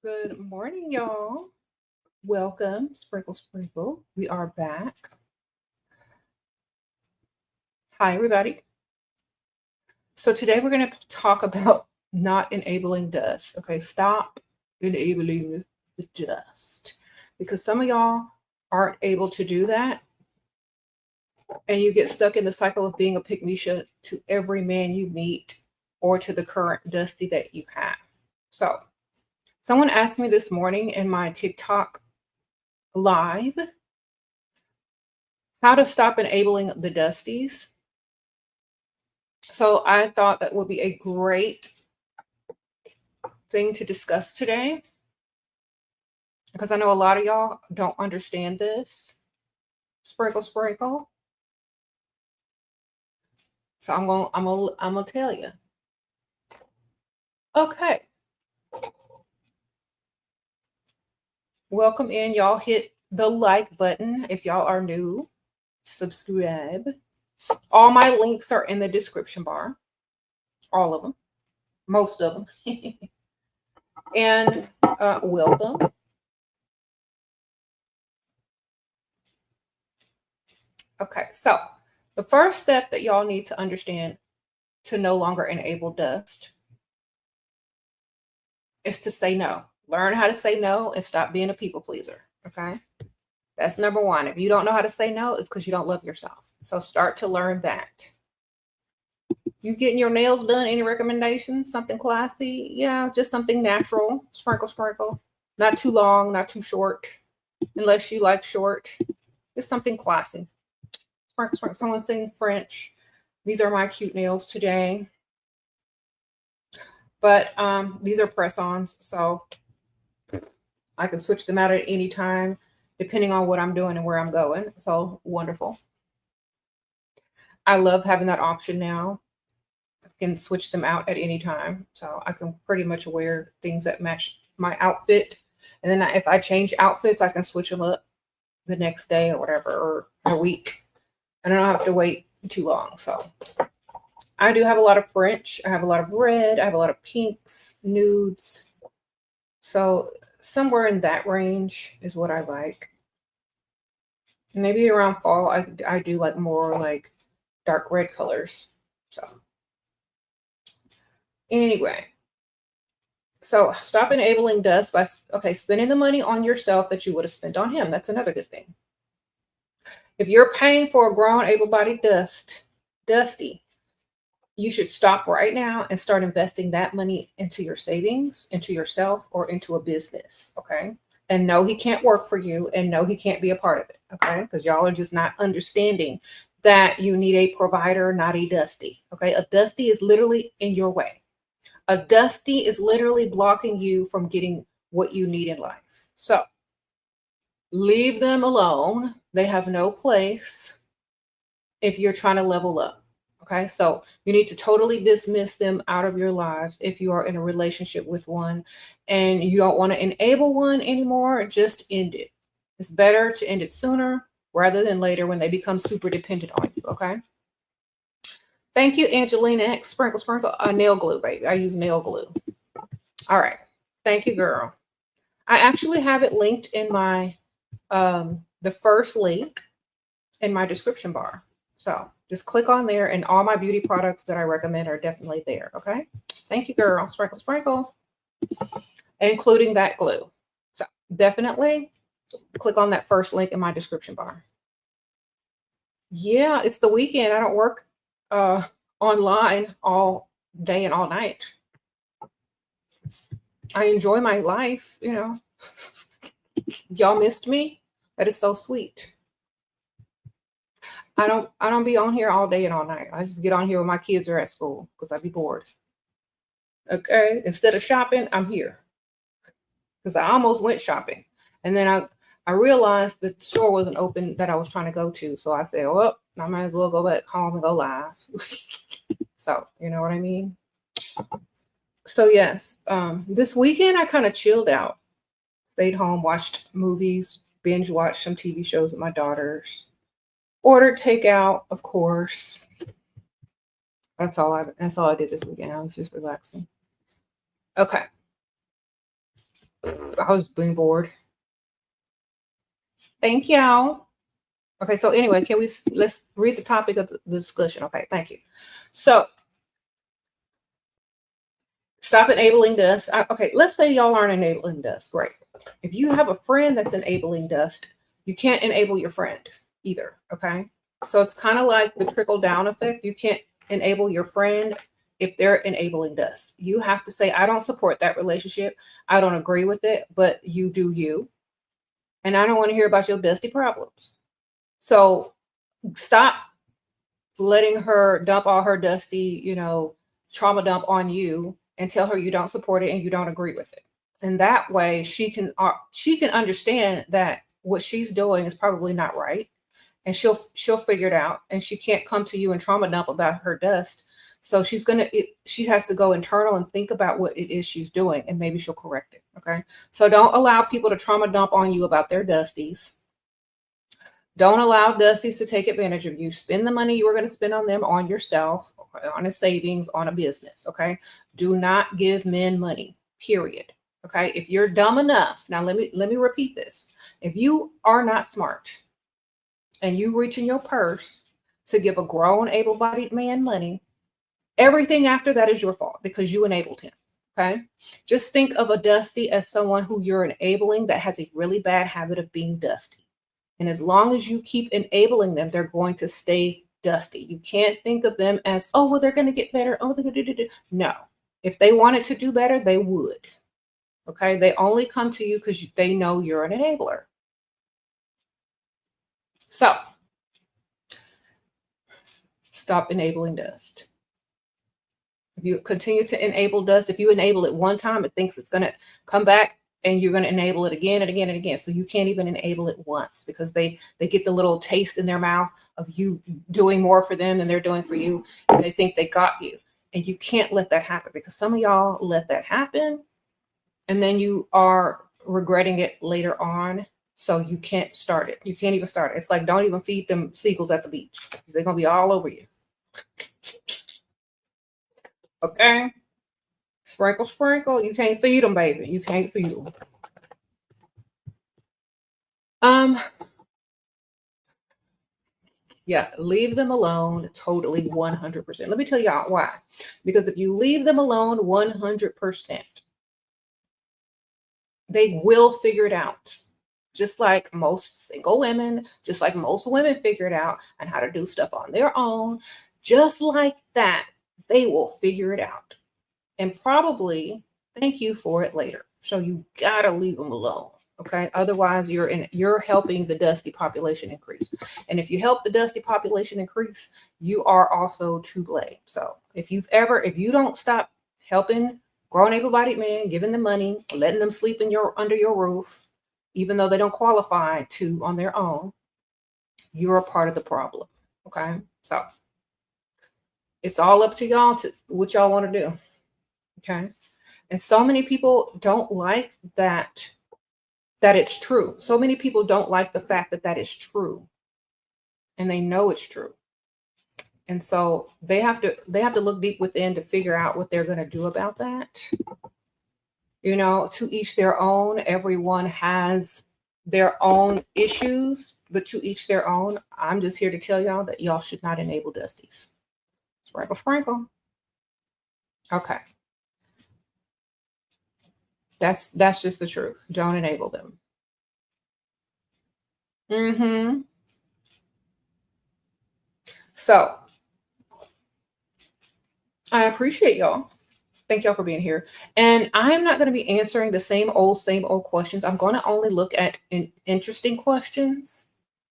Good morning, y'all. Welcome, Sprinkle Sprinkle. We are back. Hi, everybody. So today we're going to talk about not enabling dust. Okay, stop enabling the dust because some of y'all aren't able to do that, and you get stuck in the cycle of being a pygmisha to every man you meet or to the current dusty that you have. So, someone asked me this morning in my TikTok live how to stop enabling the dusties. So I thought that would be a great thing to discuss today because I know a lot of y'all don't understand this. Sprinkle, sprinkle. So I'm gonna tell you. Okay. Welcome in, y'all. Hit the like button if y'all are new. Subscribe. All my links are in the description bar. All of them. Most of them. And welcome. Okay, so the first step that y'all need to understand to no longer enable dust is to say no. Learn how to say no and stop being a people pleaser. Okay, that's number one. If you don't know how to say no, it's because you don't love yourself. So start to learn that. You getting your nails done? Any recommendations? Something classy? Yeah, just something natural. Sprinkle, sprinkle. Not too long, not too short. Unless you like short. Just something classy. Sprinkle, sprinkle. Someone's saying French. These are my cute nails today. But these are press-ons, so I can switch them out at any time depending on what I'm doing and where I'm going. So wonderful. I love having that option now. I can switch them out at any time. So I can pretty much wear things that match my outfit. And then if I change outfits, I can switch them up the next day or whatever, or a week. And I don't have to wait too long. So I do have a lot of French. I have a lot of red. I have a lot of pinks, nudes. So somewhere in that range is what I like. Maybe around fall, I do like more like dark red colors. So anyway, so stop enabling dust by spending the money on yourself that you would have spent on him. That's another good thing. If you're paying for a grown, able-bodied dusty, you should stop right now and start investing that money into your savings, into yourself, or into a business. Okay. And no, he can't work for you, and no, he can't be a part of it. Okay. Because y'all are just not understanding that you need a provider, not a dusty. Okay. A dusty is literally in your way. A dusty is literally blocking you from getting what you need in life. So leave them alone. They have no place if you're trying to level up. Okay, so you need to totally dismiss them out of your lives if you are in a relationship with one and you don't want to enable one anymore. Just end it. It's better to end it sooner rather than later when they become super dependent on you. Okay. Thank you, Angelina X. Sprinkle, sprinkle. Nail glue, baby. I use nail glue. All right. Thank you, girl. I actually have it linked in my the first link in my description bar. So just click on there, and all my beauty products that I recommend are definitely there. Okay. Thank you, girl. Sprinkle, sprinkle, including that glue. So definitely click on that first link in my description bar. Yeah, it's the weekend. I don't work online all day and all night. I enjoy my life, you know. Y'all missed me. That is so sweet. I don't be on here all day and all night. I just get on here when my kids are at school because I'd be bored. Okay. Instead of shopping, I'm here. Because I almost went shopping. And then I realized that the store wasn't open that I was trying to go to. So I said, well, I might as well go back home and go live. So, you know what I mean? So yes, this weekend I kind of chilled out. Stayed home, watched movies, binge watched some TV shows with my daughters. Ordered takeout, of course. That's all I did this weekend. I was just relaxing. Okay. I was being bored. Thank y'all. Okay, so anyway, let's read the topic of the discussion. Okay, thank you. So stop enabling dust. Okay, let's say y'all aren't enabling dust. Great. If you have a friend that's enabling dust, you can't enable your friend either. Okay, so it's kind of like the trickle down effect. You can't enable your friend if they're enabling dust. You have to say, I don't support that relationship. I don't agree with it, but you do you. And I don't want to hear about your dusty problems. So stop letting her dump all her dusty, trauma dump on you and tell her you don't support it and you don't agree with it. And that way she can understand that what she's doing is probably not right, and she'll figure it out, and she can't come to you and trauma dump about her dust. So she has to go internal and think about what it is she's doing, and maybe she'll correct it. Okay. So don't allow people to trauma dump on you about their dusties. Don't allow dusties to take advantage of you. Spend the money you were going to spend on them on yourself, on a savings, on a business. Okay. Do not give men money, period. Okay. If you're dumb enough, now let me repeat this. If you are not smart and you reach in your purse to give a grown, able-bodied man money, everything after that is your fault because you enabled him. Okay. Just think of a dusty as someone who you're enabling that has a really bad habit of being dusty. And as long as you keep enabling them, they're going to stay dusty. You can't think of them as, oh, well, they're going to get better. Oh, they're going to do. No. If they wanted to do better, they would. Okay. They only come to you because they know you're an enabler. So stop enabling dust. If you continue to enable dust, if you enable it one time, it thinks it's going to come back, and you're going to enable it again and again and again. So you can't even enable it once because they get the little taste in their mouth of you doing more for them than they're doing for you. And they think they got you. And you can't let that happen, because some of y'all let that happen and then you are regretting it later on. So you can't start it. You can't even start it. It's like, don't even feed them seagulls at the beach. They're going to be all over you. Okay. Sprinkle, sprinkle. You can't feed them, baby. You can't feed them. Yeah, leave them alone totally 100%. Let me tell y'all why. Because if you leave them alone 100%, they will figure it out. Just like most single women, just like most women figure it out and how to do stuff on their own. Just like that, they will figure it out and probably thank you for it later. So you gotta leave them alone. Okay. Otherwise, you're helping the dusty population increase. And if you help the dusty population increase, you are also to blame. So if you don't stop helping grown able-bodied men, giving them money, letting them sleep under your roof, even though they don't qualify to on their own, you're a part of the problem. Okay. So it's all up to y'all to what y'all want to do. Okay. And so many people don't like that it's true. So many people don't like the fact that is true. And they know it's true. And so they have to look deep within to figure out what they're going to do about that. To each their own. Everyone has their own issues, but to each their own. I'm just here to tell y'all that y'all should not enable dusties. Sprinkle, sprinkle. Okay. That's just the truth. Don't enable them. So I appreciate y'all. Thank y'all for being here. And I'm not going to be answering the same old questions. I'm going to only look at interesting questions.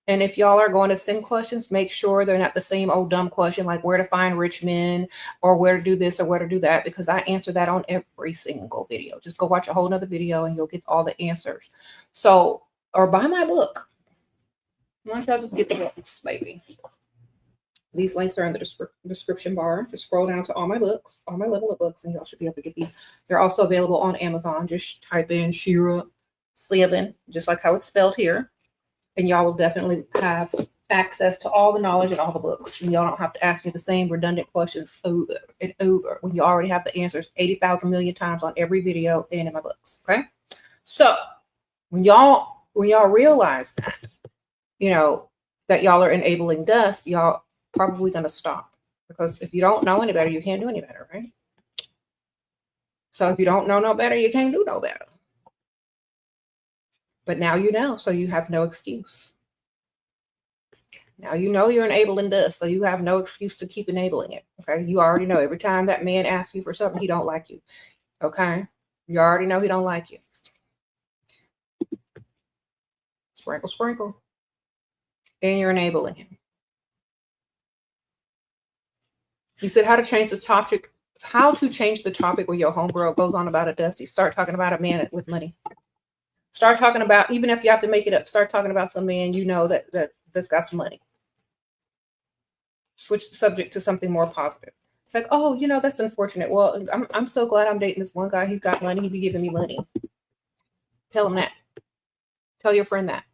And if y'all are going to send questions, make sure they're not the same old dumb question like where to find rich men or where to do this or where to do that, because I answer that on every single video. Just go watch a whole nother video and you'll get all the answers. So, or buy my book. Why don't y'all just get the books, baby? These links are in the description bar. Just scroll down to all my books, all my level up books, and y'all should be able to get these. They're also available on Amazon. Just type in SheRaSeven, just like how it's spelled here. And y'all will definitely have access to all the knowledge and all the books. And y'all don't have to ask me the same redundant questions over and over when you already have the answers 80,000 million times on every video and in my books. Okay. So when y'all realize that, that y'all are enabling dust, y'all probably going to stop, because if you don't know any better, you can't do any better, right? So if you don't know no better, you can't do no better. But now you know, so you have no excuse. Now you know you're enabling dust, so you have no excuse to keep enabling it. Okay, you already know every time that man asks you for something, he don't like you. Okay, you already know he don't like you. Sprinkle, sprinkle, and you're enabling him. He said how to change the topic. How to change the topic when your homegirl goes on about a dusty. Start talking about a man with money. Start talking about, even if you have to make it up, start talking about some man you know that's got some money. Switch the subject to something more positive. It's like, oh, that's unfortunate. Well, I'm so glad I'm dating this one guy. He's got money. He be giving me money. Tell him that. Tell your friend that.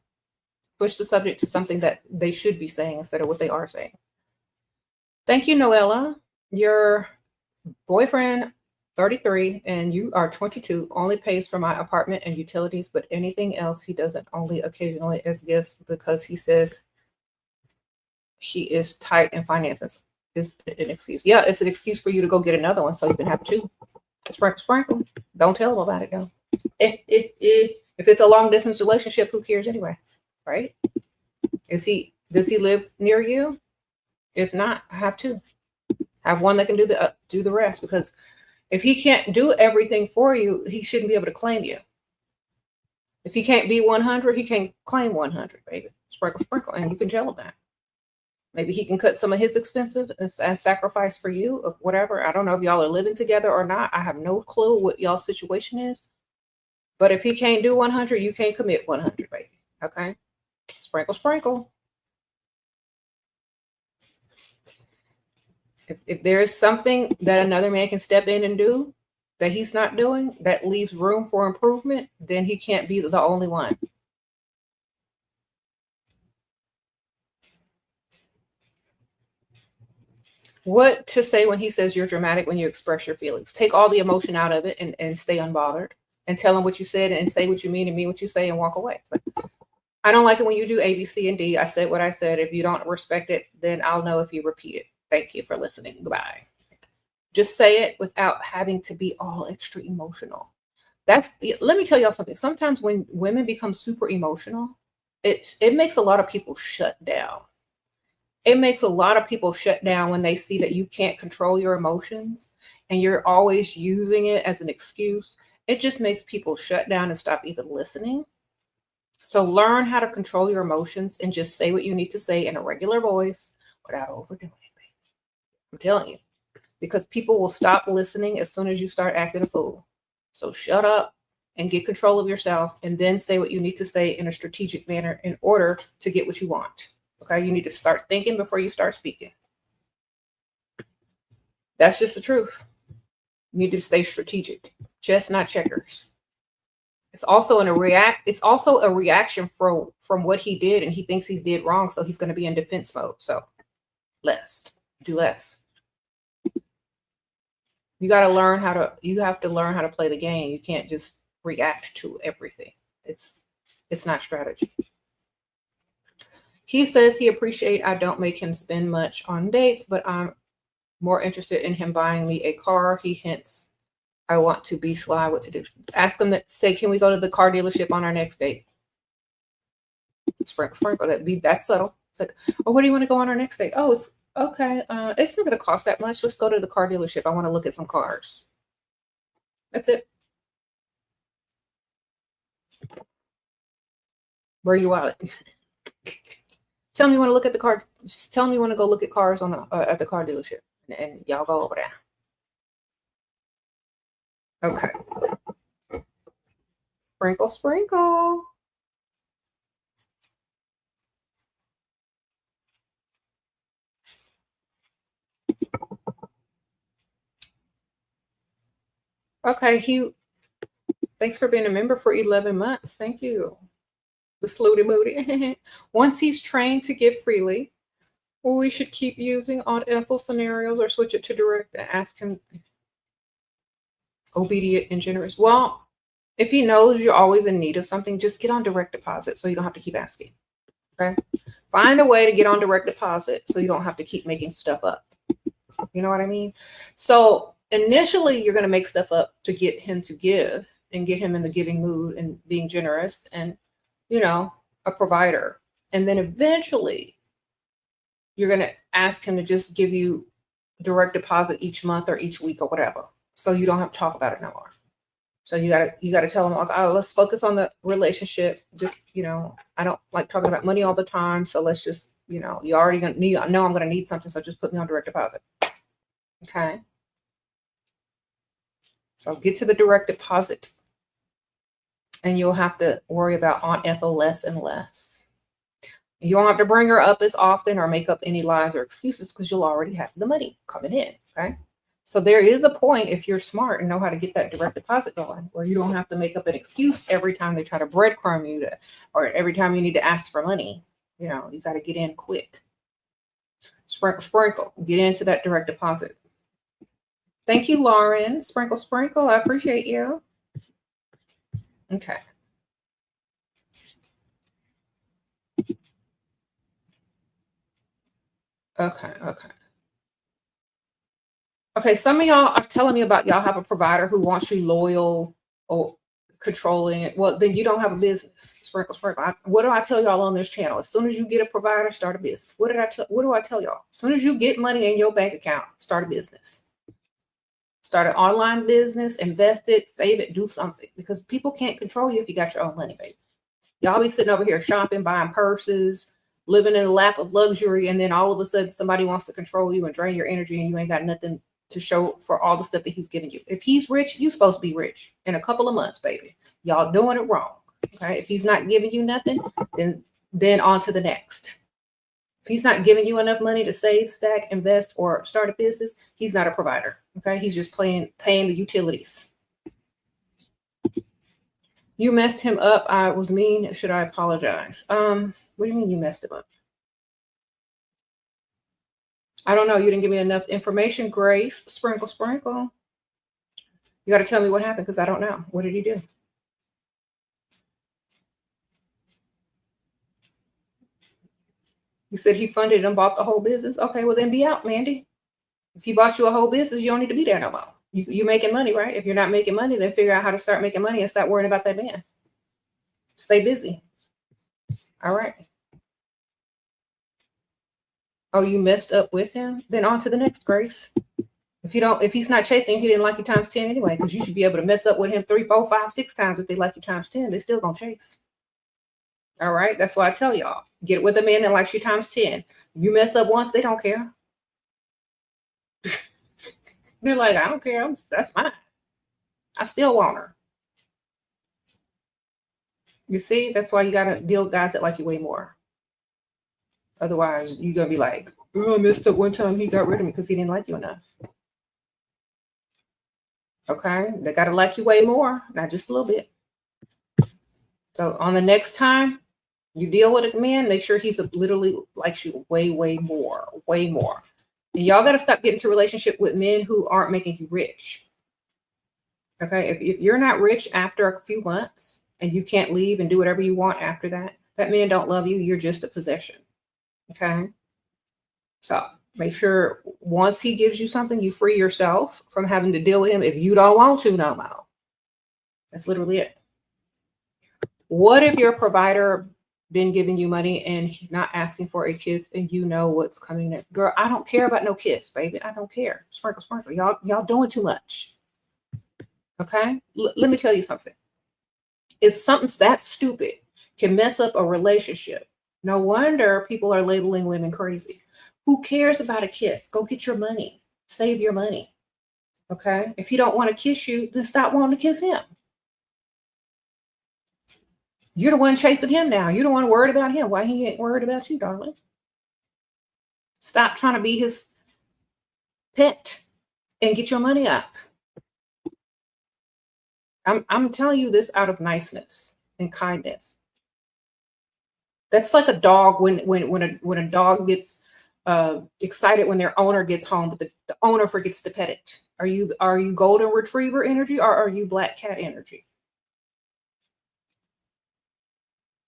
Switch the subject to something that they should be saying instead of what they are saying. Thank you, Noella. Your boyfriend, 33, and you are 22, only pays for my apartment and utilities, but anything else he doesn't, only occasionally as gifts, because he says he is tight in finances. Is an excuse. Yeah, it's an excuse for you to go get another one so you can have two. Sprinkle, sprinkle. Don't tell him about it, though. If it's a long distance relationship, who cares anyway, right? Does he live near you? If not, have two. Have one that can do the rest, because if he can't do everything for you, he shouldn't be able to claim you. If he can't be 100, he can't claim 100, baby. Sprinkle, sprinkle, and you can tell him that. Maybe he can cut some of his expenses and sacrifice for you of whatever. I don't know if y'all are living together or not. I have no clue what y'all's situation is. But if he can't do 100, you can't commit 100, baby. Okay? Sprinkle, sprinkle. If there is something that another man can step in and do that he's not doing, that leaves room for improvement, then he can't be the only one. What to say when he says you're dramatic when you express your feelings? Take all the emotion out of it and stay unbothered, and tell him what you said and say what you mean and mean what you say and walk away. Like, I don't like it when you do A, B, C, and D. I said what I said. If you don't respect it, then I'll know if you repeat it. Thank you for listening. Goodbye. Just say it without having to be all extra emotional. Let me tell y'all something. Sometimes when women become super emotional, it makes a lot of people shut down. It makes a lot of people shut down when they see that you can't control your emotions and you're always using it as an excuse. It just makes people shut down and stop even listening. So learn how to control your emotions and just say what you need to say in a regular voice without overdoing it, baby. I'm telling you, because people will stop listening as soon as you start acting a fool. So shut up and get control of yourself, and then say what you need to say in a strategic manner in order to get what you want. Okay, you need to start thinking before you start speaking. That's just the truth. You need to stay strategic. Chess, not checkers. It's also a reaction from what he did, and he thinks he did wrong, so he's going to be in defense mode. So do less. You have to learn how to play the game. You can't just react to everything. It's not strategy. He says he appreciates I don't make him spend much on dates, but I'm more interested in him buying me a car. He hints I want to be sly what to do. Ask him say, can we go to the car dealership on our next date? Sprinkle. That's subtle. It's like, oh, where do you want to go on our next date? Oh, it's okay. It's not going to cost that much. Let's go to the car dealership. I want to look at some cars. That's it. Where you at? Tell me you want to look at the car. Just tell me you want to go look at cars at the car dealership, and y'all go over there. Okay. Sprinkle, sprinkle. Okay, thanks for being a member for 11 months. Thank you. The Slooty Moody. Once he's trained to give freely, we should keep using unethical scenarios or switch it to direct and ask him obedient and generous. Well, If he knows you're always in need of something, just get on direct deposit so you don't have to keep asking. Okay. Find a way to get on direct deposit so you don't have to keep making stuff up. You know what I mean? So initially, you're going to make stuff up to get him to give and get him in the giving mood and being generous and, a provider. And then eventually, you're going to ask him to just give you direct deposit each month or each week or whatever. So you don't have to talk about it no more. So you gotta tell him, like, oh, let's focus on the relationship. Just, I don't like talking about money all the time. So let's just, you already gonna need, I know I'm gonna need something. So just put me on direct deposit. Okay. So get to the direct deposit. And you'll have to worry about Aunt Ethel less and less. You don't have to bring her up as often or make up any lies or excuses because you'll already have the money coming in. Okay. So there is a point, if you're smart and know how to get that direct deposit going, where you don't have to make up an excuse every time they try to breadcrumb you or every time you need to ask for money. You got to get in quick. Sprinkle, get into that direct deposit. Thank you, Lauren. Sprinkle. I appreciate you. Okay. Okay, some of y'all are telling me about y'all have a provider who wants you loyal or controlling it. Well, then you don't have a business. Sprinkle. What do I tell y'all on this channel? As soon as you get a provider, start a business. What do I tell y'all? As soon as you get money in your bank account, start a business. Start an online business, invest it, save it, do something. Because people can't control you if you got your own money, baby. Y'all be sitting over here shopping, buying purses, living in a lap of luxury, and then all of a sudden somebody wants to control you and drain your energy and you ain't got nothing to show for all the stuff that he's giving you. If he's rich, you're supposed to be rich in a couple of months, baby. Y'all doing it wrong. Okay. If he's not giving you nothing, then on to the next. If he's not giving you enough money to save, stack, invest, or start a business, he's not a provider. Okay. He's just paying the utilities. You messed him up. I was mean. Should I apologize? What do you mean you messed him up? I don't know. You didn't give me enough information, Grace. Sprinkle. You got to tell me what happened because I don't know. What did he do? You said he funded and bought the whole business. Okay, well then be out, Mandy. If he bought you a whole business, you don't need to be there no more. You making money, right? If you're not making money, then figure out how to start making money and stop worrying about that man. Stay busy. All right. Oh, you messed up with him? Then on to the next, Grace. If he's not chasing, he didn't like you times 10 anyway, because you should be able to mess up with him 3, 4, 5, 6 times. If they like you times 10, they still gonna chase. All right. That's why I tell y'all, get with a man that likes you times 10. You mess up once, they don't care. They're like, I don't care. That's mine. I still want her. You see, that's why you gotta deal with guys that like you way more. Otherwise, you're gonna be like, oh, I messed up one time. He got rid of me because he didn't like you enough. Okay, they gotta like you way more, not just a little bit. So on the next time you deal with a man, make sure he's literally likes you way more. And y'all gotta stop getting into a relationship with men who aren't making you rich. Okay, if you're not rich after a few months and you can't leave and do whatever you want after that, that man don't love you. You're just a possession. Okay. So make sure once he gives you something, you free yourself from having to deal with him if you don't want to no more. That's literally it. What if your provider been giving you money and he's not asking for a kiss and you know what's coming next? Girl, I don't care about no kiss, baby. I don't care. Sprinkle. Y'all doing too much. Okay? Let me tell you something. If something's that stupid can mess up a relationship, no wonder people are labeling women crazy. Who cares about a kiss? Go get your money. Save your money. Okay? If he don't want to kiss you, then stop wanting to kiss him. You're the one chasing him now. You're the one worried about him. Why he ain't worried about you, darling? Stop trying to be his pet and get your money up. I'm telling you this out of niceness and kindness. That's like a dog when a dog gets excited when their owner gets home, but the owner forgets to pet it. Are you golden retriever energy or are you black cat energy?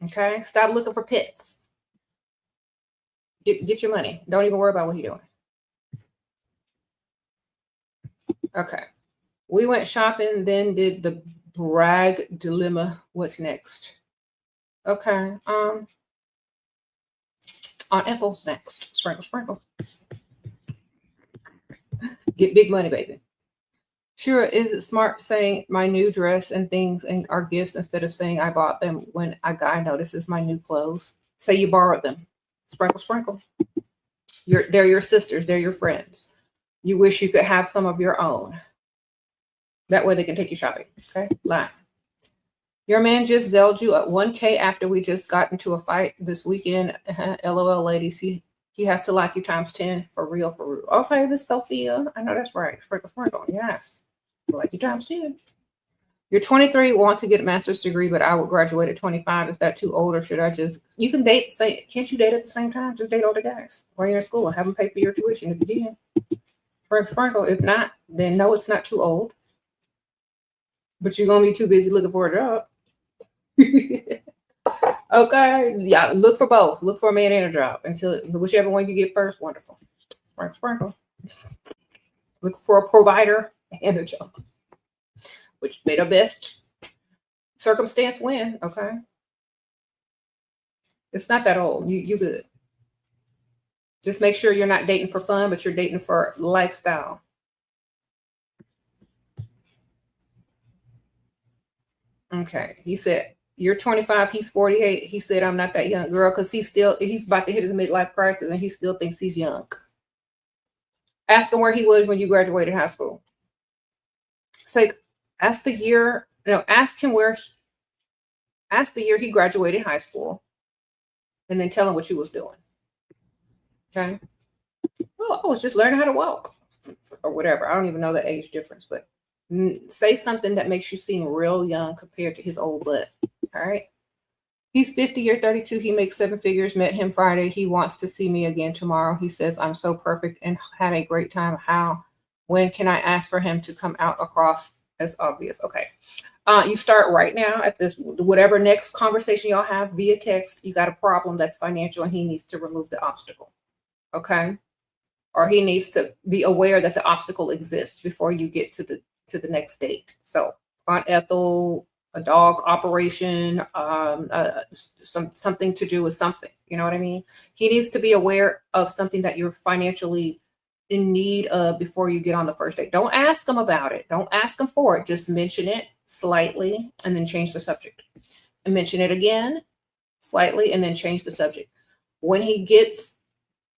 Okay? Stop looking for pits. Get your money. Don't even worry about what you're doing. Okay. We went shopping, then did the brag dilemma. What's next? Okay. Aunt Ethel's next. Sprinkle, sprinkle. Get big money, baby. Sure, is it smart saying my new dress and things and are gifts instead of saying I bought them when a guy notices my new clothes? Say you borrowed them. Sprinkle, sprinkle. They're your sisters. They're your friends. You wish you could have some of your own. That way they can take you shopping. Okay? Lie. Your man just zelled you at 1K after we just got into a fight this weekend. LOL, ladies. He has to like you times 10. For real, for real. Okay, Miss Sophia. I know that's right. Sprinkle, sprinkle. Yes. Like you times 10. You're 23, want to get a master's degree, but I would graduate at 25. Is that too old, or should I just? You can date the same. Can't you date at the same time? Just date older guys while you're in school and have them pay for your tuition if you can. Sprinkle. If not, then no, it's not too old. But you're gonna be too busy looking for a job. Okay, yeah. Look for both. Look for a man and a job until whichever one you get first. Wonderful. Sprinkle. Look for a provider and a job. Which may the best circumstance win, okay? It's not that old. You good. Just make sure you're not dating for fun, but you're dating for lifestyle. Okay. He said, you're 25, he's 48. He said, I'm not that young girl, because he's about to hit his midlife crisis and he still thinks he's young. Ask him where he was when you graduated high school. Say, ask the year, ask him ask the year he graduated high school, and then tell him what you was doing. Okay. Well, I was just learning how to walk or whatever. I don't even know the age difference, but say something that makes you seem real young compared to his old butt. All right. He's 50, you're 32. He makes 7 figures. Met him Friday. He wants to see me again tomorrow. He says, I'm so perfect and had a great time. When can I ask for him to come out across as obvious? Okay. You start right now at this, whatever next conversation y'all have via text. You got a problem that's financial and he needs to remove the obstacle. Okay. Or he needs to be aware that the obstacle exists before you get to the next date. So Aunt Ethel, a dog operation, something to do with something. You know what I mean? He needs to be aware of something that you're financially in need of before you get on the first date. Don't ask him about it. Don't ask him for it. Just mention it slightly and then change the subject. And mention it again slightly and then change the subject. When he gets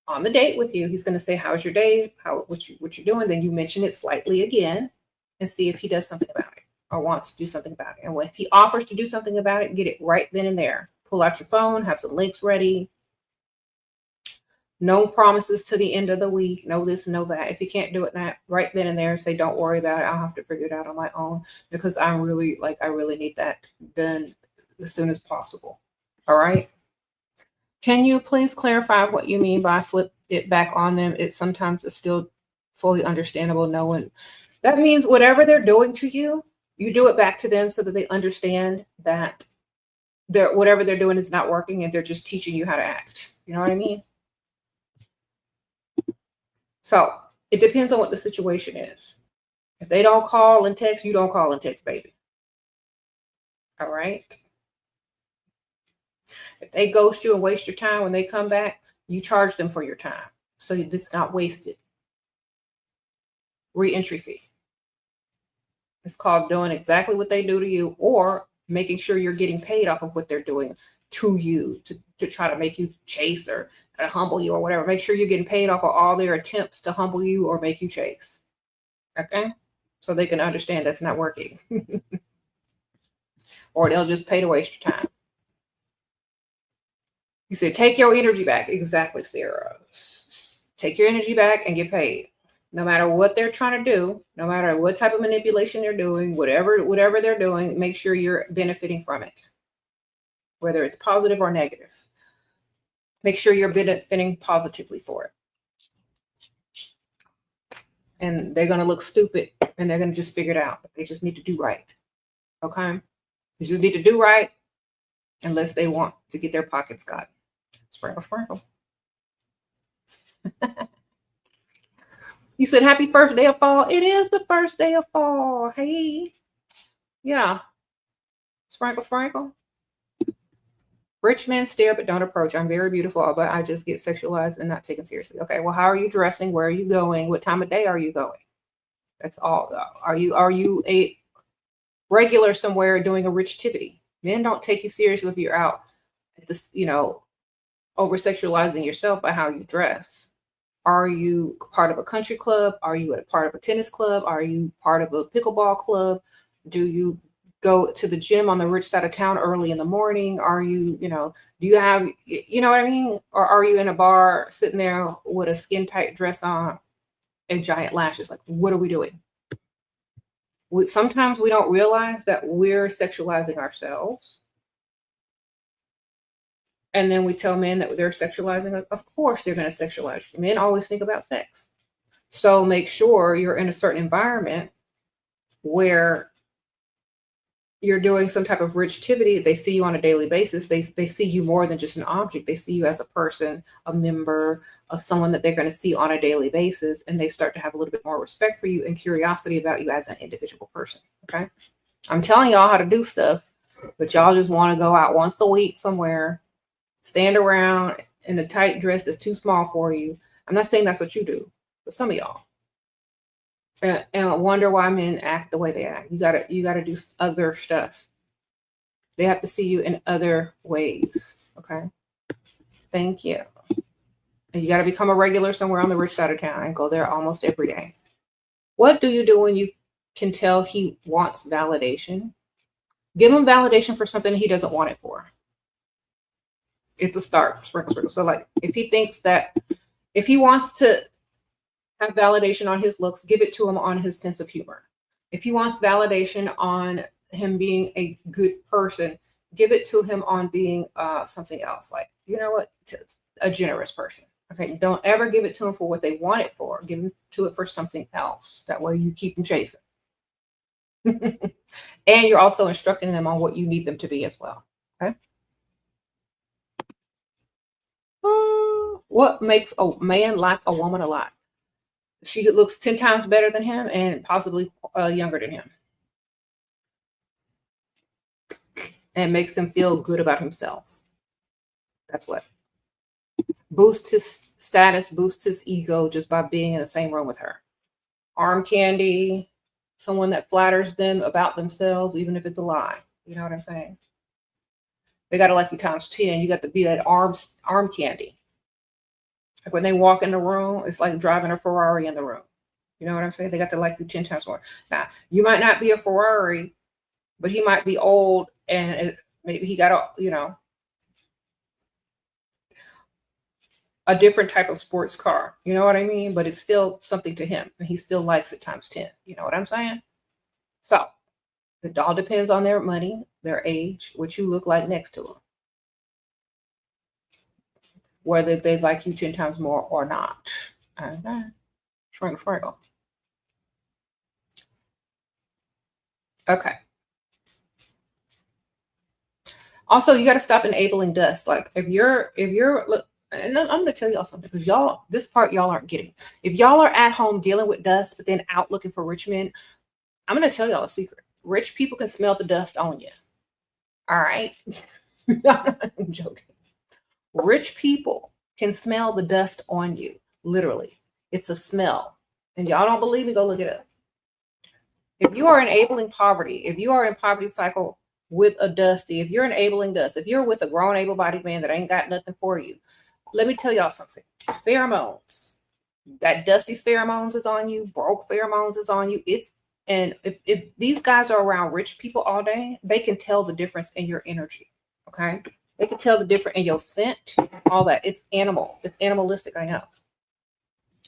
on the date with you, he's going to say, how's your day? What you're doing? Then you mention it slightly again and see if he does something about it or wants to do something about it. And if he offers to do something about it, get it right then and there. Pull out your phone, have some links ready. No promises to the end of the week. No this, no that. If you can't do it right then and there, say, don't worry about it. I'll have to figure it out on my own because I really need that done as soon as possible. All right. Can you please clarify what you mean by flip it back on them? It sometimes is still fully understandable. No one, that means whatever they're doing to you, you do it back to them so that they understand that whatever they're doing is not working and they're just teaching you how to act. You know what I mean? So it depends on what the situation is. If they don't call and text, you don't call and text, baby. All right. If they ghost you and waste your time when they come back, you charge them for your time. So it's not wasted. Re-entry fee. It's called doing exactly what they do to you or making sure you're getting paid off of what they're doing to you to try to make you chase or to humble you or whatever. Make sure you're getting paid off of all their attempts to humble you or make you chase. Okay? So they can understand that's not working. Or they'll just pay to waste your time. You said, take your energy back. Exactly, Sarah. Take your energy back and get paid. No matter what they're trying to do, no matter what type of manipulation they're doing, whatever they're doing, make sure you're benefiting from it, whether it's positive or negative. Make sure you're benefiting positively for it. And they're going to look stupid and they're going to just figure it out. They just need to do right. Okay? You just need to do right unless they want to get their pockets got. Sprinkle, sprinkle. You said happy first day of fall. It is the first day of fall. Hey. Yeah. Sprinkle, sprinkle. Rich men stare but don't approach. I'm very beautiful, but I just get sexualized and not taken seriously. Okay, well, how are you dressing? Where are you going? What time of day are you going? That's all. Are you a regular somewhere doing a rich activity? Men don't take you seriously if you're out at this, over sexualizing yourself by how you dress. Are you part of a country club? Are you a part of a tennis club? Are you part of a pickleball club? Do you go to the gym on the rich side of town early in the morning? Are you, do you have, what I mean? Or are you in a bar sitting there with a skin tight dress on and giant lashes? Like, what are we doing? Sometimes we don't realize that we're sexualizing ourselves. And then we tell men that they're sexualizing us. Of course, they're going to sexualize you. Men always think about sex. So make sure you're in a certain environment where you're doing some type of rich activity. They see you on a daily basis. They see you more than just an object. They see you as a person, a member, someone that they're going to see on a daily basis. And they start to have a little bit more respect for you and curiosity about you as an individual person. Okay. I'm telling y'all how to do stuff, but y'all just want to go out once a week somewhere, stand around in a tight dress that's too small for you. I'm not saying that's what you do, but some of y'all. And wonder why men act the way they act. You gotta do other stuff. They have to see you in other ways. Okay. Thank you. And you gotta become a regular somewhere on the rich side of town and go there almost every day. What do you do when you can tell he wants validation? Give him validation for something he doesn't want it for. It's a start. Sprinkle, sprinkle. So like if he wants to have validation on his looks, give it to him on his sense of humor. If he wants validation on him being a good person, give it to him on being something else. Like, you know what? A generous person. Okay. Don't ever give it to him for what they want it for. Give him to it for something else. That way you keep them chasing. And you're also instructing them on what you need them to be as well. Okay. What makes a man like a woman a lot? She looks 10 times better than him and possibly younger than him. And makes him feel good about himself. That's what. Boosts his status, boosts his ego just by being in the same room with her. Arm candy, someone that flatters them about themselves, even if it's a lie. You know what I'm saying? They got to like you times 10. You got to be that arm candy. Like when they walk in the room, it's like driving a Ferrari in the room. You know what I'm saying? They got to like you 10 times more. Now, you might not be a Ferrari, but he might be old and maybe he got a different type of sports car. You know what I mean? But it's still something to him and he still likes it times 10. You know what I'm saying? So it all depends on their money, their age, what you look like next to them. Whether they like you 10 times more or not. Okay. Sprinkle. Okay. Also, you got to stop enabling dust. Like if you're look, and I'm going to tell y'all something because this part y'all aren't getting. If y'all are at home dealing with dust, but then out looking for rich men, I'm going to tell y'all a secret. Rich people can smell the dust on you. All right. I'm joking. Rich people can smell the dust on you. Literally. It's a smell. And y'all don't believe me, go look it up. If you are enabling poverty, if you are in poverty cycle with a dusty, if you're enabling dust, if you're with a grown able-bodied man that ain't got nothing for you, let me tell y'all something. Pheromones. That dusty pheromones is on you, broke pheromones is on you. And if these guys are around rich people all day, they can tell the difference in your energy. Okay. They can tell the difference in your scent, all that. It's animal. It's animalistic, I know.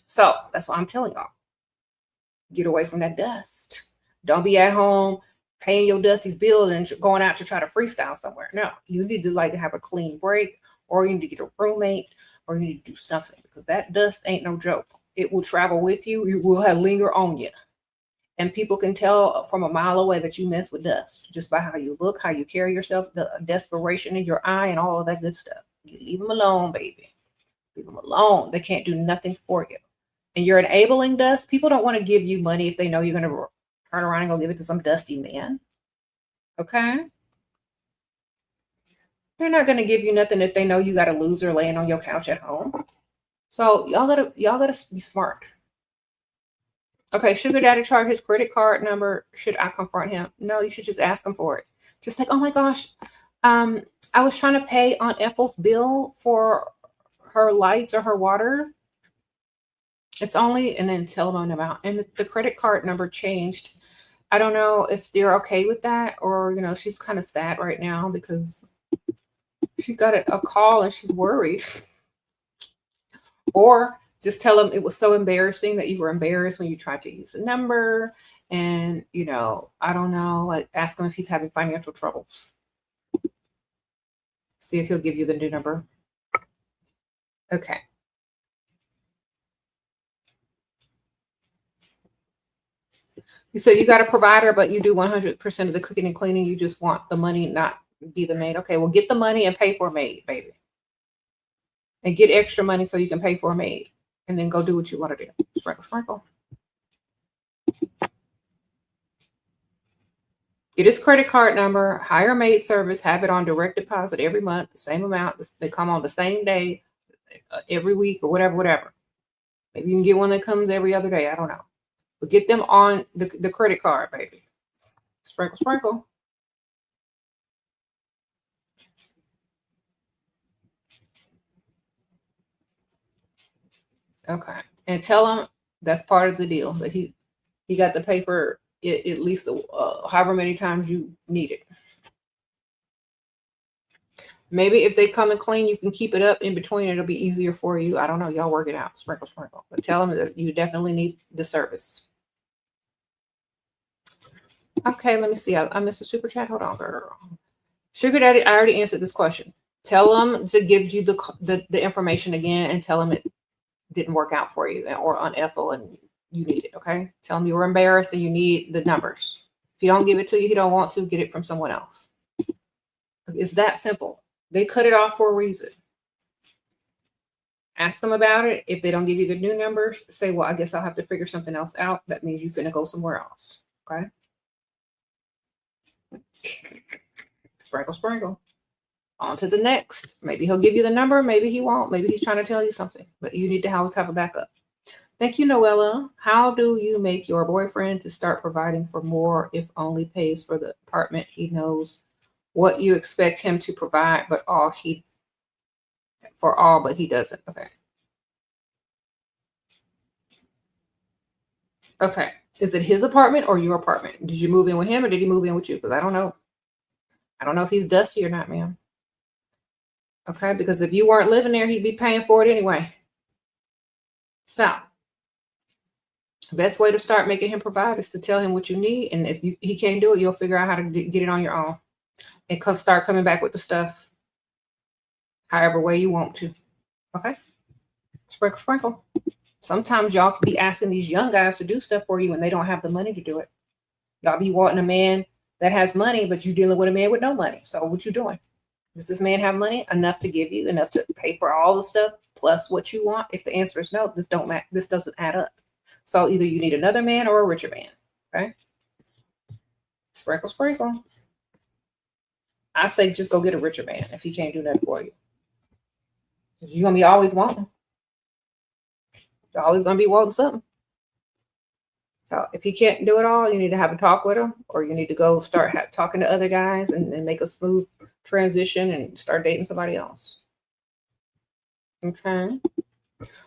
So that's what I'm telling y'all. Get away from that dust. Don't be at home paying your dusty's bill and going out to try to freestyle somewhere. No, you need to like have a clean break, or you need to get a roommate, or you need to do something because that dust ain't no joke. It will travel with you. It will linger on you. And people can tell from a mile away that you mess with dust just by how you look, how you carry yourself, the desperation in your eye, and all of that good stuff. You leave them alone, baby. Leave them alone. They can't do nothing for you. And you're enabling dust. People don't want to give you money if they know you're going to turn around and go give it to some dusty man. Okay? They're not going to give you nothing if they know you got a loser laying on your couch at home. So y'all gotta be smart. Okay, sugar daddy charged his credit card number. Should I confront him? No, you should just ask him for it. Just like, oh my gosh, I was trying to pay Aunt Ethel's bill for her lights or her water. It's only, and then tell them an amount. And the credit card number changed. I don't know if they're okay with that, or she's kind of sad right now because she got a call and she's worried. Or just tell them it was so embarrassing that you were embarrassed when you tried to use the number. And, I don't know, like ask him if he's having financial troubles. See if he'll give you the new number. Okay. You said you got a provider, but you do 100% of the cooking and cleaning. You just want the money, not be the maid. Okay, well, get the money and pay for a maid, baby. And get extra money so you can pay for a maid. And then go do what you want to do. Sprinkle, sprinkle. Get his credit card number, hire maid service, have it on direct deposit every month, the same amount. They come on the same day, every week or whatever. Maybe you can get one that comes every other day. I don't know. But get them on the credit card, baby. Sprinkle, sprinkle. Okay. And tell him that's part of the deal, that he got to pay for it at least however many times you need it. Maybe if they come and clean, you can keep it up in between. It'll be easier for you. I don't know. Y'all work it out. Sprinkle, sprinkle. But tell them that you definitely need the service. Okay, let me see. I missed a super chat. Hold on, girl. Sugar daddy, I already answered this question. Tell them to give you the information again and tell them it didn't work out for you or on Ethel and you need it, okay? Tell them you were embarrassed and you need the numbers. If he don't give it to you, he don't want to, get it from someone else. It's that simple. They cut it off for a reason. Ask them about it. If they don't give you the new numbers, say, well, I guess I'll have to figure something else out. That means you're finna go somewhere else, okay? Sprinkle, sprinkle. On to the next. Maybe he'll give you the number. Maybe he won't. Maybe he's trying to tell you something. But you need to always have a backup. Thank you, Noella. How do you make your boyfriend to start providing for more if only pays for the apartment? He knows what you expect him to provide, but he doesn't. Okay. Okay. Is it his apartment or your apartment? Did you move in with him or did he move in with you? Because I don't know. I don't know if he's dusty or not, ma'am. Okay, because if you weren't living there, he'd be paying for it anyway. So, the best way to start making him provide is to tell him what you need. And if he can't do it, you'll figure out how to get it on your own. And start coming back with the stuff however way you want to. Okay? Sprinkle, sprinkle. Sometimes y'all can be asking these young guys to do stuff for you and they don't have the money to do it. Y'all be wanting a man that has money, but you're dealing with a man with no money. So what you doing? Does this man have money enough to give you, enough to pay for all the stuff plus what you want? If the answer is no, this doesn't add up. So either you need another man or a richer man. Okay. Sprinkle, sprinkle. I say just go get a richer man if he can't do nothing for you. Because you're going to be always wanting. You're always going to be wanting something. So if he can't do it all, you need to have a talk with him, or you need to go start talking to other guys and make a smooth transition and start dating somebody else. Okay.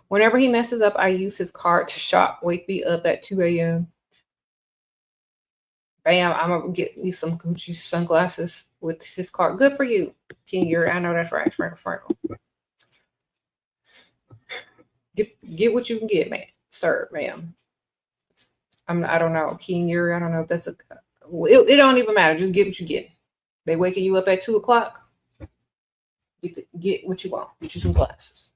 Whenever he messes up, I use his card to shop. Wake me up at 2 a.m. Bam, I'm going to get me some Gucci sunglasses with his card. Good for you, King Yuri. I know that's right. Sprinkle, sprinkle. Get what you can get, man. Sir, ma'am. I don't know. King Yuri, I don't know if that's it don't even matter. Just get what you get. They waking you up at 2:00. Get what you want. Get you some glasses.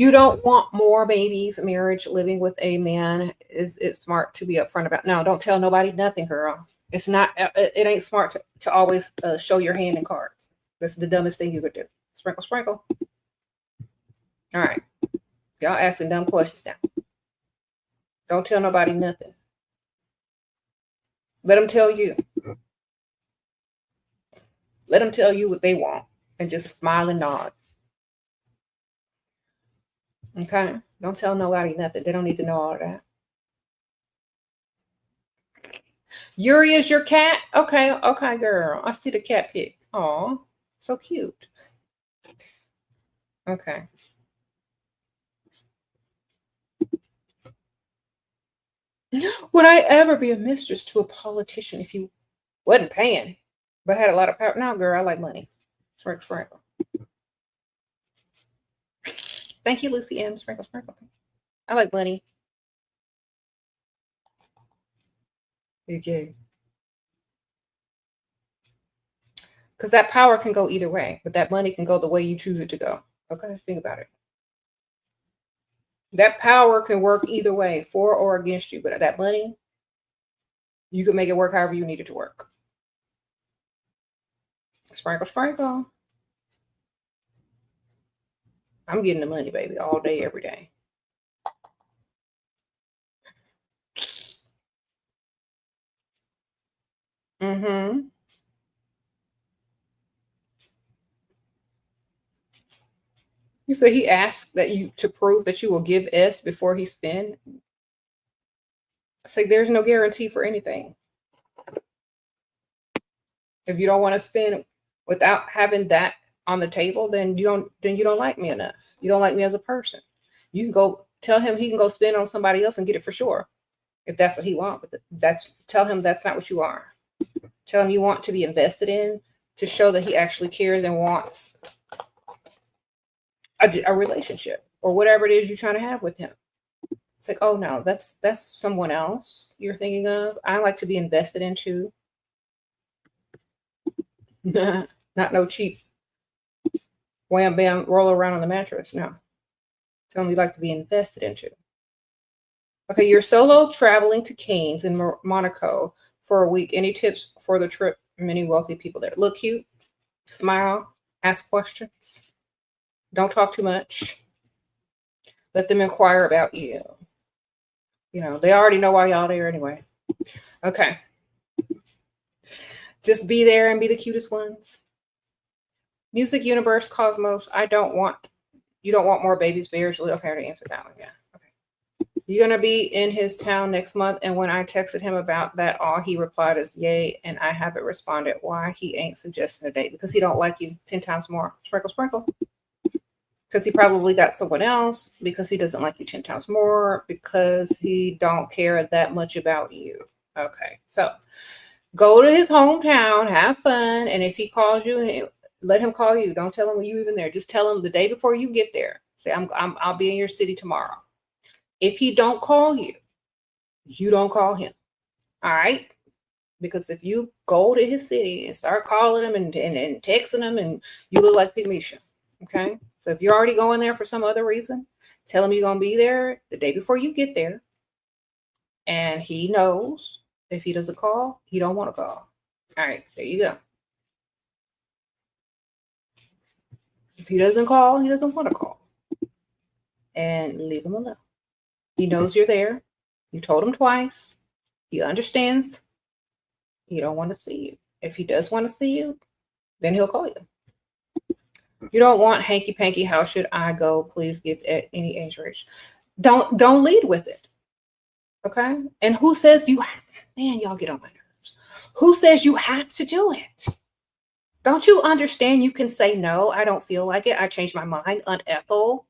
You don't want more babies, marriage, living with a man. Is it smart to be upfront about? No, don't tell nobody nothing, girl. It's not. It ain't smart to always show your hand in cards. That's the dumbest thing you could do. Sprinkle, sprinkle. All right, y'all asking dumb questions now. Don't tell nobody nothing. Let them tell you. Let them tell you what they want, and just smile and nod. Okay? Don't tell nobody nothing. They don't need to know all of that. Yuri is your cat? Okay, okay, girl. I see the cat pic. Aw, so cute. Okay. Would I ever be a mistress to a politician if he wasn't paying, but had a lot of power? No, girl, I like money. Sprinkle, sprinkle. Thank you, Lucy M. Sprinkle, sprinkle. I like money. Okay. Because that power can go either way, but that money can go the way you choose it to go. Okay, think about it. That power can work either way, for or against you, but that money, you can make it work however you need it to work. Sprinkle, sprinkle. I'm getting the money, baby, all day, every day. Mm-hmm. You said he asked that you to prove that you will give S before he spend. It's like there's no guarantee for anything. If you don't want to spend without having that on the table, then you don't like me enough. You don't like me as a person. You can go tell him he can go spend on somebody else and get it for sure if that's what he wants. But tell him that's not what you are. Tell him you want to be invested in to show that he actually cares and wants a relationship or whatever it is you're trying to have with him. It's like, oh no, that's someone else you're thinking of. I like to be invested into. Not no cheap wham bam roll around on the mattress. No. Tell me you like to be invested into. Okay, you're solo traveling to Canes in Monaco for a week. Any tips for the trip? Many wealthy people there. Look cute, smile, ask questions. Don't talk too much. Let them inquire about you. You know, they already know why y'all there anyway. Okay. Just be there and be the cutest ones. Music universe, cosmos. You don't want more babies, bears. Okay, I already answered that one. Yeah. Okay. You're gonna be in his town next month. And when I texted him about that, all he replied is yay. And I haven't responded why he ain't suggesting a date. Because he don't like you 10 times more. Sprinkle, sprinkle. Because he probably got someone else, because he doesn't like you 10 times more, because he don't care that much about you. Okay, so go to his hometown, have fun, and if he calls you, let him call you. Don't tell him you even there. Just tell him the day before you get there. Say, I'll be in your city tomorrow. If he don't call you, you don't call him. All right? Because if you go to his city and start calling him and texting him, and you look like Pygmisha. Okay? So if you're already going there for some other reason, tell him you're going to be there the day before you get there. And he knows if he doesn't call, he don't want to call. All right, there you go. If he doesn't call, he doesn't want to call. And leave him alone. He knows you're there. You told him twice. He understands. He don't want to see you. If he does want to see you, then he'll call you. You don't want hanky panky. How should I go? Please give at any age range. Don't lead with it. Okay. And who says you? Man, y'all get on my nerves. Who says you have to do it? Don't you understand? You can say no. I don't feel like it. I changed my mind. Unethical.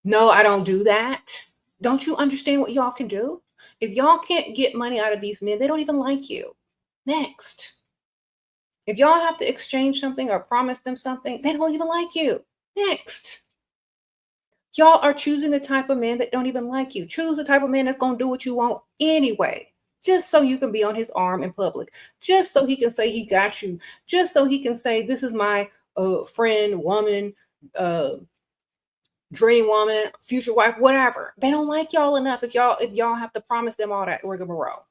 No, I don't do that. Don't you understand what y'all can do? If y'all can't get money out of these men, they don't even like you. Next. If y'all have to exchange something or promise them something, they don't even like you. Next. Y'all are choosing the type of man that don't even like you. Choose the type of man that's going to do what you want anyway. Just so you can be on his arm in public. Just so he can say he got you. Just so he can say, this is my friend, woman, dream woman, future wife, whatever. They don't like y'all enough if y'all have to promise them all that rigmarole.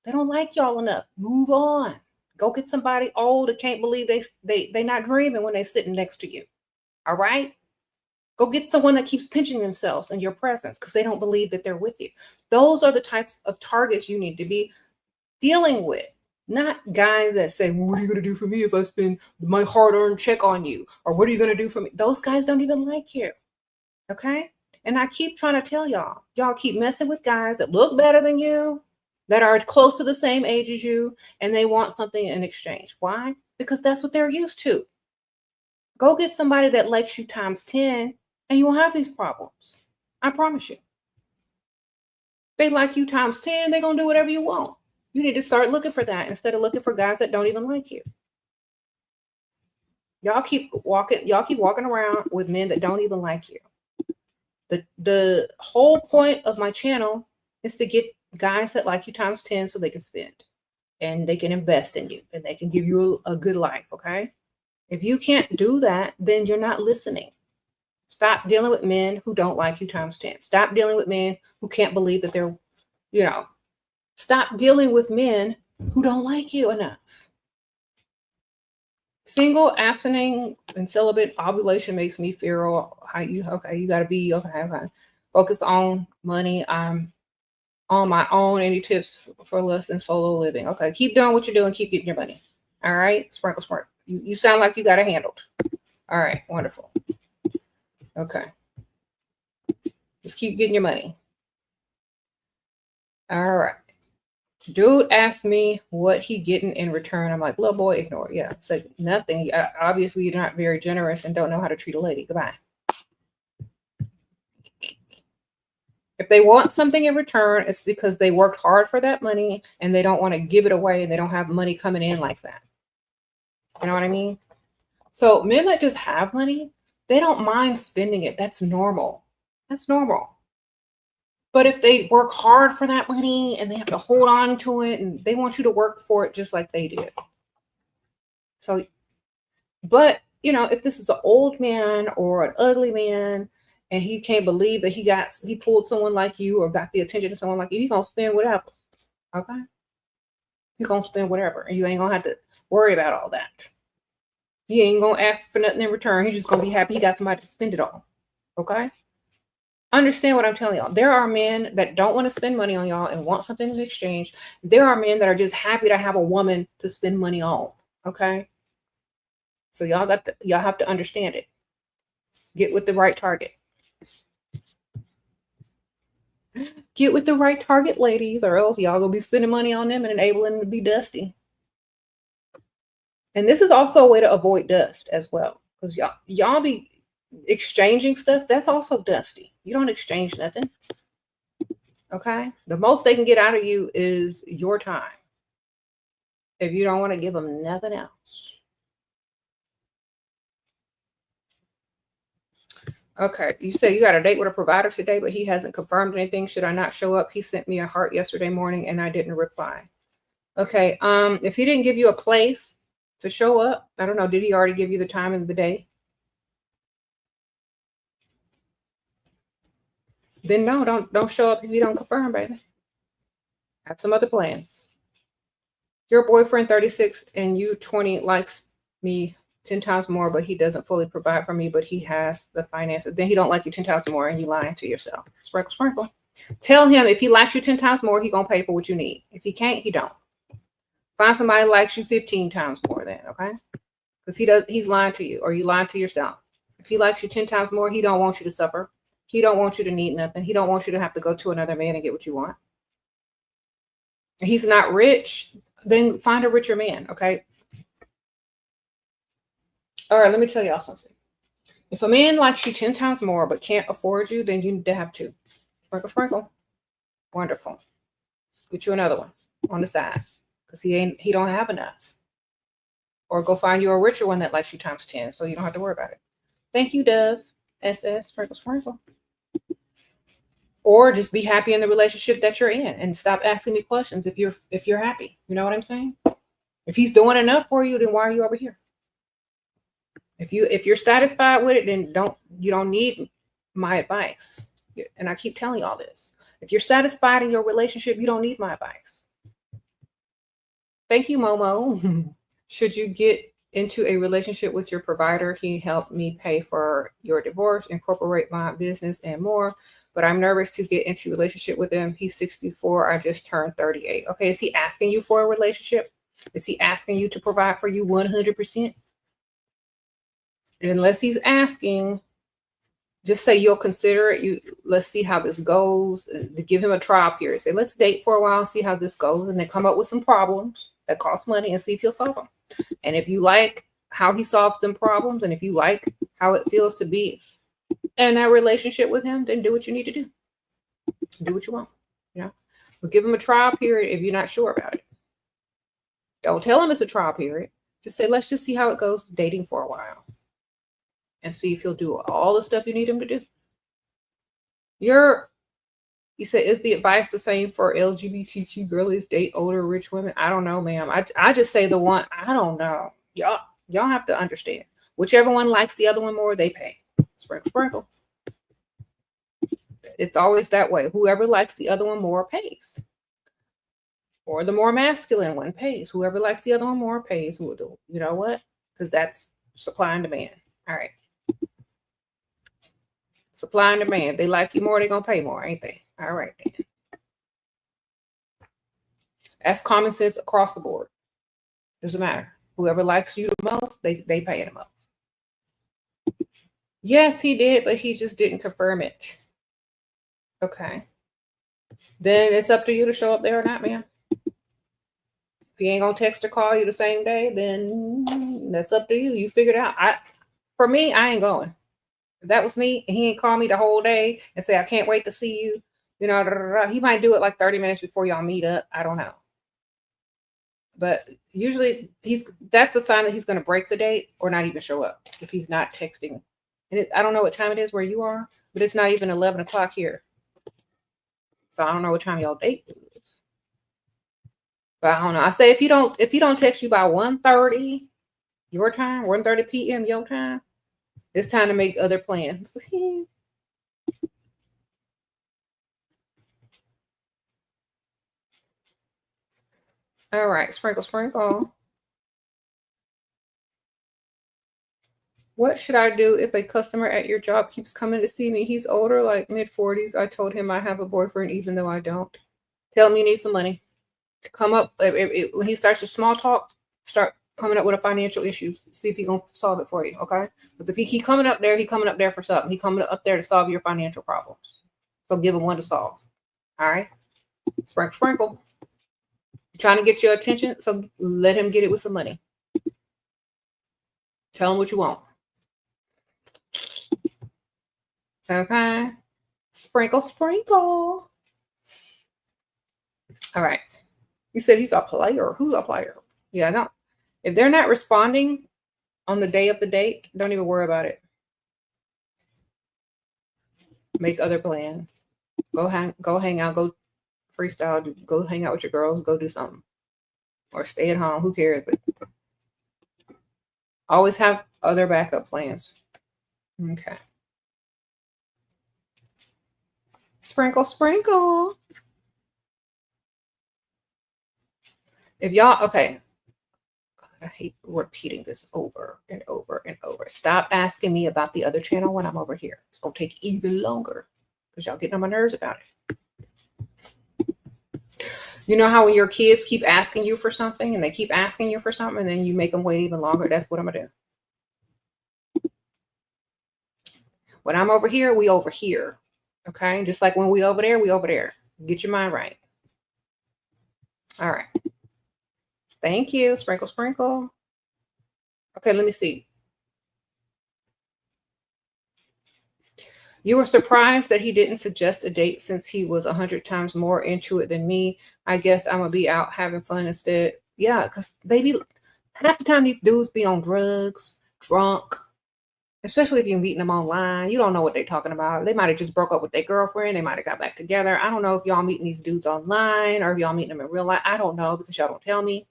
They don't like y'all enough. Move on. Go get somebody old that can't believe they not dreaming when they sitting next to you. All right? Go get someone that keeps pinching themselves in your presence because they don't believe that they're with you. Those are the types of targets you need to be dealing with. Not guys that say, well, what are you going to do for me if I spend my hard-earned check on you? Or what are you going to do for me? Those guys don't even like you. Okay? And I keep trying to tell y'all keep messing with guys that look better than you, that are close to the same age as you, and they want something in exchange. Why? Because that's what they're used to. Go get somebody that likes you times 10, and you won't have these problems. I promise you. They like you times 10, they're going to do whatever you want. You need to start looking for that instead of looking for guys that don't even like you. Y'all keep walking around with men that don't even like you. The whole point of my channel is to get guys that like you times 10 so they can spend and they can invest in you and they can give you a good life, okay? If you can't do that, then you're not listening. Stop dealing with men who don't like you times 10. Stop dealing with men who can't believe that they're, stop dealing with men who don't like you enough. Single, abstaining, and celibate ovulation makes me feral. You got to be, okay. Focus on money. I'm on my own. Any tips for less than solo living? Okay, keep doing what you're doing. Keep getting your money. All right, sprinkle. You sound like you got it handled. All right, wonderful. Okay. Just keep getting your money. All right. Dude asked me what he getting in return. I'm like, little boy, ignore. Yeah, it's like nothing. Obviously, you're not very generous and don't know how to treat a lady. Goodbye. If they want something in return, it's because they worked hard for that money and they don't want to give it away and they don't have money coming in like that. You know what I mean? So men that just have money, they don't mind spending it. That's normal. That's normal. But if they work hard for that money and they have to hold on to it and they want you to work for it just like they did. So, but, if this is an old man or an ugly man and he can't believe that he pulled someone like you or got the attention of someone like you, he's going to spend whatever. Okay? He's going to spend whatever. And you ain't going to have to worry about all that. He ain't going to ask for nothing in return. He's just going to be happy he got somebody to spend it on. Okay? Understand what I'm telling y'all. There are men that don't want to spend money on y'all and want something in exchange. There are men that are just happy to have a woman to spend money on. Okay? So y'all have to understand it. Get with the right target. Get with the right target, ladies, or else y'all gonna be spending money on them and enabling them to be dusty. And this is also a way to avoid dust as well. Because y'all be exchanging stuff. That's also dusty. You don't exchange nothing. Okay? The most they can get out of you is your time. If you don't want to give them nothing else. Okay, you say you got a date with a provider today, but he hasn't confirmed anything. Should I not show up? He sent me a heart yesterday morning and I didn't reply. Okay, if he didn't give you a place to show up, I don't know, did he already give you the time of the day? Then no, don't show up if you don't confirm, baby. Have some other plans. Your boyfriend 36 and you 20 likes me 10 times more, but he doesn't fully provide for me, but he has the finances. Then he don't like you 10 times more and you lying to yourself. Sprinkle, sprinkle. Tell him if he likes you 10 times more, he gonna pay for what you need. If he can't, he don't. Find somebody who likes you 15 times more then, okay? Because he's lying to you or you lying to yourself. If he likes you 10 times more, he don't want you to suffer. He don't want you to need nothing. He don't want you to have to go to another man and get what you want. If he's not rich, then find a richer man, okay? All right, let me tell y'all something. If a man likes you 10 times more but can't afford you, then you need to have two. Sprinkle, sprinkle. Wonderful. Get you another one on the side because he don't have enough. Or go find you a richer one that likes you times 10 so you don't have to worry about it. Thank you, Dove. SS, sprinkle, sprinkle. Or just be happy in the relationship that you're in and stop asking me questions if you're happy. You know what I'm saying? If he's doing enough for you, then why are you over here? If you're satisfied with it, then you don't need my advice. And I keep telling y'all this. If you're satisfied in your relationship, you don't need my advice. Thank you, Momo. Should you get into a relationship with your provider? He helped me pay for your divorce, incorporate my business, and more. But I'm nervous to get into a relationship with him. He's 64. I just turned 38. Okay, is he asking you for a relationship? Is he asking you to provide for you 100%? And unless he's asking, just say you'll consider it. Let's see how this goes. To give him a trial period. Say, let's date for a while and see how this goes. And then come up with some problems that cost money and see if he'll solve them. And if you like how he solves them problems, and if you like how it feels to be in that relationship with him, then do what you need to do. Do what you want. But give him a trial period if you're not sure about it. Don't tell him it's a trial period. Just say, let's just see how it goes dating for a while. And see if he'll do all the stuff you need him to do. You said, is the advice the same for LGBTQ girlies date older rich women? I don't know, ma'am. I just say the one, I don't know. Y'all have to understand. Whichever one likes the other one more, they pay. Sprinkle, sprinkle. It's always that way. Whoever likes the other one more pays. Or the more masculine one pays. Whoever likes the other one more pays. You know what? Because that's supply and demand. All right. Supply and demand. They like you more, they're going to pay more, ain't they? All right, then. That's common sense across the board. Doesn't matter. Whoever likes you the most, they pay the most. Yes, he did, but he just didn't confirm it. Okay. Then it's up to you to show up there or not, ma'am. If he ain't going to text or call you the same day, then that's up to you. You figure it out. For me, I ain't going. If that was me and he ain't call me the whole day and say, I can't wait to see you, he might do it like 30 minutes before y'all meet up. I don't know. But usually that's a sign that he's going to break the date or not even show up if he's not texting. And I don't know what time it is where you are, but it's not even 11 o'clock here. So I don't know what time y'all date is. But I don't know. I say if you don't text you by 1:30 your time, 1:30 p.m. your time, it's time to make other plans. All right, sprinkle, sprinkle. What should I do if a customer at your job keeps coming to see me? He's older, like mid-40s. I told him I have a boyfriend, even though I don't. Tell him you need some money. Come up when he starts to small talk, start coming up with a financial issues. See if he's gonna solve it for you, okay? Because if he keep coming up there, he coming up there for something. He coming up there to solve your financial problems. So give him one to solve. All right, sprinkle, sprinkle. Trying to get your attention, so let him get it with some money. Tell him what you want. Okay, sprinkle, sprinkle. All right. You said he's a player. Who's a player? Yeah, no. If they're not responding on the day of the date, don't even worry about it. Make other plans. Go hang out, go freestyle, go hang out with your girls, go do something. Or stay at home. Who cares? But always have other backup plans. Okay. Sprinkle, sprinkle. If y'all, okay. God, I hate repeating this over and over and over. Stop asking me about the other channel when I'm over here. It's going to take even longer because y'all getting on my nerves about it. You know how when your kids keep asking you for something and they keep asking you for something and then you make them wait even longer? That's what I'm going to do. When I'm over here, we over here. Okay? Just like when we over there, we over there. Get your mind right. All right. Thank you. Sprinkle, sprinkle. Okay, let me see. You were surprised that he didn't suggest a date since he was 100 times more into it than me. I guess I'm going to be out having fun instead. Yeah, because half the time these dudes be on drugs, drunk, especially if you're meeting them online. You don't know what they're talking about. They might have just broke up with their girlfriend. They might have got back together. I don't know if y'all meeting these dudes online or if y'all meeting them in real life. I don't know because y'all don't tell me.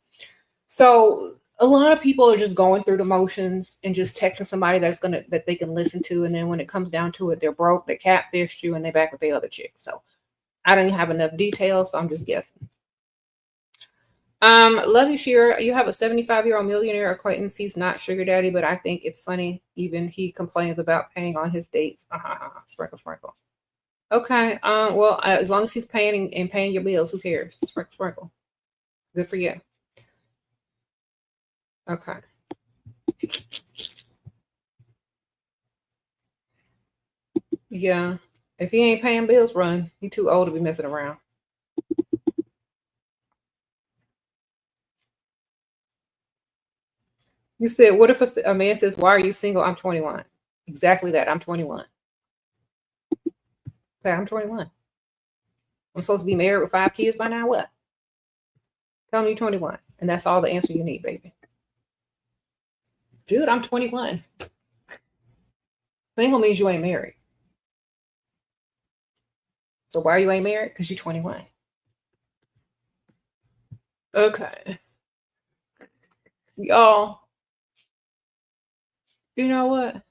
So a lot of people are just going through the motions and just texting somebody that they can listen to, and then when it comes down to it, they're broke, they catfished you, and they back with the other chick. So I don't have enough details, so I'm just guessing. Love you, Shira. You have a 75-year-old millionaire acquaintance. He's not sugar daddy, but I think it's funny. Even he complains about paying on his dates. Sprinkle, sprinkle. Okay. Well, as long as he's paying and paying your bills, who cares? Sprinkle, sprinkle. Good for you. Okay. Yeah. If he ain't paying bills, run. He too old to be messing around. You said, what if a man says, why are you single? I'm 21. Exactly that. I'm 21. Okay, I'm 21. I'm supposed to be married with 5 kids by now. What? Tell me you're 21. And that's all the answer you need, baby. Dude, I'm 21. Single means you ain't married. So why you ain't married? Because you're 21. Okay. Y'all, you know what?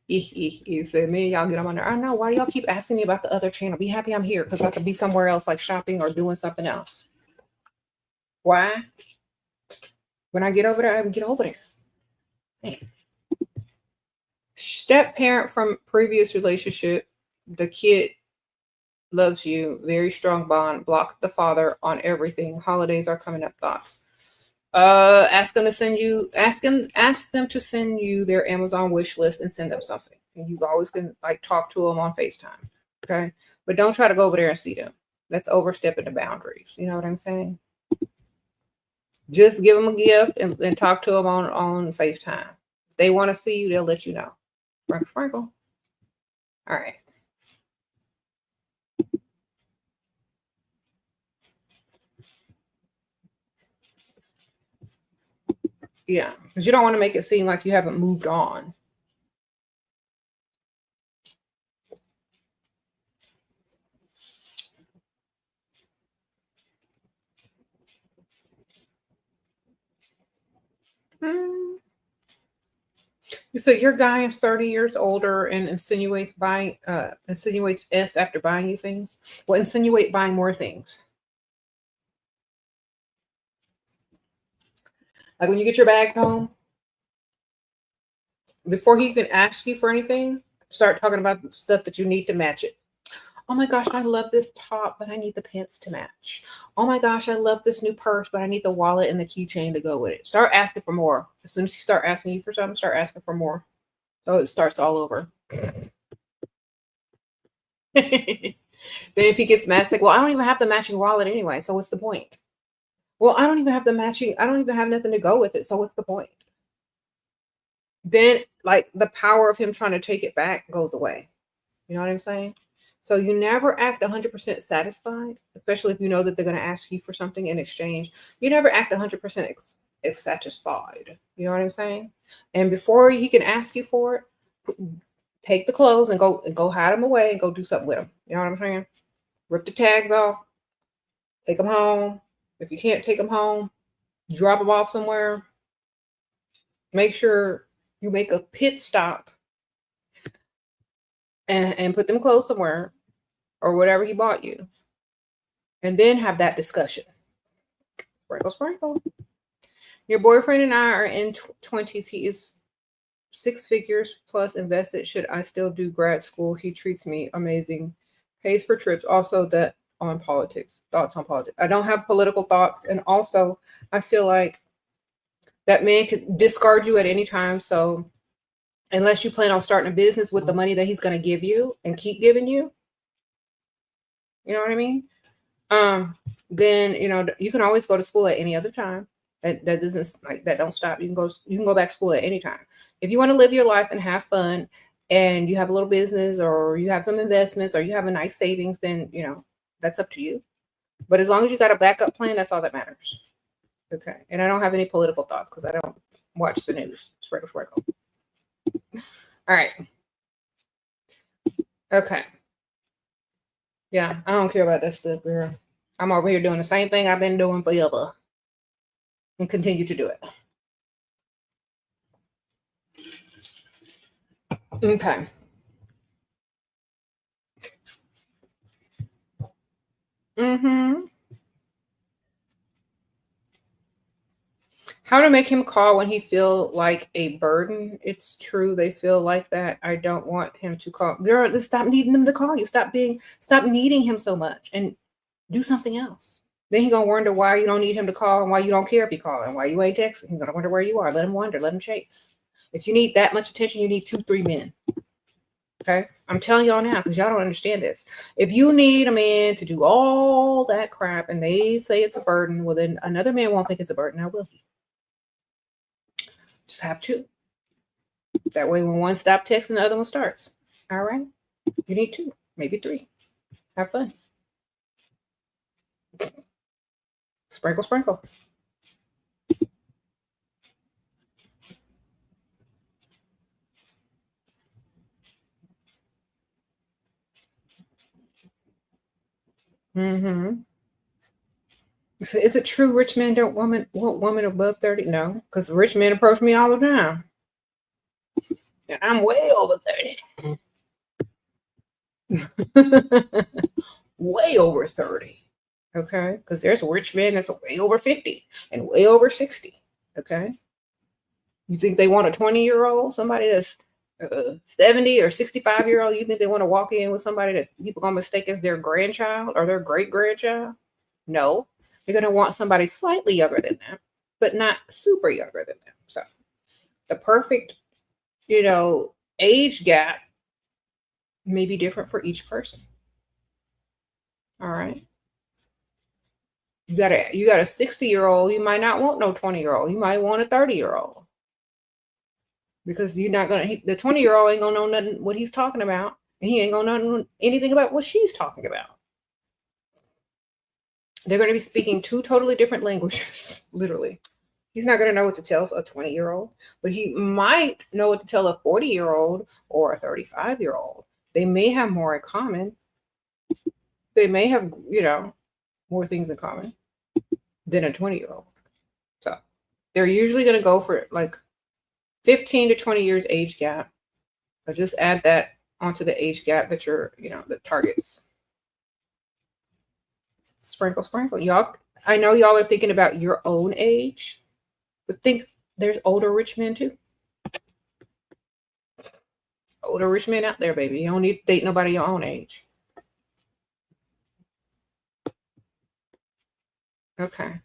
You said, me and y'all get on there. I know. Why do y'all keep asking me about the other channel? Be happy I'm here because I could be somewhere else like shopping or doing something else. Why? When I get over there, I can get over there. Man. Step parent from previous relationship. The kid loves you. Very strong bond. Block the father on everything. Holidays are coming up. Thoughts. Ask them to send you. Ask them to send you their Amazon wish list and send them something. And you always can like talk to them on FaceTime. Okay, but don't try to go over there and see them. That's overstepping the boundaries. You know what I'm saying? Just give them a gift and talk to them on FaceTime. If they want to see you, they'll let you know. Sprinkle, sprinkle. All right. Yeah, because you don't want to make it seem like you haven't moved on. Mm. So your guy is 30 years older and insinuates S after buying you things. Well, insinuate buying more things. Like when you get your bags home, before he can ask you for anything, start talking about the stuff that you need to match it. Oh my gosh, I love this top, but I need the pants to match. Oh my gosh, I love this new purse, but I need the wallet and the keychain to go with it. Start asking for more. As soon as he start asking you for something, start asking for more. So it starts all over. Then if he gets mad, it's like, well, I don't even have the matching wallet anyway. So what's the point? Well, I don't even have I don't even have nothing to go with it. So what's the point? Then like the power of him trying to take it back goes away. You know what I'm saying? So you never act 100% satisfied, especially if you know that they're going to ask you for something in exchange. You never act 100% satisfied. You know what I'm saying? And before he can ask you for it, take the clothes and go hide them away and go do something with them. You know what I'm saying? Rip the tags off, take them home. If you can't take them home, drop them off somewhere. Make sure you make a pit stop and put them clothes somewhere or whatever he bought you. And then have that discussion. Sprinkle, sprinkle. Your boyfriend and I are in 20s. He is 6 figures plus invested. Should I still do grad school? He treats me amazing. Pays for trips. Also, that on politics. Thoughts on politics. I don't have political thoughts. And also, I feel like that man could discard you at any time. So, unless you plan on starting a business with the money that he's going to give you and keep giving you, you know what I mean? Then you can always go to school at any other time. That doesn't like that don't stop. You can go back to school at any time. If you want to live your life and have fun and you have a little business or you have some investments or you have a nice savings, then that's up to you. But as long as you got a backup plan, that's all that matters. Okay. And I don't have any political thoughts because I don't watch the news. Sprinkle, sprinkle. All right. Okay. Yeah, I don't care about that stuff, girl. I'm over here doing the same thing I've been doing forever and continue to do it. Okay. Mm-hmm. How to make him call when he feel like a burden. It's true. They feel like that. I don't want him to call. Girl, let's stop needing him to call you. Stop needing him so much and do something else. Then he gonna wonder why you don't need him to call and why you don't care if he call and why you ain't texting. He's gonna wonder where you are. Let him wonder. Let him chase. If you need that much attention, you need 2, 3 men. Okay, I'm telling y'all now because y'all don't understand this. If you need a man to do all that crap and they say it's a burden, well then another man won't think it's a burden. Now will he? Just have 2. That way, when one stops texting, the other one starts. All right, you need 2, maybe 3. Have fun. Sprinkle, sprinkle. Mm-hmm. So is it true rich men don't want women above 30? No, because rich men approach me all the time. And I'm way over 30. Way over 30. Okay. Because there's rich men that's way over 50 and way over 60. Okay. You think they want a 20-year-old, somebody that's 70 or 65-year-old? You think they want to walk in with somebody that people gonna mistake as their grandchild or their great grandchild? No, they're gonna want somebody slightly younger than them, but not super younger than them. So the perfect, age gap may be different for each person. All right. You got a 60-year-old, you might not want no 20-year-old. You might want a 30-year-old. Because you're not gonna the 20-year-old ain't gonna know nothing what he's talking about, and he ain't gonna know anything about what she's talking about. They're gonna be speaking 2 totally different languages, literally. He's not gonna know what to tell a 20-year-old, but he might know what to tell a 40-year-old or a 35-year-old. They may have more in common. They may have, more things in common than a 20-year-old. So they're usually gonna go for like 15 to 20 years age gap. So just add that onto the age gap that you're, the targets. Sprinkle, sprinkle. Y'all, I know y'all are thinking about your own age, but think there's older rich men too. Older rich men out there, baby. You don't need to date nobody your own age. Okay.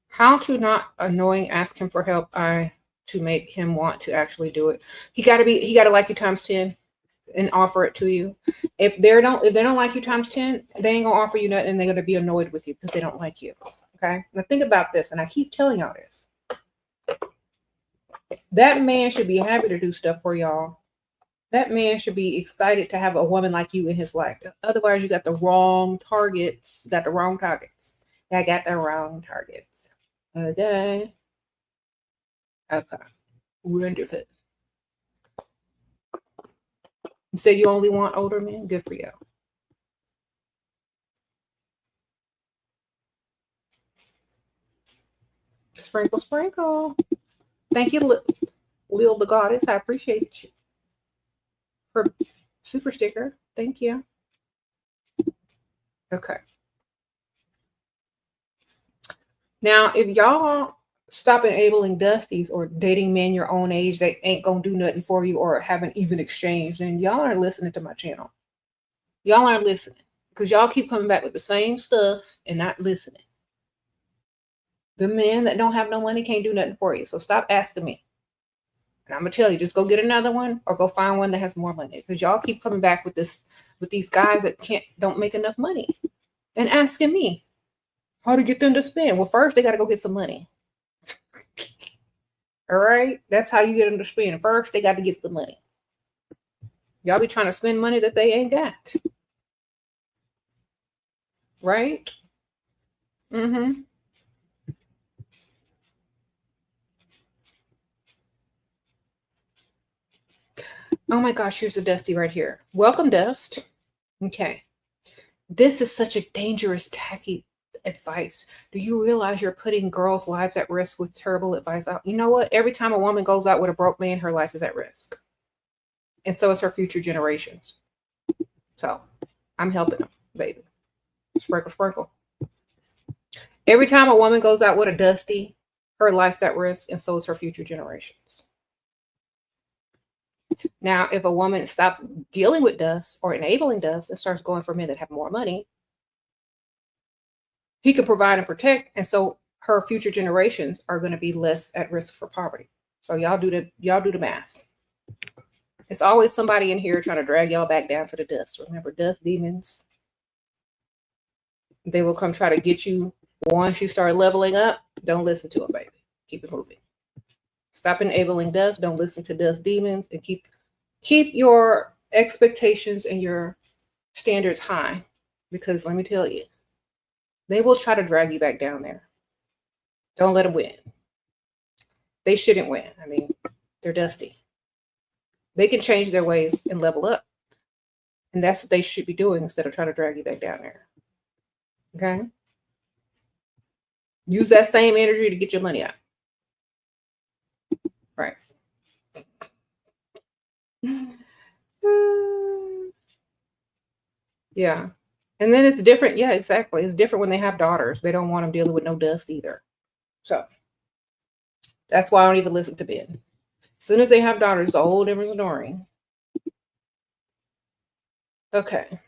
How to not annoying ask him for help to make him want to actually do it. He gotta like you times 10 and offer it to you. If they don't like you times 10, they ain't gonna offer you nothing and they're gonna be annoyed with you because they don't like you. Okay. Now think about this, and I keep telling y'all this. That man should be happy to do stuff for y'all. That man should be excited to have a woman like you in his life. Otherwise, you got the wrong targets. You got the wrong targets. I got the wrong targets. Okay. Okay. Wonderful. You said you only want older men? Good for you. Sprinkle, sprinkle. Thank you, Lil the Goddess. I appreciate you for super sticker. Thank you. Okay. Now, if y'all stop enabling dusties or dating men your own age that ain't gonna do nothing for you or haven't even exchanged, then y'all aren't listening to my channel. Y'all aren't listening because y'all keep coming back with the same stuff and not listening. The men that don't have no money can't do nothing for you. So stop asking me. And I'm gonna tell you, just go get another one or go find one that has more money. Because y'all keep coming back with these guys that don't make enough money and asking me how to get them to spend. Well, first they gotta go get some money. All right, that's how you get them to spend. First, they got to get the money. Y'all be trying to spend money that they ain't got, right? Mm-hmm. Oh my gosh, here's the Dusty right here. Welcome, Dust. Okay. This is such a dangerous, tacky advice. Do you realize you're putting girls' lives at risk with terrible advice out? You know what? Every time a woman goes out with a broke man, her life is at risk. And so is her future generations. So I'm helping them, baby. Sprinkle, sprinkle. Every time a woman goes out with a Dusty, her life's at risk, and so is her future generations. Now, if a woman stops dealing with dust or enabling dust and starts going for men that have more money, he can provide and protect, and so her future generations are going to be less at risk for poverty. So y'all do the math. It's always somebody in here trying to drag y'all back down to the dust. Remember, dust demons. They will come try to get you once you start leveling up. Don't listen to them, baby. Keep it moving. Stop enabling dust. Don't listen to dust demons, and keep your expectations and your standards high, because let me tell you, they will try to drag you back down there. Don't let them win. They shouldn't win. I mean, they're dusty. They can change their ways and level up. And that's what they should be doing instead of trying to drag you back down there. Okay? Use that same energy to get your money out. Right. Yeah. And then it's different. Yeah, exactly. It's different when they have daughters. They don't want them dealing with no dust either. So that's why I don't even listen to Ben. As soon as they have daughters, the whole different story. Okay.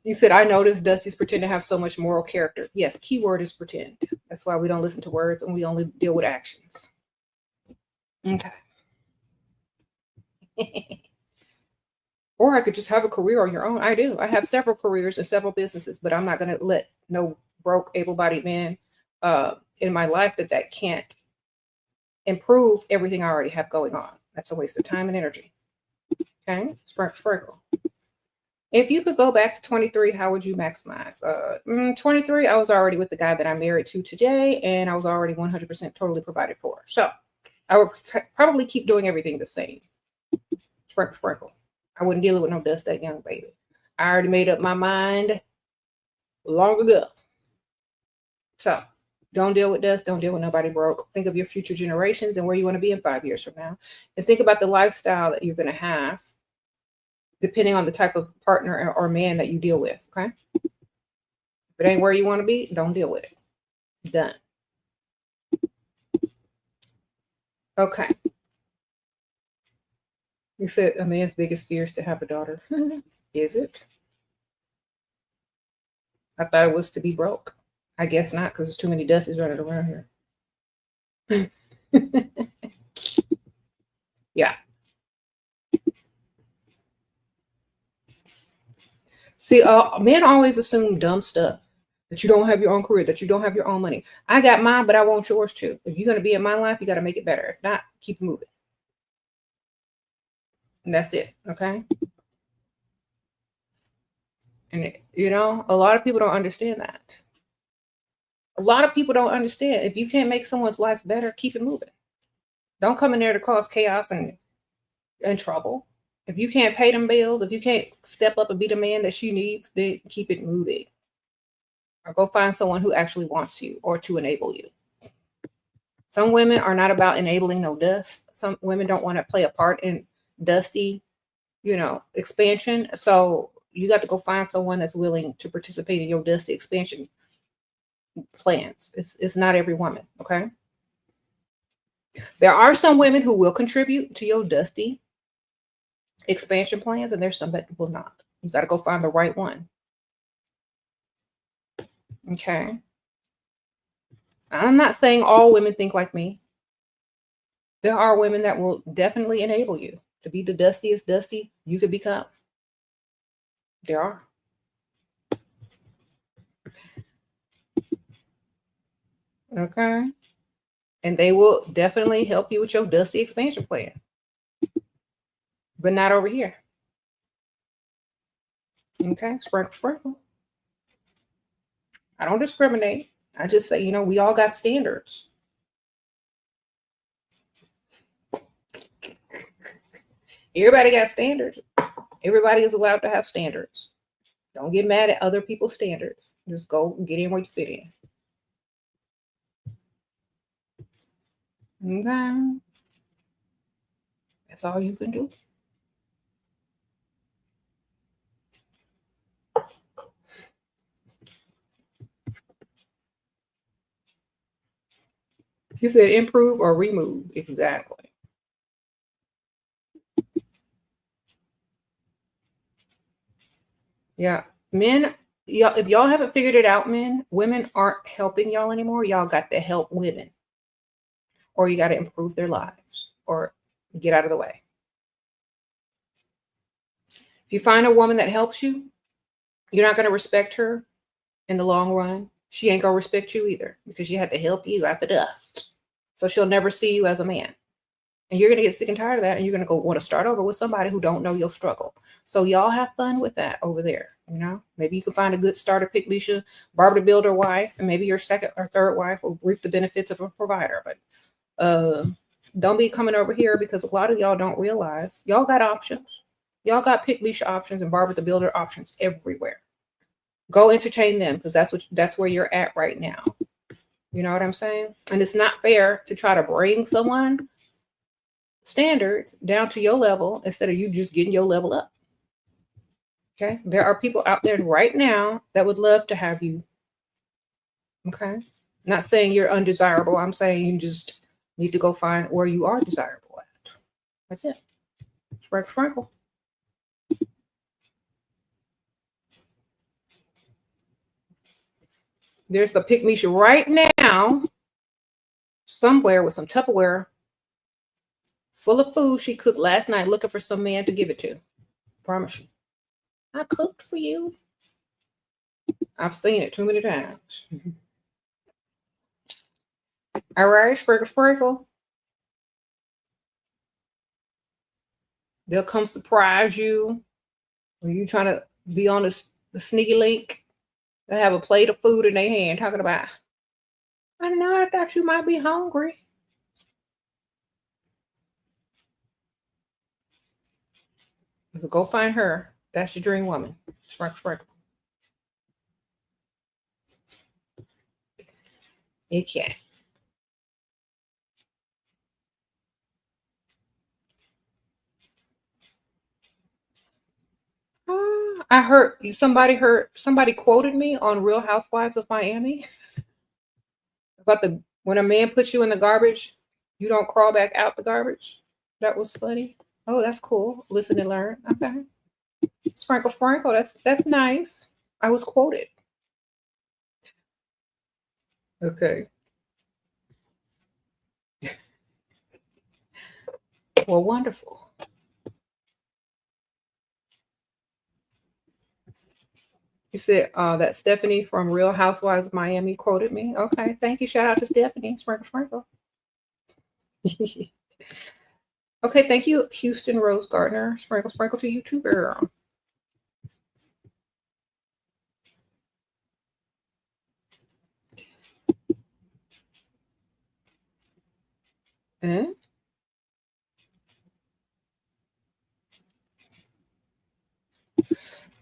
You said, I noticed Dusty's pretend to have so much moral character. Yes, keyword is pretend. That's why we don't listen to words and we only deal with actions. Okay. Or I could just have a career on your own. I do. I have several careers and several businesses, but I'm not going to let no broke, able-bodied man in my life that can't improve everything I already have going on. That's a waste of time and energy. Okay? Sprinkle. If you could go back to 23, how would you maximize? 23, I was already with the guy that I'm married to today, and I was already 100% totally provided for. So I would probably keep doing everything the same. Sprinkle. I wouldn't deal with no dust that young, baby. I already made up my mind long ago. So don't deal with dust. Don't deal with nobody broke. Think of your future generations and where you want to be in 5 years from now. And think about the lifestyle that you're going to have depending on the type of partner or man that you deal with, okay? If it ain't where you want to be, don't deal with it. Done. Okay. You said a man's biggest fear is to have a daughter. Is it? I thought it was to be broke. I guess not, because there's too many dusties running around here. Yeah. See, men always assume dumb stuff. That you don't have your own career, that you don't have your own money. I got mine, but I want yours too. If you're going to be in my life, you got to make it better. If not, keep moving. And that's it. Okay. And, a lot of people don't understand that. A lot of people don't understand. If you can't make someone's life better, keep it moving. Don't come in there to cause chaos and trouble. If you can't pay them bills, if you can't step up and be the man that she needs, then keep it moving. Or go find someone who actually wants you or to enable you. Some women are not about enabling no dust. Some women don't want to play a part in dusty, expansion. So you got to go find someone that's willing to participate in your dusty expansion plans. It's not every woman, okay? There are some women who will contribute to your dusty expansion plans, and there's some that will not. You got to go find the right one. Okay. I'm not saying all women think like me. There are women that will definitely enable you to be the dustiest dusty you could become. There are. Okay. And they will definitely help you with your dusty expansion plan. But not over here. Okay. Sprinkle. I don't discriminate. I just say, we all got standards. Everybody got standards. Everybody is allowed to have standards. Don't get mad at other people's standards. Just go get in where you fit in. Okay. That's all you can do. You said improve or remove. Exactly. Yeah. Men, y'all, if y'all haven't figured it out, men, women aren't helping y'all anymore. Y'all got to help women. Or you got to improve their lives or get out of the way. If you find a woman that helps you, you're not going to respect her in the long run. She ain't going to respect you either because she had to help you out the dust. So she'll never see you as a man. And you're going to get sick and tired of that. And you're going to go want to start over with somebody who don't know your struggle. So y'all have fun with that over there. You know, maybe you can find a good starter pick, Leisha, Barbara the Builder wife, and maybe your second or third wife will reap the benefits of a provider. But don't be coming over here because a lot of y'all don't realize y'all got options. Y'all got pick Leisha options and Barbara the Builder options everywhere. Go entertain them because that's where you're at right now. You know what I'm saying? And it's not fair to try to bring someone standards down to your level instead of you just getting your level up. Okay. There are people out there right now that would love to have you. Okay. Not saying you're undesirable. I'm saying you just need to go find where you are desirable at. That's it. Sprinkle, sprinkle. There's a pick Misha right now somewhere with some Tupperware full of food she cooked last night looking for some man to give it to. Promise you. I cooked for you. I've seen it too many times. All right, sprinkle, sprinkle. They'll come surprise you when you trying to be on the sneaky link. They have a plate of food in their hand talking about, I know, I thought you might be hungry. So go find her. That's your dream woman. Sprinkle, sprinkle. Okay. I heard somebody quoted me on Real Housewives of Miami about when a man puts you in the garbage, you don't crawl back out the garbage. That was funny. Oh, that's cool. Listen and learn. Okay. Sprinkle, sprinkle. That's nice. I was quoted. Okay. Well, wonderful. You said that Stephanie from Real Housewives of Miami quoted me. Okay, thank you. Shout out to Stephanie. Sprinkle, sprinkle. Okay, thank you, Houston Rose Gardner. Sprinkle, sprinkle to you too, girl.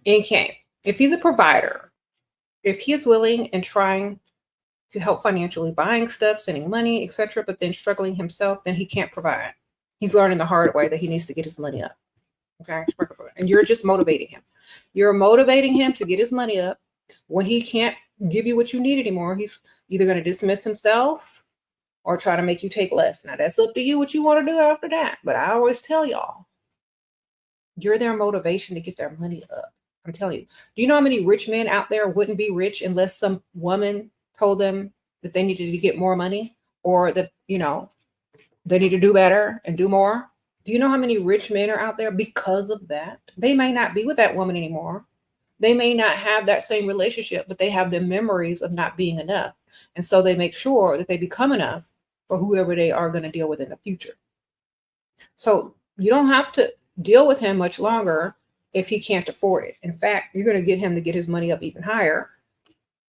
Okay, if he's a provider, if he is willing and trying to help financially, buying stuff, sending money, etc., but then struggling himself, then he can't provide. He's learning the hard way that he needs to get his money up. Okay, and you're just motivating him. You're motivating him to get his money up. When he can't give you what you need anymore, he's either going to dismiss himself or try to make you take less. Now, that's up to you what you want to do after that. But I always tell y'all, you're their motivation to get their money up. I'm telling you. Do you know how many rich men out there wouldn't be rich unless some woman told them that they needed to get more money or that, they need to do better and do more? Do you know how many rich men are out there because of that? They may not be with that woman anymore. They may not have that same relationship, but they have the memories of not being enough. And so they make sure that they become enough for whoever they are going to deal with in the future. So you don't have to deal with him much longer if he can't afford it. In fact, you're going to get him to get his money up even higher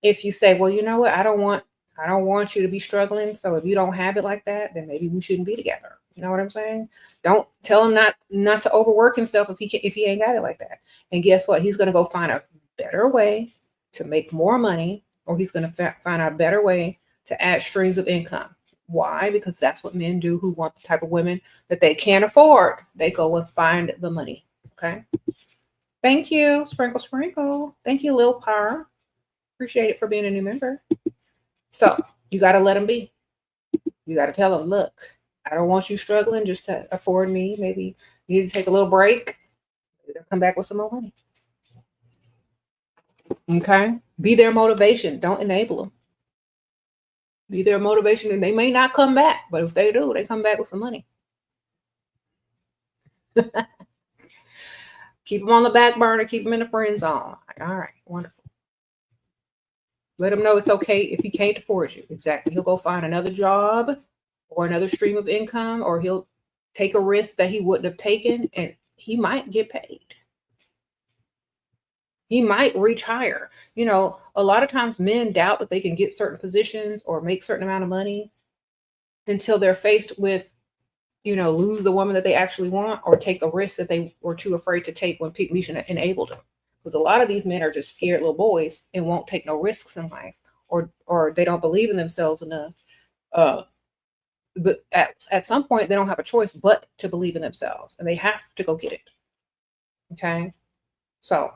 if you say, well, you know what? I don't want I don't want you to be struggling. So if you don't have it like that, then maybe we shouldn't be together. You know what I'm saying? Don't tell him not to overwork himself if he ain't got it like that. And guess what? He's gonna go find a better way to make more money, or he's gonna find a better way to add streams of income. Why? Because that's what men do who want the type of women that they can't afford. They go and find the money. Okay. Thank you, Sprinkle Sprinkle. Thank you, Lil Power. Appreciate it for being a new member. So you got to let them be. You got to tell them, look, I don't want you struggling just to afford me. Maybe you need to take a little break. Maybe they'll come back with some more money. Okay. Be their motivation. Don't enable them. Be their motivation, and they may not come back, but if they do, they come back with some money. Keep them on the back burner. Keep them in the friend zone. All right. Wonderful. Let him know it's okay if he can't afford you. Exactly. He'll go find another job or another stream of income, or he'll take a risk that he wouldn't have taken, and he might get paid. He might reach higher. You know, a lot of times men doubt that they can get certain positions or make certain amount of money until they're faced with, lose the woman that they actually want or take a risk that they were too afraid to take when Pete Misha enabled them. Because a lot of these men are just scared little boys and won't take no risks in life, or they don't believe in themselves enough. But at some point, they don't have a choice but to believe in themselves, and they have to go get it. Okay? So,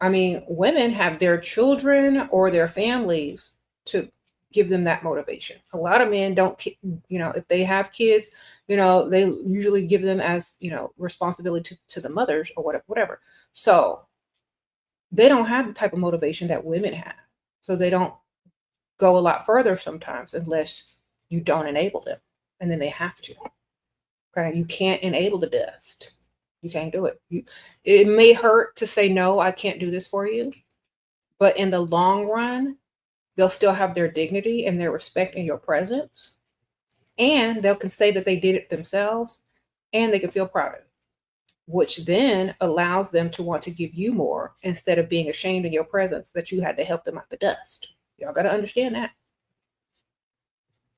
I mean, women have their children or their families to give them that motivation. A lot of men don't, if they have kids, they usually give them as, responsibility to the mothers or whatever. So they don't have the type of motivation that women have. So they don't go a lot further sometimes unless you don't enable them. And then they have to. Okay. You can't enable the dust. You can't do it. It may hurt to say, no, I can't do this for you. But in the long run, they'll still have their dignity and their respect in your presence. And they can say that they did it themselves, and they can feel proud of it, which then allows them to want to give you more instead of being ashamed in your presence that you had to help them out the dust. Y'all got to understand that.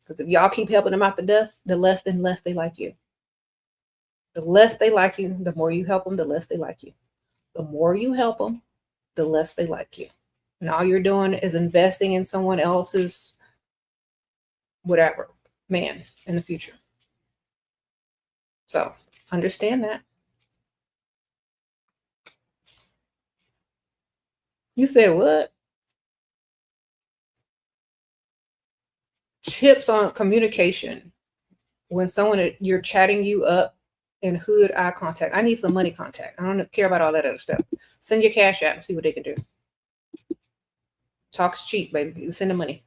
Because if y'all keep helping them out the dust, the less and less they like you. The less they like you, the more you help them, the less they like you. The more you help them, the less they like you. And all you're doing is investing in someone else's whatever man in the future. So understand that. You said what? Tips on communication. When you're chatting you up in hood eye contact. I need some money contact. I don't care about all that other stuff. Send your cash app and see what they can do. Talk's cheap, baby. Send the money.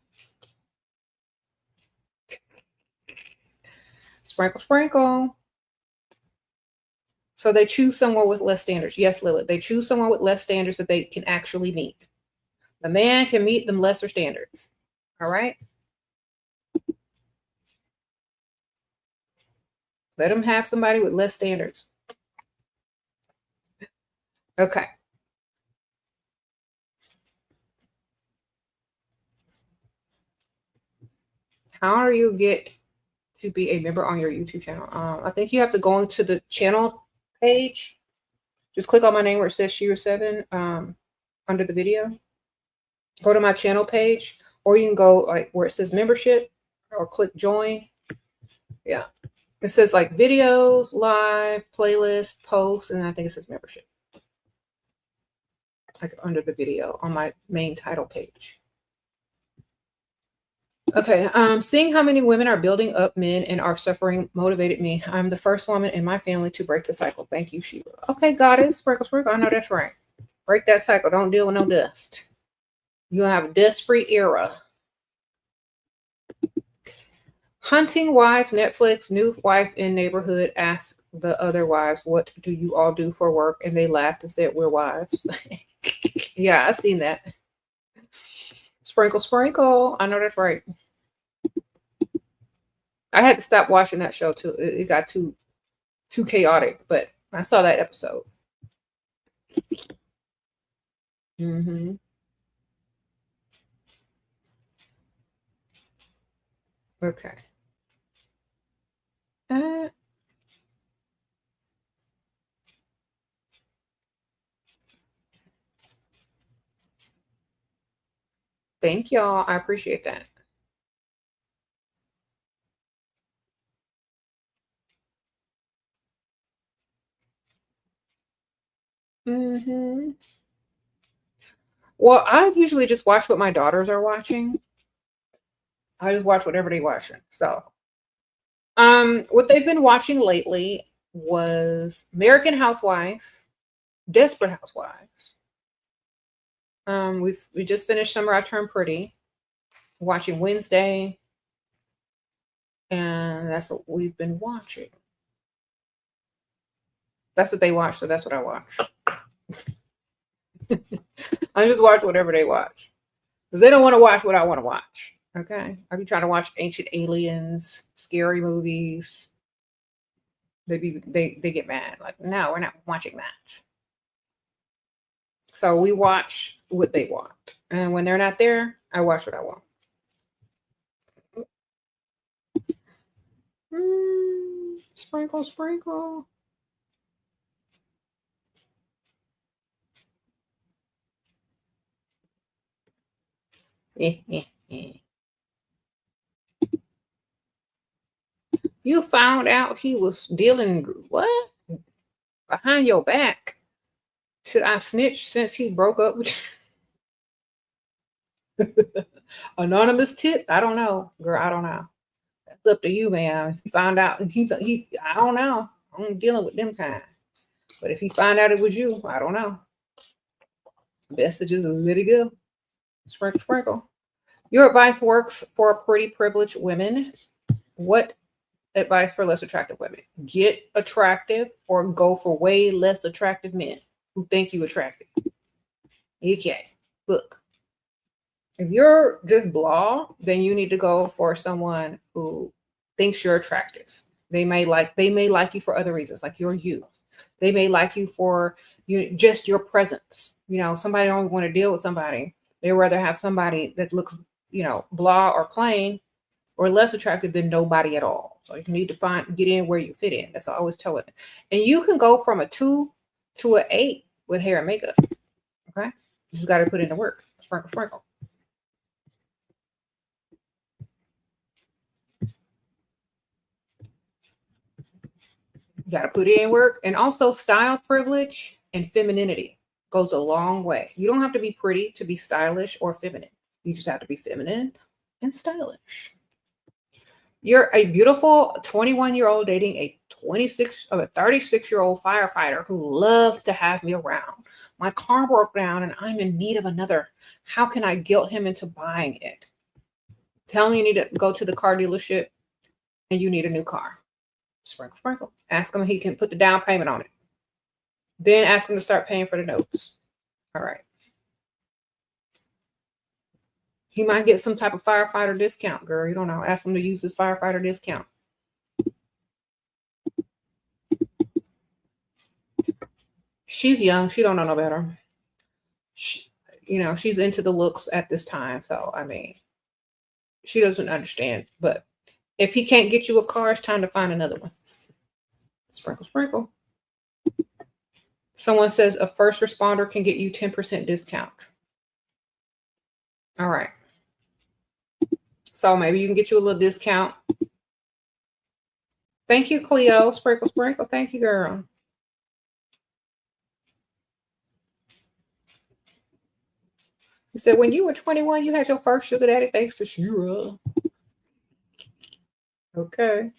Sprinkle, sprinkle. So they choose someone with less standards. Yes, Lilith. They choose someone with less standards that they can actually meet. The man can meet them lesser standards. All right? Let them have somebody with less standards. Okay. How do you get to be a member on your YouTube channel? I think you have to go into the channel page. Just click on my name where it says SheRaSeven under the video. Go to my channel page, or you can go like where it says membership or click join. Yeah. It says like videos, live, playlist, posts, and I think it says membership. Like under the video on my main title page. Okay. Seeing how many women are building up men and are suffering motivated me. I'm the first woman in my family to break the cycle. Thank you, Sheila. Okay, goddess, sprinkle, sprinkle. I know that's right. Break that cycle. Don't deal with no dust. You'll have a dust-free era. Hunting wives, Netflix, new wife in neighborhood asked the other wives, what do you all do for work? And they laughed and said, we're wives. Yeah, I've seen that. Sprinkle, sprinkle. I know that's right. I had to stop watching that show too. It got too chaotic, but I saw that episode. Mm-hmm. Okay. Uh, Thank y'all. I appreciate that. Hmm. Well, I usually just watch what my daughters are watching. I just watch whatever they watching. So, what they've been watching lately was American Housewife, Desperate Housewives. We just finished Summer I Turned Pretty, watching Wednesday, and that's what we've been watching. That's what they watch, so that's what I watch. I just watch whatever they watch because they don't want to watch what I want to watch. Okay, I be trying to watch ancient aliens, scary movies. They get mad like, no, we're not watching that. So we watch what they want, and when they're not there, I watch what I want. Sprinkle, sprinkle. Eh, eh, eh. You found out he was dealing what behind your back. Should I snitch since he broke up with you? Anonymous tip? I don't know, girl. I don't know. That's up to you, man. If you found out, I don't know. I'm dealing with them kind. But if he find out it was you, I don't know. Best to just let it go. Sprinkle, sprinkle. Your advice works for pretty privileged women. What advice for less attractive women? Get attractive or go for way less attractive men who think you attractive. Okay. Look, if you're just blah, then you need to go for someone who thinks you're attractive. They may like you for other reasons, like your youth. They may like you for just your presence. Somebody don't want to deal with somebody. They rather have somebody that looks, blah or plain or less attractive than nobody at all. So you need to get in where you fit in. That's what I always tell women. And you can go from a 2 to an 8 with hair and makeup. Okay. You just got to put in the work. Sprinkle, sprinkle. You got to put in work. And also style privilege and femininity goes a long way. You don't have to be pretty to be stylish or feminine. You just have to be feminine and stylish. You're a beautiful 21-year-old dating a 36-year-old firefighter who loves to have me around. My car broke down and I'm in need of another. How can I guilt him into buying it? Tell him you need to go to the car dealership and you need a new car. Sprinkle, sprinkle. Ask him if he can put the down payment on it. Then ask him to start paying for the notes. All right. He might get some type of firefighter discount, girl. You don't know. Ask him to use his firefighter discount. She's young. She don't know no better. She's into the looks at this time. So, I mean, she doesn't understand. But if he can't get you a car, it's time to find another one. Sprinkle, sprinkle. Someone says a first responder can get you 10% discount. All right. So maybe you can get you a little discount. Thank you, Cleo. Sprinkle, sprinkle. Thank you, girl. He said, when you were 21, you had your first sugar daddy thanks to Shera. Okay.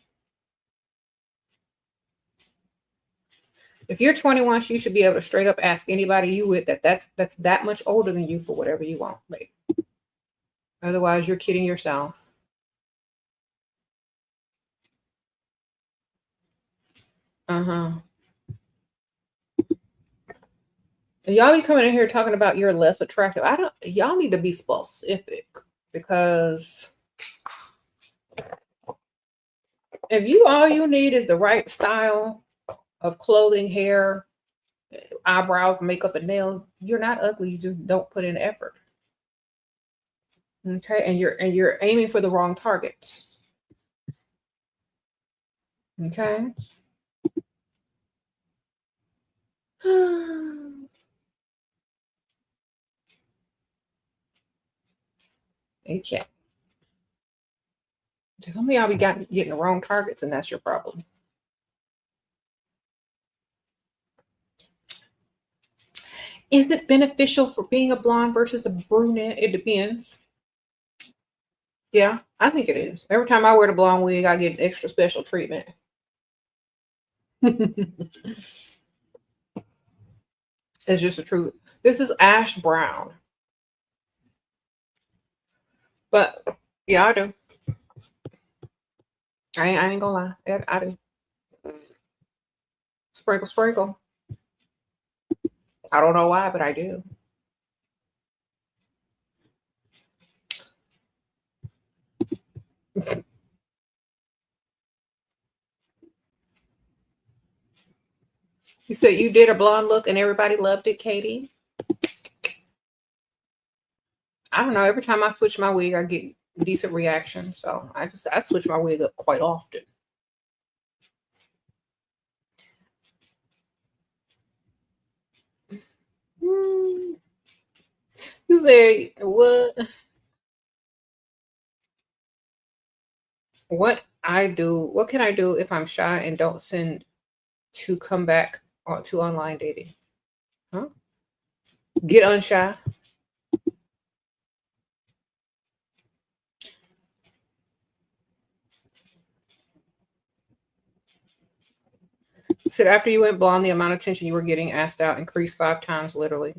If you're 21, you should be able to straight up ask anybody you with that's that much older than you for whatever you want. Like, otherwise, you're kidding yourself. Uh-huh. And y'all be coming in here talking about you're less attractive. Y'all need to be specific because if all you need is the right style of clothing, hair, eyebrows, makeup, and nails, you're not ugly. You just don't put in effort. Okay, and you're aiming for the wrong targets. Okay. Okay. Tell me I'll be getting the wrong targets, and that's your problem. Is it beneficial for being a blonde versus a brunette? It depends. Yeah, I think it is. Every time I wear the blonde wig, I get extra special treatment. It's just the truth. This is ash brown. But yeah, I do. I ain't gonna lie. I do. Sprinkle, sprinkle. I don't know why, but I do. You said you did a blonde look and everybody loved it, Katie. I don't know. Every time I switch my wig, I get decent reactions. So I switch my wig up quite often. You said what? What can I do if I'm shy and don't send to come back to online dating? Huh? Get unshy. Said after you went blonde, the amount of attention you were getting asked out increased 5 times, literally.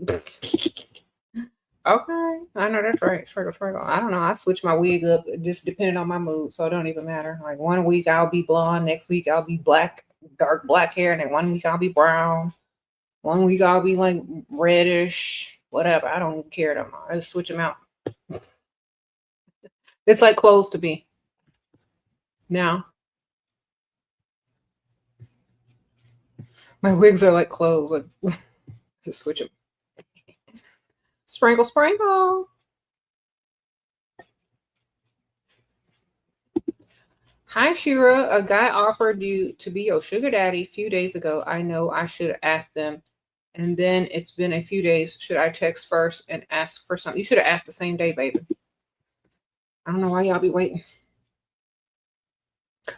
Okay, I know that's right. Sprinkle, sprinkle. I don't know. I switch my wig up just depending on my mood, so it don't even matter. Like one week I'll be blonde, next week I'll be black, dark black hair, and then one week I'll be brown. One week I'll be like reddish, whatever. I don't even care no more. I just switch them out. It's like clothes to me. Now, my wigs are like clothes. Just switch them. Sprinkle, sprinkle. Hi, Shira. A guy offered you to be your sugar daddy a few days ago. I know I should ask them. And then it's been a few days. Should I text first and ask for something? You should have asked the same day, baby. I don't know why y'all be waiting.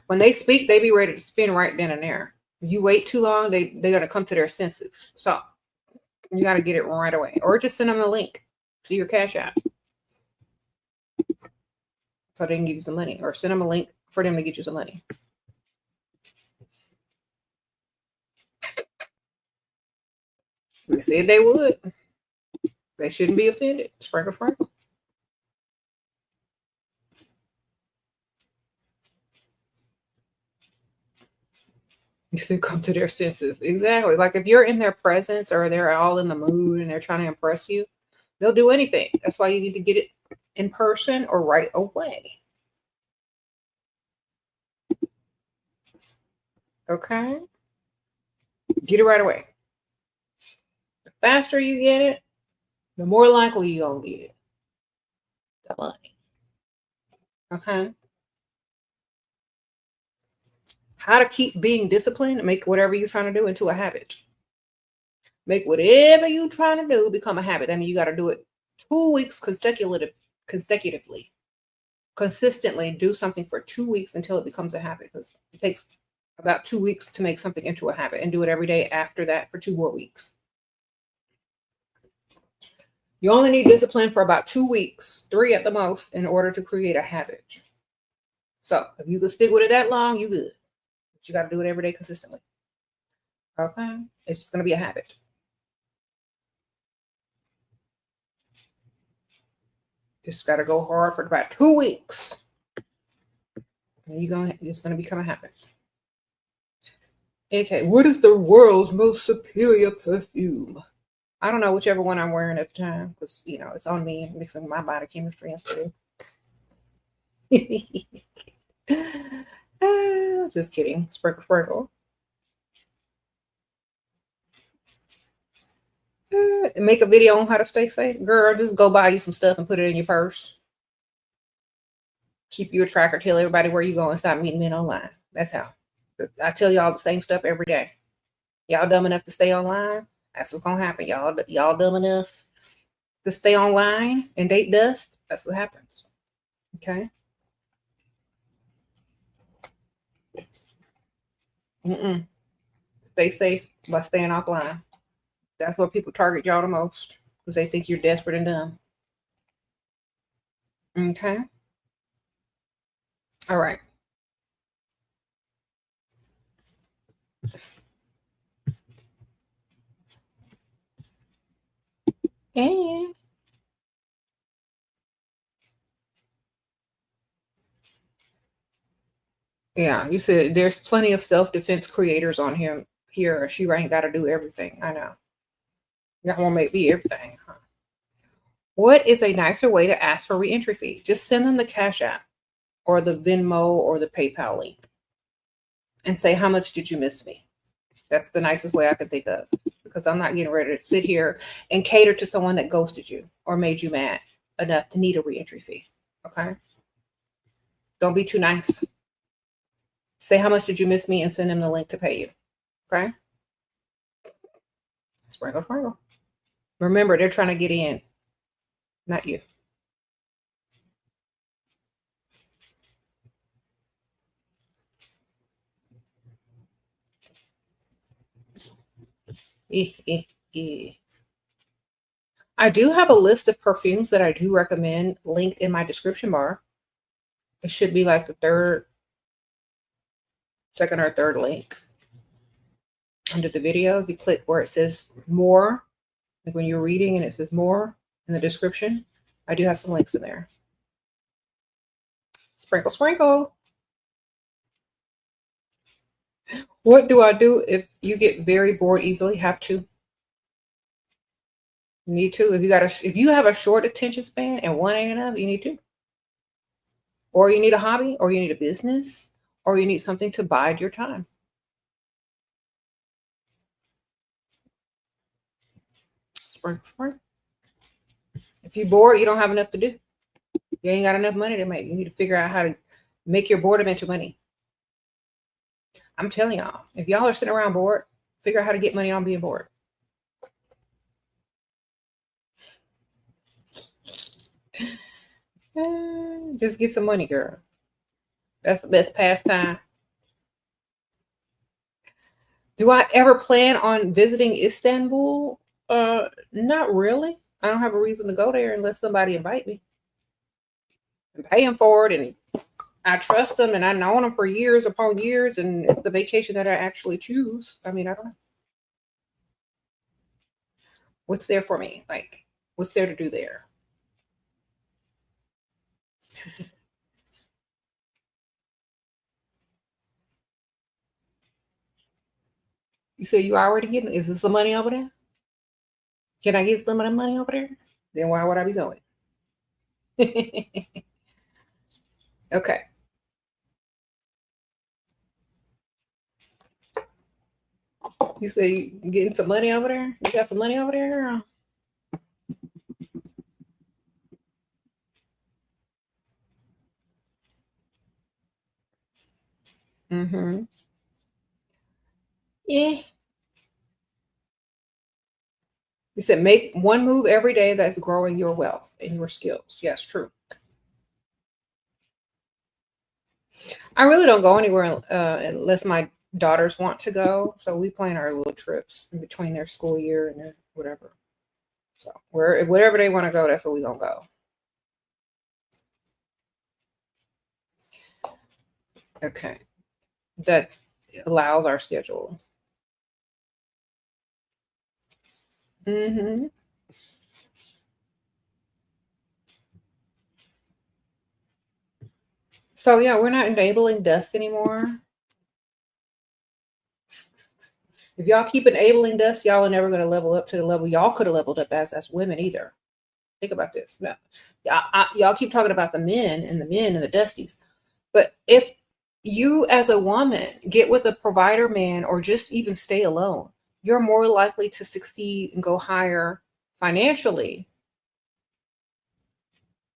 When they speak, they be ready to spin right then and there. If you wait too long, they're going to come to their senses. So you got to get it right away. Or just send them the link to your Cash App so they can give you some money. Or send them a link for them to get you some money. They said they would. They shouldn't be offended. Sprinkle, sprinkle. You said come to their senses. Exactly. Like if you're in their presence or they're all in the mood and they're trying to impress you, they'll do anything. That's why you need to get it in person or right away. Okay? Get it right away. The faster you get it, the more likely you're going to get it. The money. Okay? How to keep being disciplined and make whatever you're trying to do into a habit. Make whatever you're trying to do become a habit. I mean, you got to do it 2 weeks consecutively. Consistently do something for 2 weeks until it becomes a habit, because it takes about 2 weeks to make something into a habit, and do it every day after that for 2 more weeks. You only need discipline for about 2 weeks, 3 at the most, in order to create a habit. So if you can stick with it that long, you good. But you got to do it every day consistently. Okay? It's just going to be a habit. Just got to go hard for about 2 weeks. And it's going to become a habit. Okay, what is the world's most superior perfume? I don't know, whichever one I'm wearing at the time, because, it's on me, mixing my body chemistry and stuff. Just kidding. Sprinkle, sprinkle. Make a video on how to stay safe. Girl, just go buy you some stuff and put it in your purse. Keep you a tracker, tell everybody where you go and stop meeting men online. That's how. I tell y'all the same stuff every day. Y'all dumb enough to stay online? That's what's gonna happen. Y'all dumb enough to stay online and date dust? That's what happens. Okay. Stay safe by staying offline. That's what people target y'all the most, because they think you're desperate and dumb. Okay. All right. And yeah, you said there's plenty of self-defense creators on here. She ain't got to do everything. I know. Y'all won't make me everything. Huh? What is a nicer way to ask for reentry fee? Just send them the Cash App or the Venmo or the PayPal link and say, how much did you miss me? That's the nicest way I could think of, because I'm not getting ready to sit here and cater to someone that ghosted you or made you mad enough to need a reentry fee. Okay. Don't be too nice. Say, how much did you miss me, and send them the link to pay you. Okay. Sprinkle, sprinkle. Remember, they're trying to get in, not you. I do have a list of perfumes that I do recommend linked in my description bar. It should be like the second or third link under the video. If you click where it says more, like when you're reading and it says more in the description, I do have some links in there. Sprinkle, sprinkle. What do I do if you get very bored easily? Have to. You need to. If you have a short attention span and one ain't enough, you need to. Or you need a hobby, or you need a business, or you need something to bide your time. Sprinkle, sprinkle. If you're bored, you don't have enough to do. You ain't got enough money to make. You need to figure out how to make your boredom into money. I'm telling y'all, if y'all are sitting around bored, figure out how to get money on being bored. Just get some money, girl. That's the best pastime. Do I ever plan on visiting Istanbul? Not really. I don't have a reason to go there unless somebody invite me. I'm paying for it, and I trust them, and I've known them for years upon years, and it's the vacation that I actually choose. I mean, I don't know. What's there for me? Like, what's there to do there? You say you already getting? Is this some money over there? Can I get some of the money over there? Then why would I be going? Okay. You say you getting some money over there? You got some money over there? Mm-hmm. Yeah. You said make one move every day that's growing your wealth and your skills. Yes, true. I really don't go anywhere unless my daughters want to go. So we plan our little trips in between their school year and their whatever. So wherever they want to go, that's where we gonna go. Okay. That allows our schedule. Mm-hmm. So yeah, we're not enabling dust anymore. If y'all keep enabling dust, y'all are never going to level up to the level y'all could have leveled up as women either. Think about this. Now, y'all keep talking about the men and the dusties, but if you as a woman get with a provider man or just even stay alone, you're more likely to succeed and go higher financially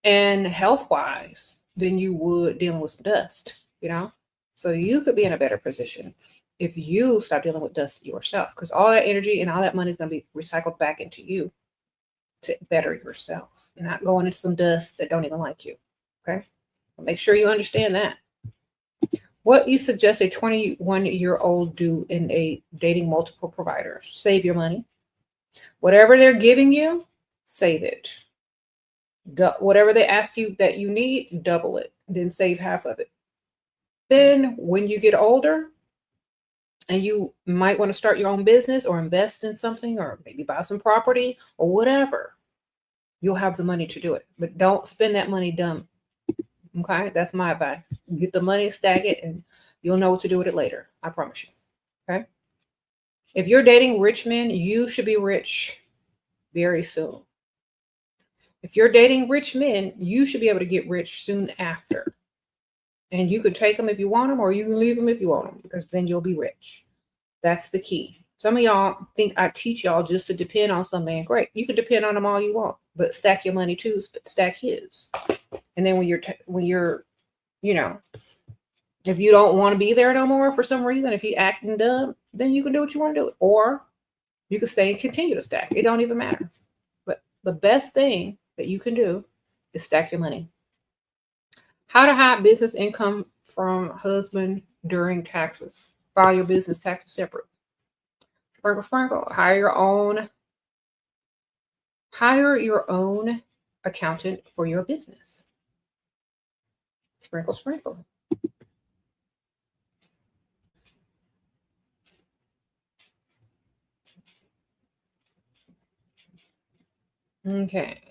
and health wise than you would dealing with some dust, you know? So you could be in a better position if you stop dealing with dust yourself, because all that energy and all that money is going to be recycled back into you to better yourself, not going into some dust that don't even like you. Okay. Make sure you understand that. What you suggest a 21-year-old do in a dating multiple providers? Save your money. Whatever they're giving you, save it. Whatever they ask you that you need, double it. Then save half of it. Then when you get older and you might want to start your own business or invest in something or maybe buy some property or whatever, you'll have the money to do it. But don't spend that money dumb. Okay, that's my advice. Get the money, stack it, and you'll know what to do with it later. I promise you. Okay. If you're dating rich men, you should be rich very soon. If you're dating rich men, you should be able to get rich soon after. And you can take them if you want them, or you can leave them if you want them, because then you'll be rich. That's the key. Some of y'all think I teach y'all just to depend on some man. Great. You can depend on them all you want, but stack your money too, stack his. And then when you're, if you don't want to be there no more for some reason, if he acting dumb, then you can do what you want to do. Or you can stay and continue to stack. It don't even matter. But the best thing that you can do is stack your money. How to hide business income from husband during taxes. File your business taxes separate. Sprinkle, sprinkle. Hire your own accountant for your business. Sprinkle, sprinkle. Okay.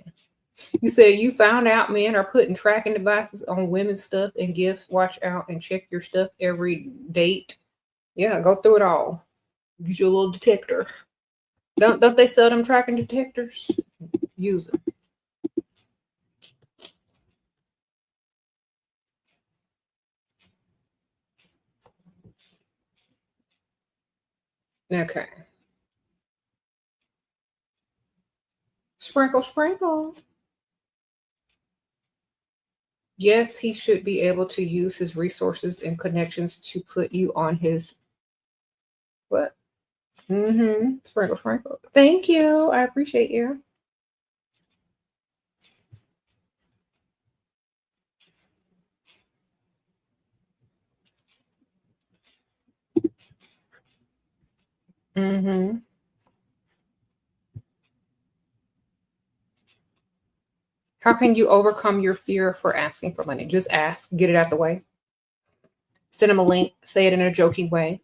You said you found out men are putting tracking devices on women's stuff and gifts. Watch out and check your stuff every date. Yeah, go through it all. Get you a little detector. Don't they sell them tracking detectors? Use them. Okay. Sprinkle, sprinkle. Yes, he should be able to use his resources and connections to put you on his what? Sprinkle, sprinkle. Thank you. I appreciate you. How can you overcome your fear for asking for money? Just ask, get it out the way. Send them a link, say it in a joking way,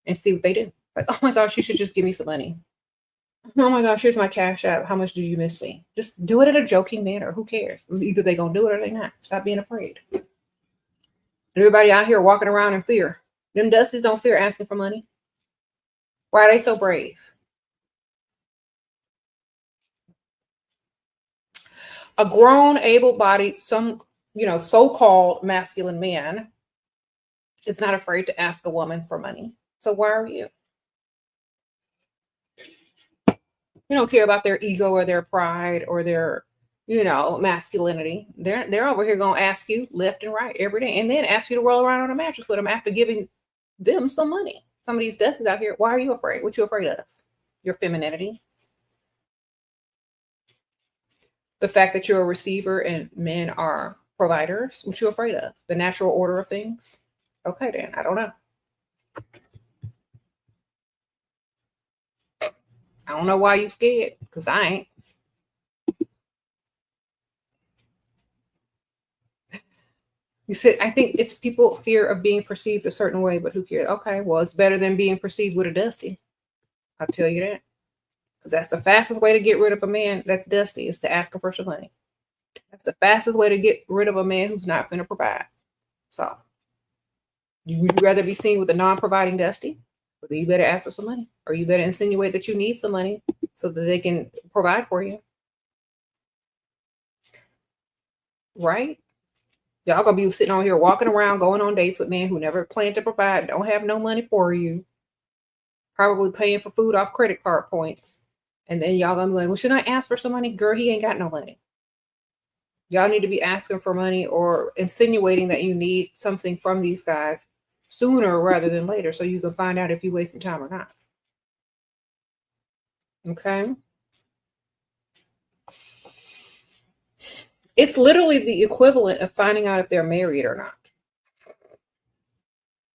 and see what they do. Like, oh my gosh, you should just give me some money. Oh my gosh, here's my cash app. How much did you miss me? Just do it in a joking manner. Who cares? Either they gonna do it or they not. Stop being afraid. Everybody out here walking around in fear. Them dusties don't fear asking for money. Why are they so brave? A grown, able-bodied, so-called masculine man is not afraid to ask a woman for money. So why are you? You don't care about their ego or their pride or their, masculinity. They're over here gonna ask you left and right every day, and then ask you to roll around on a mattress with them after giving them some money. Some of these dusties out here. Why are you afraid? What you afraid of? Your femininity. The fact that you're a receiver and men are providers. What you afraid of? The natural order of things. Okay, then I don't know. I don't know why you scared, because I ain't. You said, I think it's people fear of being perceived a certain way, but who cares? Okay, well, it's better than being perceived with a dusty. I'll tell you that. Because that's the fastest way to get rid of a man that's dusty, is to ask him for some money. That's the fastest way to get rid of a man who's not going to provide. So, would you rather be seen with a non-providing dusty? Well, you better ask for some money. Or you better insinuate that you need some money so that they can provide for you. Right? Y'all gonna be sitting on here walking around, going on dates with men who never plan to provide, don't have no money for you, probably paying for food off credit card points. And then y'all gonna be like, well, should I ask for some money? Girl, he ain't got no money. Y'all need to be asking for money or insinuating that you need something from these guys sooner rather than later so you can find out if you're wasting time or not. Okay? It's literally the equivalent of finding out if they're married or not.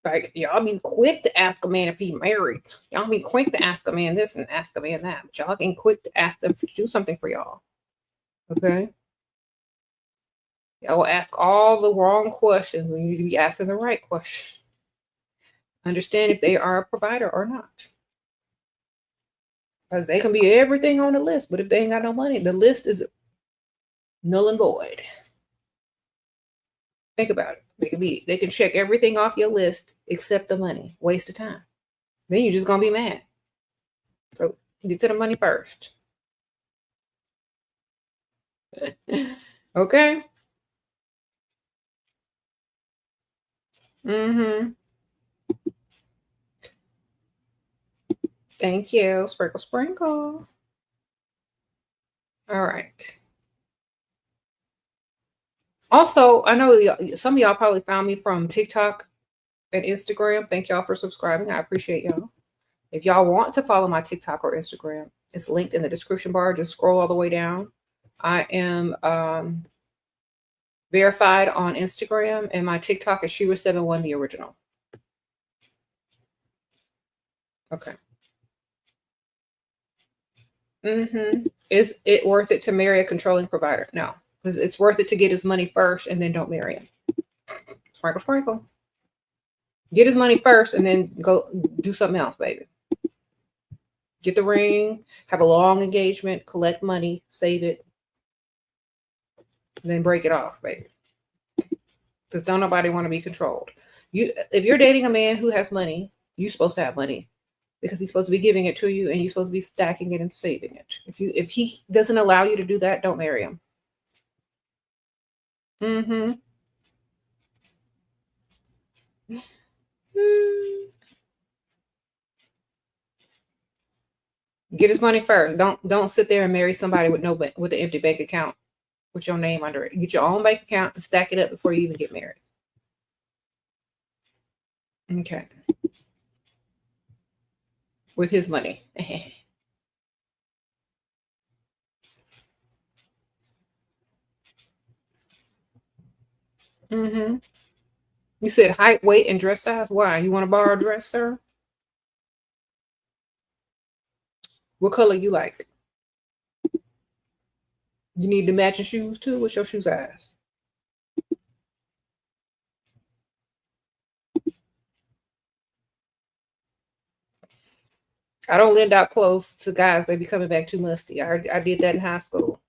Like, y'all be quick to ask a man if he's married. Y'all be quick to ask a man this and ask a man that. But y'all ain't quick to ask them to do something for y'all. Okay? Y'all will ask all the wrong questions when you need to be asking the right question. Understand if they are a provider or not. Because they can be everything on the list, but if they ain't got no money, the list is null and void. Think about it. They can check everything off your list except the money. Waste of time. Then you're just gonna be mad. So get to the money first. Okay. Mm-hmm. Thank you. Sprinkle, sprinkle. All right. Also, I know some of y'all probably found me from TikTok and Instagram. Thank y'all for subscribing. I appreciate y'all. If y'all want to follow my TikTok or Instagram, it's linked in the description bar. Just scroll all the way down. I am verified on Instagram, and my TikTok is SheRaSeven, the original. Okay. Is it worth it to marry a controlling provider? No, because it's worth it to get his money first and then don't marry him. Sprinkle, sprinkle. Get his money first and then go do something else, baby. Get the ring, have a long engagement, collect money, save it, and then break it off, baby. Because don't nobody want to be controlled. If you're dating a man who has money, you're supposed to have money because he's supposed to be giving it to you and you're supposed to be stacking it and saving it. If he doesn't allow you to do that, don't marry him. Get his money first. Don't sit there and marry somebody with with an empty bank account with your name under it. Get your own bank account and stack it up before you even get married. Okay. With his money. You said height, weight, and dress size. Why? You want to borrow a dress, sir? What color you like? You need the matching shoes too? What's your shoe size? I don't lend out clothes to guys. They be coming back too musty. I did that in high school.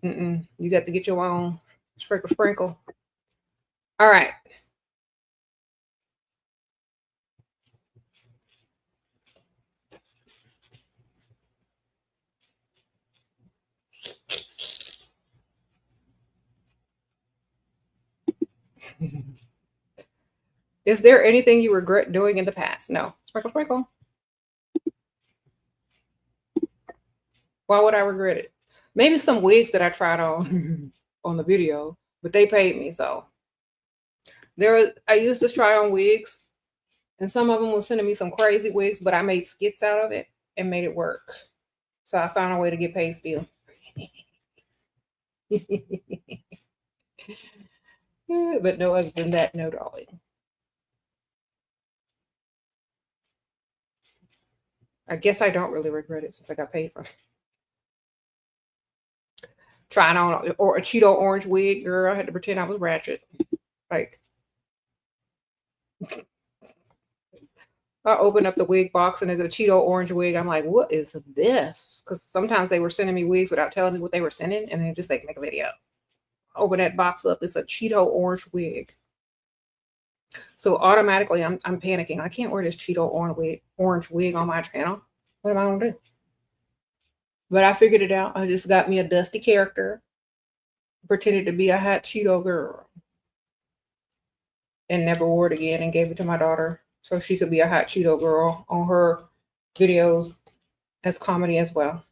You got to get your own. Sprinkle, sprinkle. All right. Is there anything you regret doing in the past? No. Sprinkle, sprinkle. Why would I regret it? Maybe some wigs that I tried on on the video, but they paid me, so I used to try on wigs, and some of them were sending me some crazy wigs, but I made skits out of it and made it work. So I found a way to get paid still. But no, other than that, no, darling. I guess I don't really regret it since I got paid for it. Trying on or a Cheeto orange wig, girl. I had to pretend I was Ratchet. Like, I opened up the wig box and it's a Cheeto orange wig. I'm like, what is this? Because sometimes they were sending me wigs without telling me what they were sending, and then just like make a video. Open that box up. It's a Cheeto orange wig. So automatically, I'm panicking. I can't wear this Cheeto orange wig on my channel. What am I gonna do? But I figured it out. I just got me a dusty character, pretended to be a hot Cheeto girl, and never wore it again, and gave it to my daughter so she could be a hot Cheeto girl on her videos as comedy as well.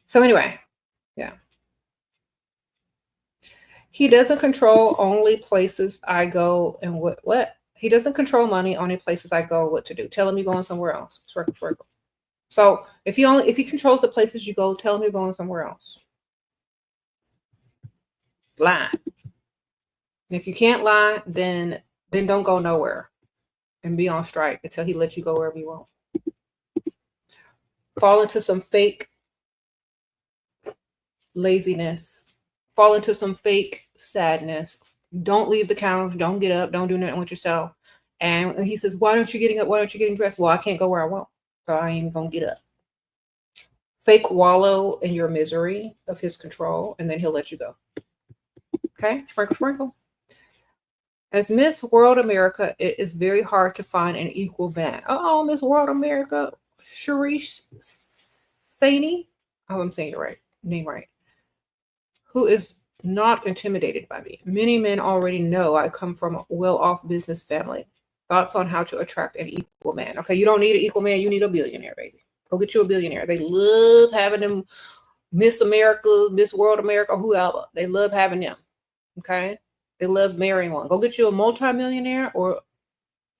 So anyway, yeah. He doesn't control only places I go and what? He doesn't control money, only places I go, what to do. Tell him you're going somewhere else. Sprinkle, sprinkle. So if he controls the places you go, tell him you're going somewhere else. Lie. If you can't lie, then don't go nowhere and be on strike until he lets you go wherever you want. Fall into some fake laziness. Fall into some fake sadness. Don't leave the couch. Don't get up. Don't do nothing with yourself. And he says, why aren't you getting up? Why aren't you getting dressed? Well, I can't go where I want. So I ain't going to get up. Fake wallow in your misery of his control, and then he'll let you go. Okay? Sprinkle, sprinkle. As Miss World America, it is very hard to find an equal man. Oh, Miss World America, SheRaSeven, I'm saying your name right, who is not intimidated by me. Many men already know I come from a well-off business family. Thoughts on how to attract an equal man. Okay, you don't need an equal man. You need a billionaire, baby. Go get you a billionaire. They love having them Miss America, Miss World America, whoever. They love having them. Okay? They love marrying one. Go get you a multimillionaire or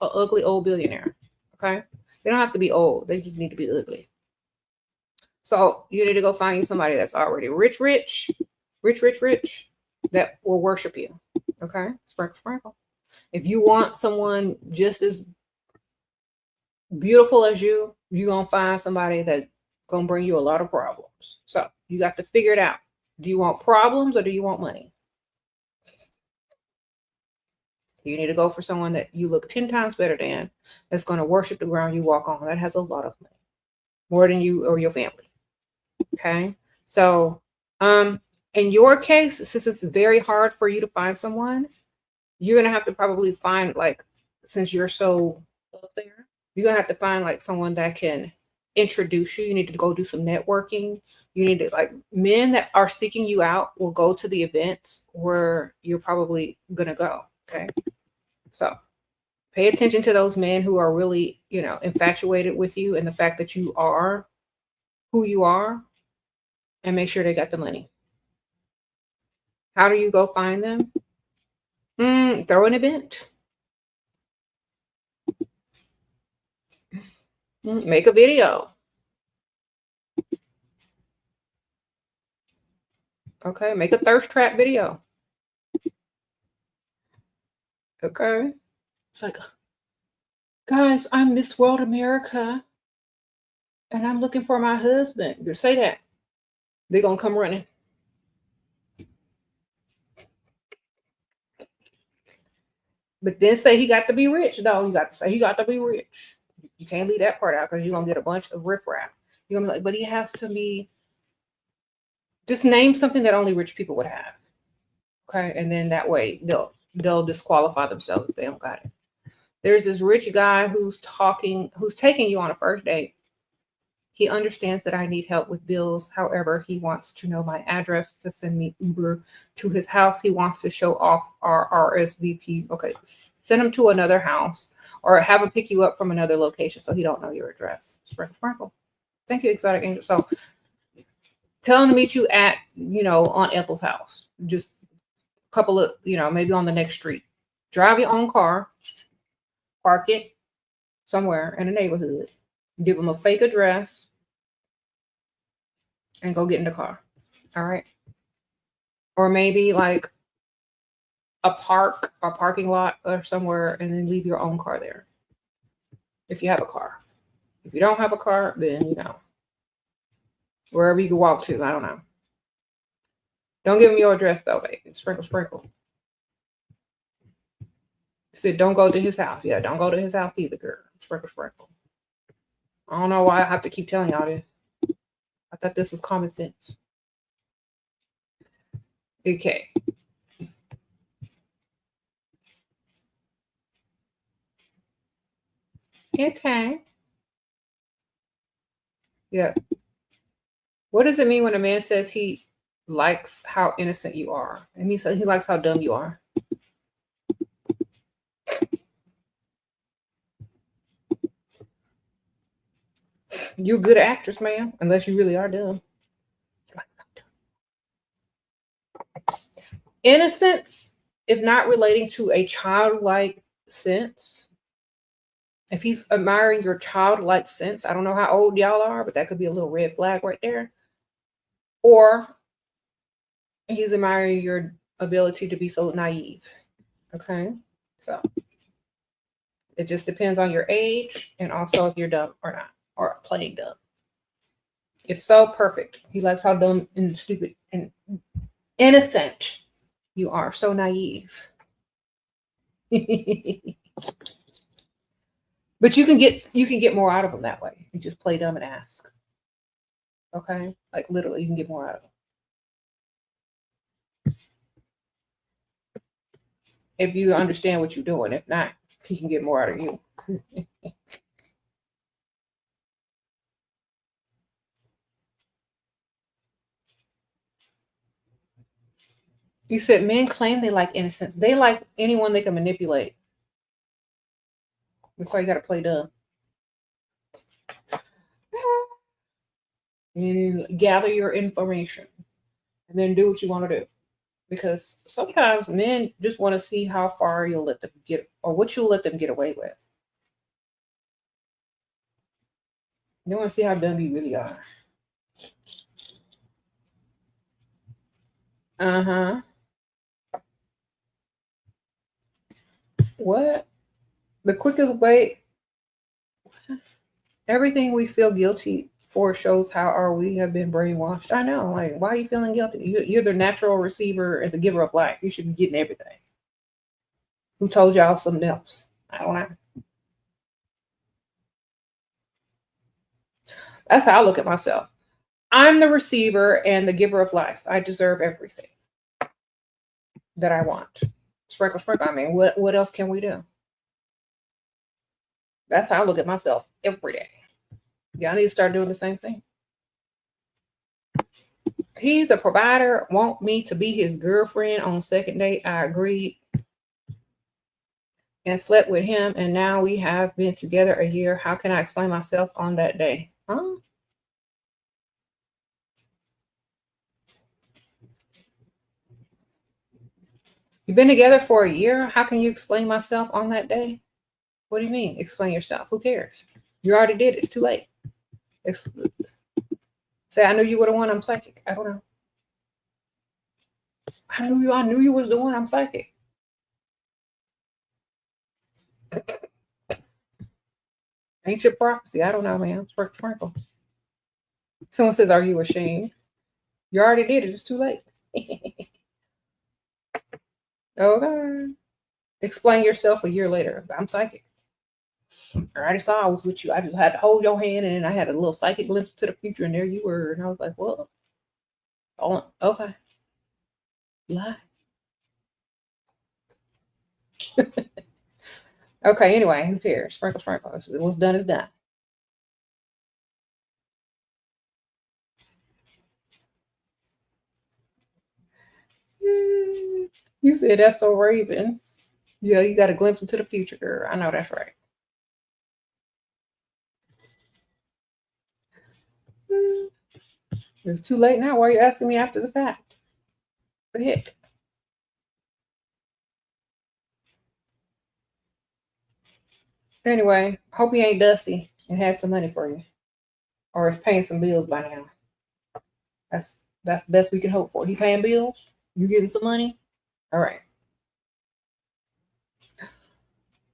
an ugly old billionaire. Okay? They don't have to be old. They just need to be ugly. So you need to go find you somebody that's already rich, that will worship you. Okay? Sprinkle, sprinkle. If you want someone just as beautiful as you're going to find somebody that's going to bring you a lot of problems. So you got to figure it out. Do you want problems or do you want money? You need to go for someone that you look 10 times better than, that's going to worship the ground you walk on. That has a lot of money, more than you or your family. Okay. So, in your case, since it's very hard for you to find someone, you're going to have to probably find, like, since you're so up there, you're going to have to find like someone that can introduce you. You need to go do some networking. You need to, like, men that are seeking you out will go to the events where you're probably going to go. Okay. So pay attention to those men who are really, infatuated with you and the fact that you are who you are, and make sure they got the money. How do you go find them? Throw an event. Make a video. Okay, make a thirst trap video. Okay. It's like, guys, I'm Miss World America and I'm looking for my husband. You say that. They're going to come running. But then say he got to be rich, though. You got to say he got to be rich. You can't leave that part out because you're going to get a bunch of riffraff. You're going to be like, but he has to be. Just name something that only rich people would have. Okay. And then that way they'll disqualify themselves if they don't got it. There's this rich guy who's taking you on a first date. He understands that I need help with bills. However, he wants to know my address to send me Uber to his house. He wants to show off our RSVP. Okay, send him to another house or have him pick you up from another location so he don't know your address. Sprinkle, sprinkle. Thank you, Exotic Angel. So tell him to meet you at, on Ethel's house. Just a couple of, maybe on the next street. Drive your own car. Park it somewhere in the neighborhood. Give him a fake address and go get in the car. All right. Or maybe like a parking lot or somewhere, and then leave your own car there. If you have a car. If you don't have a car, then, wherever you can walk to. I don't know. Don't give him your address though, baby. Sprinkle, sprinkle. Said don't go to his house. Yeah, don't go to his house either, girl. Sprinkle, sprinkle. I don't know why I have to keep telling y'all this. I thought this was common sense. Okay. Okay. Yeah. What does it mean when a man says he likes how innocent you are? And he says he likes how dumb you are. You're a good actress, ma'am, unless you really are dumb. Innocence, if not relating to a childlike sense, if he's admiring your childlike sense, I don't know how old y'all are, but that could be a little red flag right there. Or he's admiring your ability to be so naive. Okay. So it just depends on your age and also if you're dumb or not, or playing dumb. If so, perfect. He likes how dumb and stupid and innocent you are. So naive. But you can get more out of them that way. You just play dumb and ask. Okay? Like literally you can get more out of them. If you understand what you're doing. If not, he can get more out of you. You said men claim they like innocence. They like anyone they can manipulate. That's why you got to play dumb. And gather your information. And then do what you want to do. Because sometimes men just want to see how far you'll let them get, or what you'll let them get away with. They want to see how dumb you really are. Uh-huh. What? The quickest way, everything we feel guilty for shows how we have been brainwashed. I know. Like, why are you feeling guilty? You're the natural receiver and the giver of life. You should be getting everything. Who told y'all something else? I don't know. That's how I look at myself. I'm the receiver and the giver of life. I deserve everything that I want. Sprinkle, sprinkle. I mean, what else can we do? That's how I look at myself every day. Y'all need to start doing the same thing. He's a provider, want me to be his girlfriend on second date. I agreed and slept with him, and now we have been together a year. How can I explain myself on that day? Huh? You've been together for a year? How can you explain myself on that day? What do you mean? Explain yourself. Who cares? You already did it. It's too late. Say, I knew you were the one. I'm psychic. I don't know. I knew you was the one. I'm psychic. Ancient prophecy. I don't know, man. Sprinkle. Someone says, are you ashamed? You already did it. It's too late. Okay. Explain yourself a year later. I'm psychic. I already saw I was with you. I just had to hold your hand, and then I had a little psychic glimpse to the future, and there you were. And I was like, well, oh, okay. Lie. Okay, anyway, who cares? Sprinkle, sprinkle. What's done is done. You said that's so Raven. Yeah, you got a glimpse into the future, girl. I know that's right. It's too late now. Why are you asking me after the fact? What the heck? Anyway, hope he ain't dusty and had some money for you. Or is paying some bills by now. That's the best we can hope for. He paying bills? You getting some money? All right.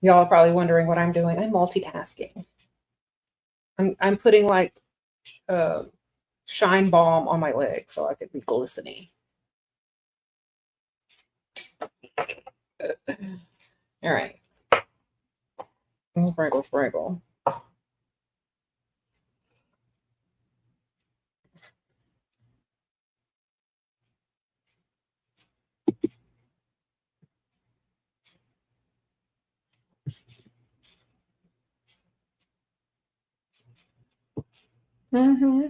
Y'all are probably wondering what I'm doing. I'm multitasking. I'm putting like shine balm on my leg so I could be glistening. All right. Sprinkle, sprinkle. Mm-hmm.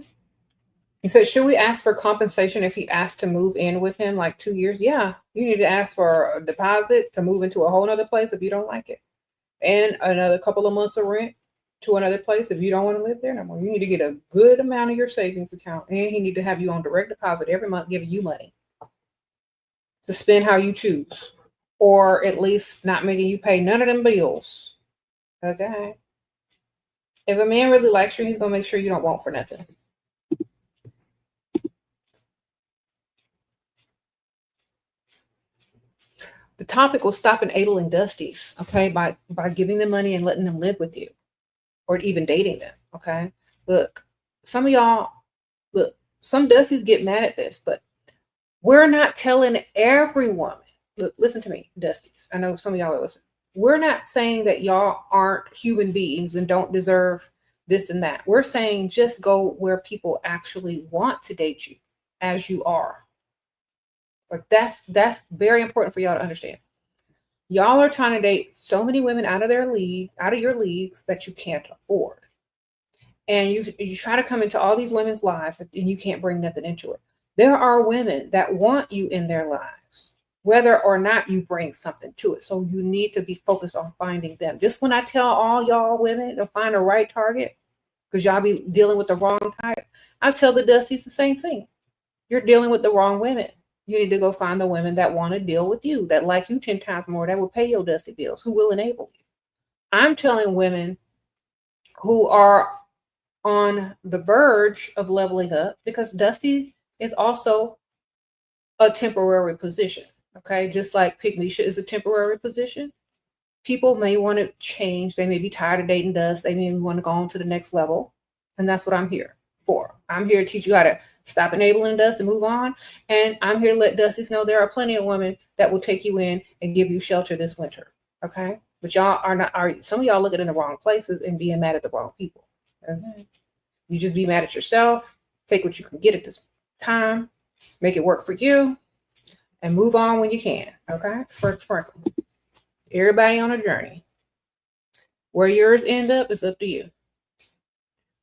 He said, should we ask for compensation if he asked to move in with him like 2 years? Yeah, you need to ask for a deposit to move into a whole other place if you don't like it. And another couple of months of rent to another place if you don't want to live there no more. You need to get a good amount of your savings account. And he need to have you on direct deposit every month giving you money. to spend how you choose, or at least not making you pay none of them bills. Okay. If a man really likes you, he's gonna make sure you don't want for nothing. The topic was stop enabling Dusties, okay, by giving them money and letting them live with you, or even dating them. Okay. Look, some of y'all, look, some Dusties get mad at this, but we're not telling every woman. Look, listen to me, Dusties. I know some of y'all are listening. We're not saying that y'all aren't human beings and don't deserve this and that. We're saying just go where people actually want to date you as you are. Like that's very important for y'all to understand. Y'all are trying to date so many women out of their league, out of your leagues that you can't afford. And you try to come into all these women's lives and you can't bring nothing into it. There are women that want you in their lives, whether or not you bring something to it. So you need to be focused on finding them. Just when I tell all y'all women to find the right target, because y'all be dealing with the wrong type, I tell the Dusties the same thing. You're dealing with the wrong women. You need to go find the women that want to deal with you, that like you 10 times more, that will pay your Dusty bills, who will enable you. I'm telling women who are on the verge of leveling up, because Dusty is also a temporary position. Okay. Just like Pygmisha is a temporary position. People may want to change. They may be tired of dating Dust. They may want to go on to the next level. And that's what I'm here for. I'm here to teach you how to stop enabling Dust and move on. And I'm here to let Dusties know there are plenty of women that will take you in and give you shelter this winter. Okay. But y'all are some of y'all looking in the wrong places and being mad at the wrong people. Okay. You just be mad at yourself, take what you can get at this time, make it work for you, and move on when you can. Okay? Sprinkle. Everybody on a journey. Where yours end up is up to you.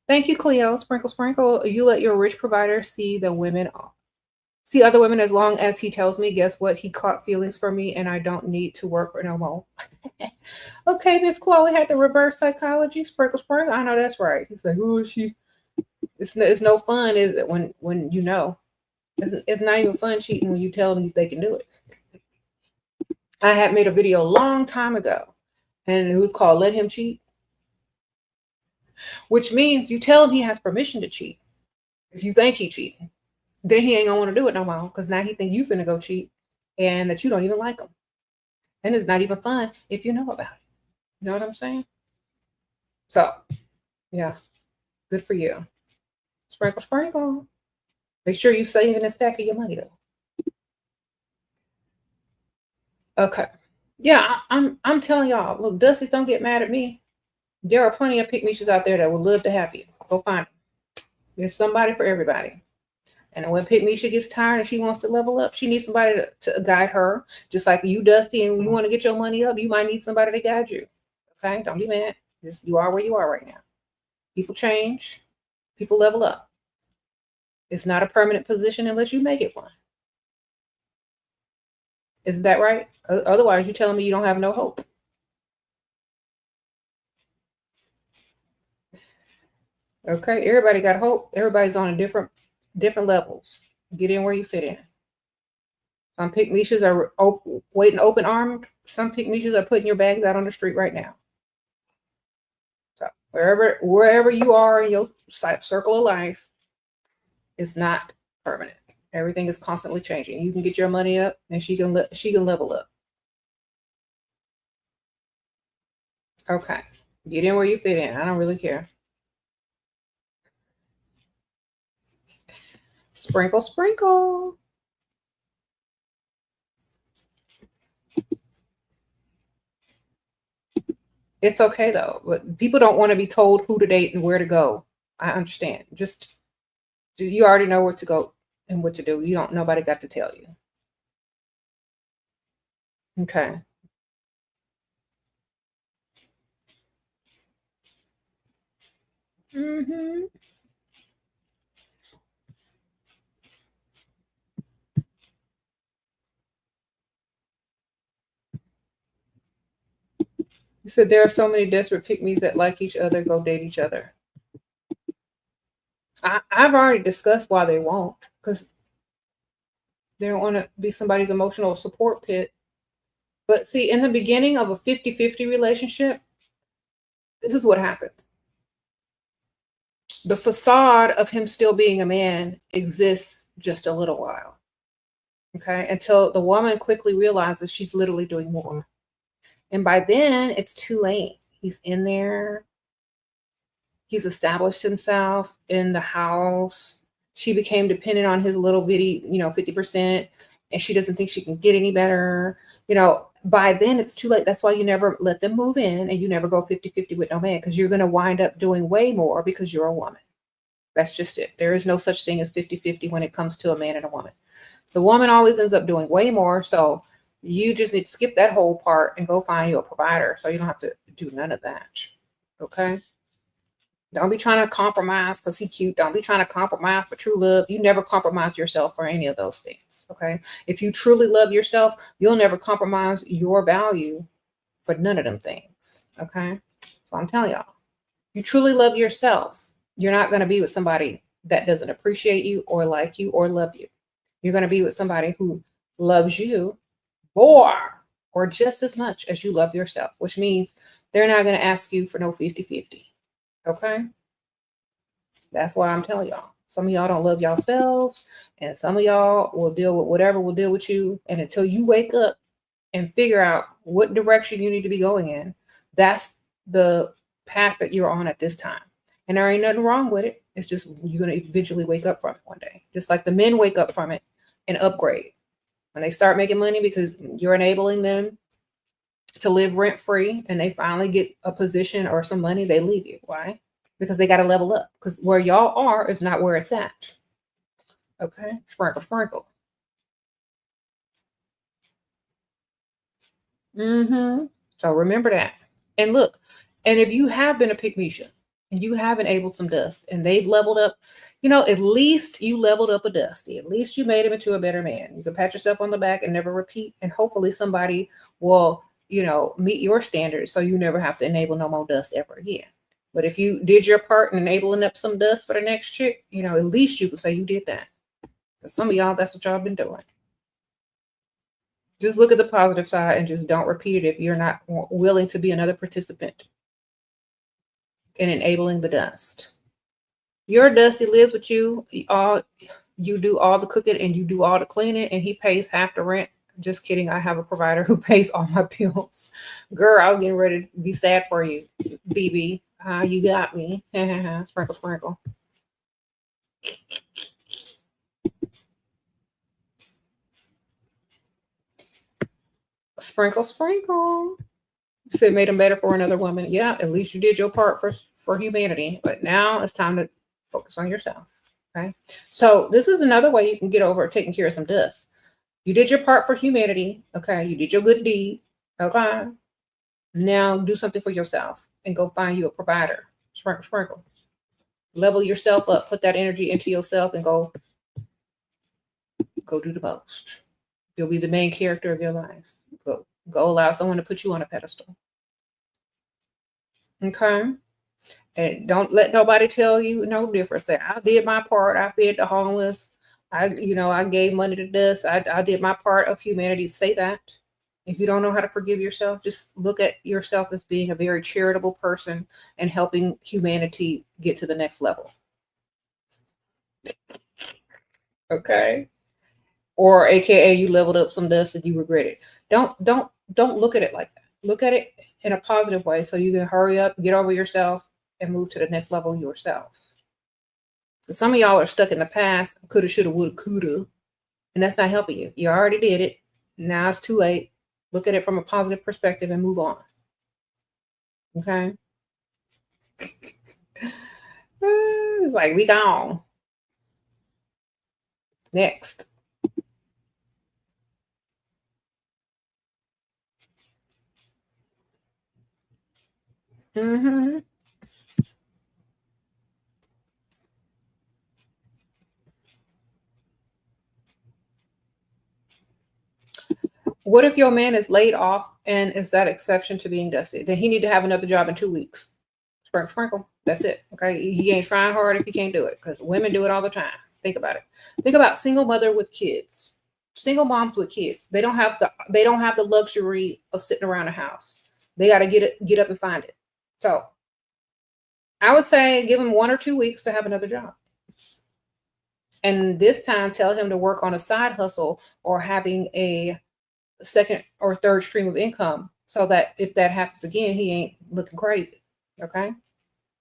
Thank you, Cleo. Sprinkle, sprinkle. You let your rich provider see other women as long as he tells me, guess what? He caught feelings for me and I don't need to work for no more. Okay, Miss Chloe had the reverse psychology. Sprinkle, sprinkle. I know that's right. He's like, oh, it's no fun, is it? When you know, it's not even fun cheating when you tell them they can do it. I had made a video a long time ago, and it was called "Let Him Cheat," which means you tell him he has permission to cheat. If you think he cheating, then he ain't gonna want to do it no more, because now he think you finna go cheat, and that you don't even like him, and it's not even fun if you know about it. You know what I'm saying? So, yeah, good for you. Sprinkle, sprinkle. Make sure you saving a stack of your money though. Okay. Yeah, I'm telling y'all, look, Dusties, don't get mad at me. There are plenty of Pygmishas out there that would love to have you. Go find them. There's somebody for everybody. And when Pygmisha gets tired and she wants to level up, she needs somebody to guide her. Just like you, Dusty, and you want to get your money up, you might need somebody to guide you. Okay? Don't be mad. Just you are where you are right now. People change. People level up. It's not a permanent position unless you make it one. Isn't that right? Otherwise, you're telling me you don't have no hope. Okay, everybody got hope. Everybody's on a different levels. Get in where you fit in. Some Pygmishas are waiting open armed. Some Pygmishas are putting your bags out on the street right now. So wherever you are in your circle of life, it's not permanent. Everything is constantly changing. You can get your money up, and she can level up. Okay, get in where you fit in. I don't really care. Sprinkle, sprinkle. It's okay though, but people don't want to be told who to date and where to go. I understand. Just you already know where to go and what to do. Nobody got to tell you. Okay. Mm-hmm. You said there are so many desperate pygmies that like each other, go date each other. I've already discussed why they won't, because They don't want to be somebody's emotional support pit. But see, in the beginning of a 50-50 relationship, this is what happens. The facade of him still being a man exists just a little while. Okay. Until the woman quickly realizes she's literally doing more. And by then it's too late. He's in there. He's established himself in the house. She became dependent on his little bitty, 50%, and she doesn't think she can get any better. By then it's too late. That's why you never let them move in and you never go 50-50 with no man, because you're going to wind up doing way more because you're a woman. That's just it. There is no such thing as 50-50 when it comes to a man and a woman. The woman always ends up doing way more. So you just need to skip that whole part and go find you a provider. So you don't have to do none of that. Okay. Don't be trying to compromise because he's cute. Don't be trying to compromise for true love. You never compromise yourself for any of those things. Okay. If you truly love yourself, you'll never compromise your value for none of them things. Okay. So I'm telling y'all, you truly love yourself. You're not going to be with somebody that doesn't appreciate you or like you or love you. You're going to be with somebody who loves you more or just as much as you love yourself, which means they're not going to ask you for no 50-50. Okay. That's why I'm telling y'all. Some of y'all don't love yourselves, and some of y'all will deal with whatever will deal with you. And until you wake up and figure out what direction you need to be going in, that's the path that you're on at this time. And there ain't nothing wrong with it. It's just you're going to eventually wake up from it one day. Just like the men wake up from it and upgrade. When they start making money because you're enabling them to live rent free and they finally get a position or some money, they leave you. Why? Because they got to level up, because where y'all are is not where it's at. Okay. Sprinkle, sprinkle. So remember that. And look, and if you have been a pygmesia and you have enabled some dust and they've leveled up, at least you leveled up a dusty. At least you made him into a better man. You can pat yourself on the back and never repeat. And hopefully somebody will, meet your standards so you never have to enable no more dust ever again. But if you did your part in enabling up some dust for the next chick, at least you can say you did that. Because some of y'all, that's what y'all been doing. Just look at the positive side and just don't repeat it if you're not willing to be another participant in enabling the dust. Your dusty lives with you. You do all the cooking and you do all the cleaning, and he pays half the rent. Just kidding. I have a provider who pays all my bills. Girl, I was getting ready to be sad for you, BB. You got me. Sprinkle, sprinkle. Sprinkle, sprinkle. So it made him better for another woman. Yeah, at least you did your part for humanity. But now it's time to focus on yourself. Okay. So this is another way you can get over taking care of some dust. You did your part for humanity. Okay. You did your good deed. Okay. Now do something for yourself and go find you a provider. Sprinkle, sprinkle. Level yourself up. Put that energy into yourself and go do the most. You'll be the main character of your life. Go allow someone to put you on a pedestal. Okay. And don't let nobody tell you no difference. Say, I did my part. I fed the homeless. I gave money to this. I did my part of humanity. Say that. If you don't know how to forgive yourself, just look at yourself as being a very charitable person and helping humanity get to the next level. Okay. Or AKA you leveled up some dust and you regret it. Don't look at it like that. Look at it in a positive way so you can hurry up, get over yourself, and move to the next level yourself. Some of y'all are stuck in the past, coulda, shoulda, woulda, coulda, and that's not helping you. You already did it. Now it's too late. Look at it from a positive perspective and move on. Okay? It's like we gone. Next. What if your man is laid off and is that exception to being dusty? Then he need to have another job in 2 weeks. Sprinkle, sprinkle. That's it. Okay. He ain't trying hard if he can't do it, because women do it all the time. Think about it. Think about single mother with kids. single moms with kids, they don't have the luxury of sitting around the house. They got to get up and find it. So I would say give him 1 or 2 weeks to have another job. And this time tell him to work on a side hustle or having a second or third stream of income, so that if that happens again, he ain't looking crazy. Okay.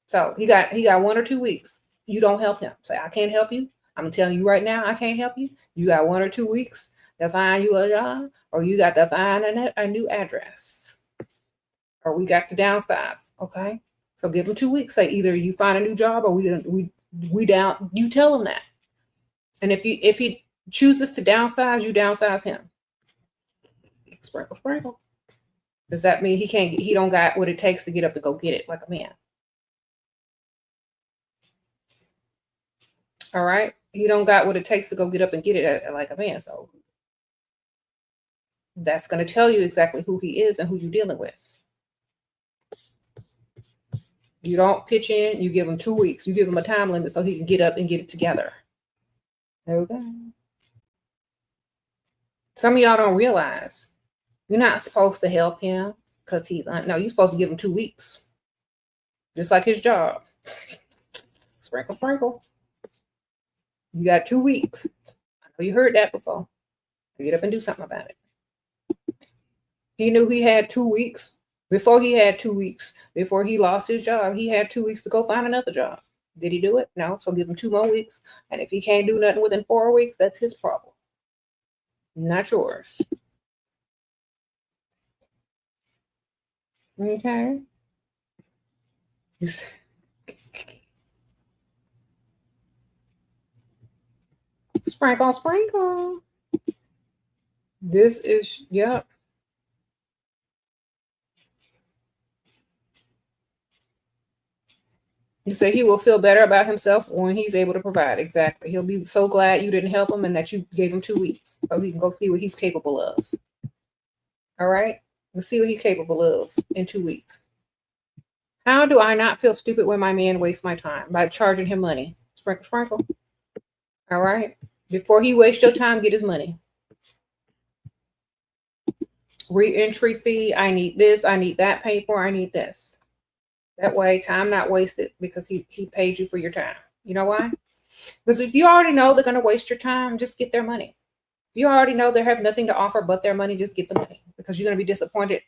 So he got 1 or 2 weeks. You don't help him. Say, I can't help you. I'm telling you right now, I can't help you. You got 1 or 2 weeks to find you a job, or you got to find a new address, or we got to downsize. Okay. So give him 2 weeks. Say either you find a new job, or we down. You tell him that. And if he chooses to downsize, you downsize him. Sprinkle, sprinkle. Does that mean he don't got what it takes to get up and go get it like a man? All right. He don't got what it takes to go get up and get it like a man. So that's going to tell you exactly who he is and who you're dealing with. You don't pitch in, you give him 2 weeks. You give him a time limit so he can get up and get it together. Okay. Some of y'all don't realize you're not supposed to help him because no, you're supposed to give him 2 weeks. Just like his job. Sprinkle, sprinkle. You got 2 weeks. I know you heard that before. Get up and do something about it. He knew he had 2 weeks. Before he had 2 weeks, before he lost his job, he had 2 weeks to go find another job. Did he do it? No. So give him 2 more weeks. And if he can't do nothing within 4 weeks, that's his problem. Not yours. Okay. Sprinkle, sprinkle. This is, yep. You say he will feel better about himself when he's able to provide. Exactly. He'll be so glad you didn't help him and that you gave him 2 weeks so he can go see what he's capable of. All right. We'll see what he's capable of in 2 weeks. How do I not feel stupid when my man wastes my time? By charging him money. Sprinkle, sprinkle. All right. Before he wastes your time, get his money. Re-entry fee. I need this. I need that paid for. I need this. That way, time not wasted because he paid you for your time. You know why? Because if you already know they're going to waste your time, just get their money. If you already know they have nothing to offer but their money, just get the money, because you're going to be disappointed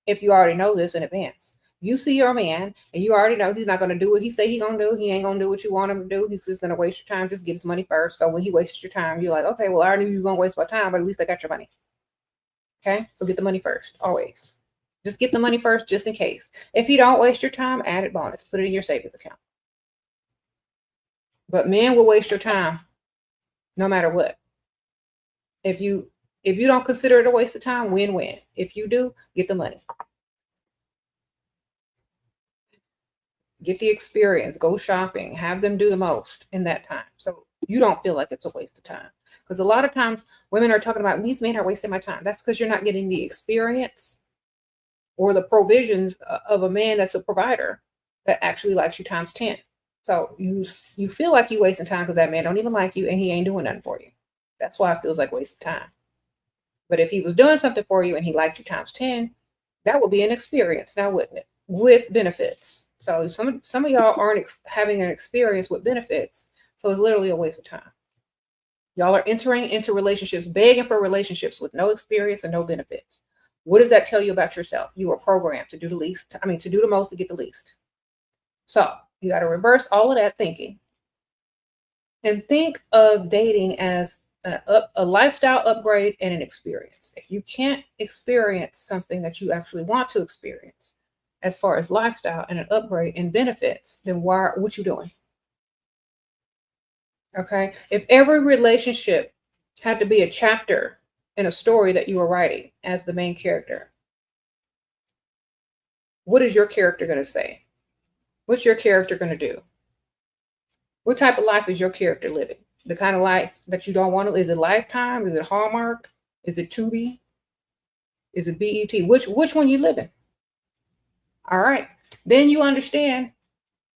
if you already know this in advance. You see your man and you already know he's not going to do what he say he's going to do. He ain't going to do what you want him to do. He's just going to waste your time. Just get his money first. So when he wastes your time, you're like, okay, well, I already knew you were going to waste my time, but at least I got your money. Okay? So get the money first, always. Just get the money first, just in case. If you don't waste your time, added bonus. Put it in your savings account. But men will waste your time no matter what. If you don't consider it a waste of time, win-win. If you do, get the money. Get the experience. Go shopping. Have them do the most in that time. So you don't feel like it's a waste of time. Because a lot of times women are talking about, these men are wasting my time. That's because you're not getting the experience or the provisions of a man that's a provider that actually likes you times 10. So you feel like you're wasting time because that man don't even like you and he ain't doing nothing for you. That's why it feels like wasting time. But if he was doing something for you and he liked you times 10, that would be an experience now, wouldn't it? With benefits. So some of y'all aren't having an experience with benefits. So it's literally a waste of time. Y'all are entering into relationships, begging for relationships with no experience and no benefits. What does that tell you about yourself? You are programmed to do to do the most to get the least. So you got to reverse all of that thinking and think of dating as a lifestyle upgrade and an experience. If you can't experience something that you actually want to experience as far as lifestyle and an upgrade and benefits, then what you doing? Okay. If every relationship had to be a chapter in a story that you were writing as the main character, what is your character going to say? What's your character going to do? What type of life is your character living? The kind of life that you don't want to. Is it Lifetime? Is it Hallmark? Is it Tubi? Is it BET? Which one you living? All right. Then you understand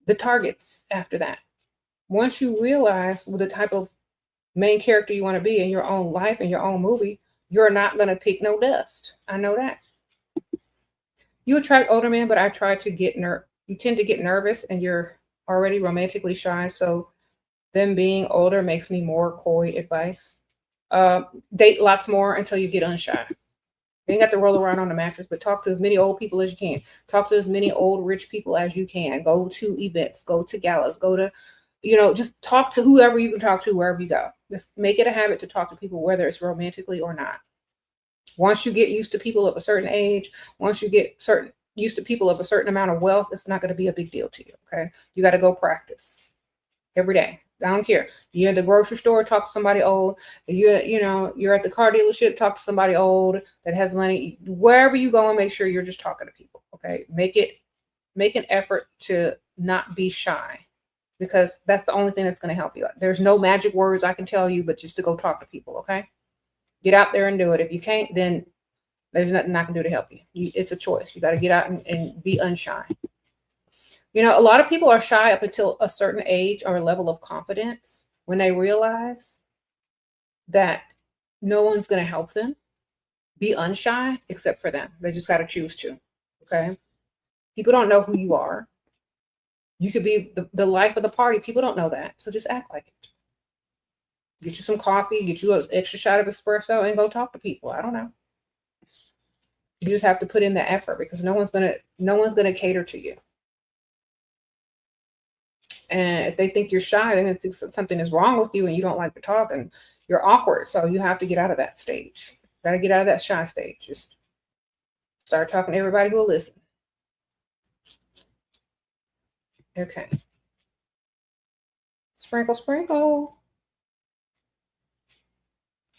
the targets after that. Once you realize the type of main character you want to be in your own life and your own movie, you're not going to pick no dust. I know that. You attract older men, but I try to get you tend to get nervous and you're already romantically shy. So them being older makes me more coy. Advice. Date lots more until you get unshy. You ain't got to roll around on the mattress, but talk to as many old people as you can. Talk to as many old rich people as you can. Go to events, go to galas, go to, just talk to whoever you can talk to wherever you go. Just make it a habit to talk to people, whether it's romantically or not. Once you get used to people of a certain age, once you get used to people of a certain amount of wealth, it's not going to be a big deal to you. Okay. You got to go practice every day. I don't care. You're at the grocery store, talk to somebody old. You're at the car dealership, talk to somebody old that has money. Wherever you go, and make sure you're just talking to people. Okay. Make an effort to not be shy, because that's the only thing that's going to help you. There's no magic words I can tell you, but just to go talk to people. Okay. Get out there and do it. If you can't, then there's nothing I can do to help you. It's a choice. You got to get out and be unshy. A lot of people are shy up until a certain age or a level of confidence when they realize that no one's going to help them be unshy except for them. They just got to choose to. Okay. People don't know who you are. You could be the life of the party. People don't know that. So just act like it. Get you some coffee, get you an extra shot of espresso, and go talk to people. I don't know. You just have to put in the effort, because no one's gonna cater to you. And if they think you're shy, they're gonna think something is wrong with you and you don't like to talk and you're awkward. So you have to get out of that stage. Got to get out of that shy stage. Just start talking to everybody who will listen. Okay. Sprinkle, sprinkle.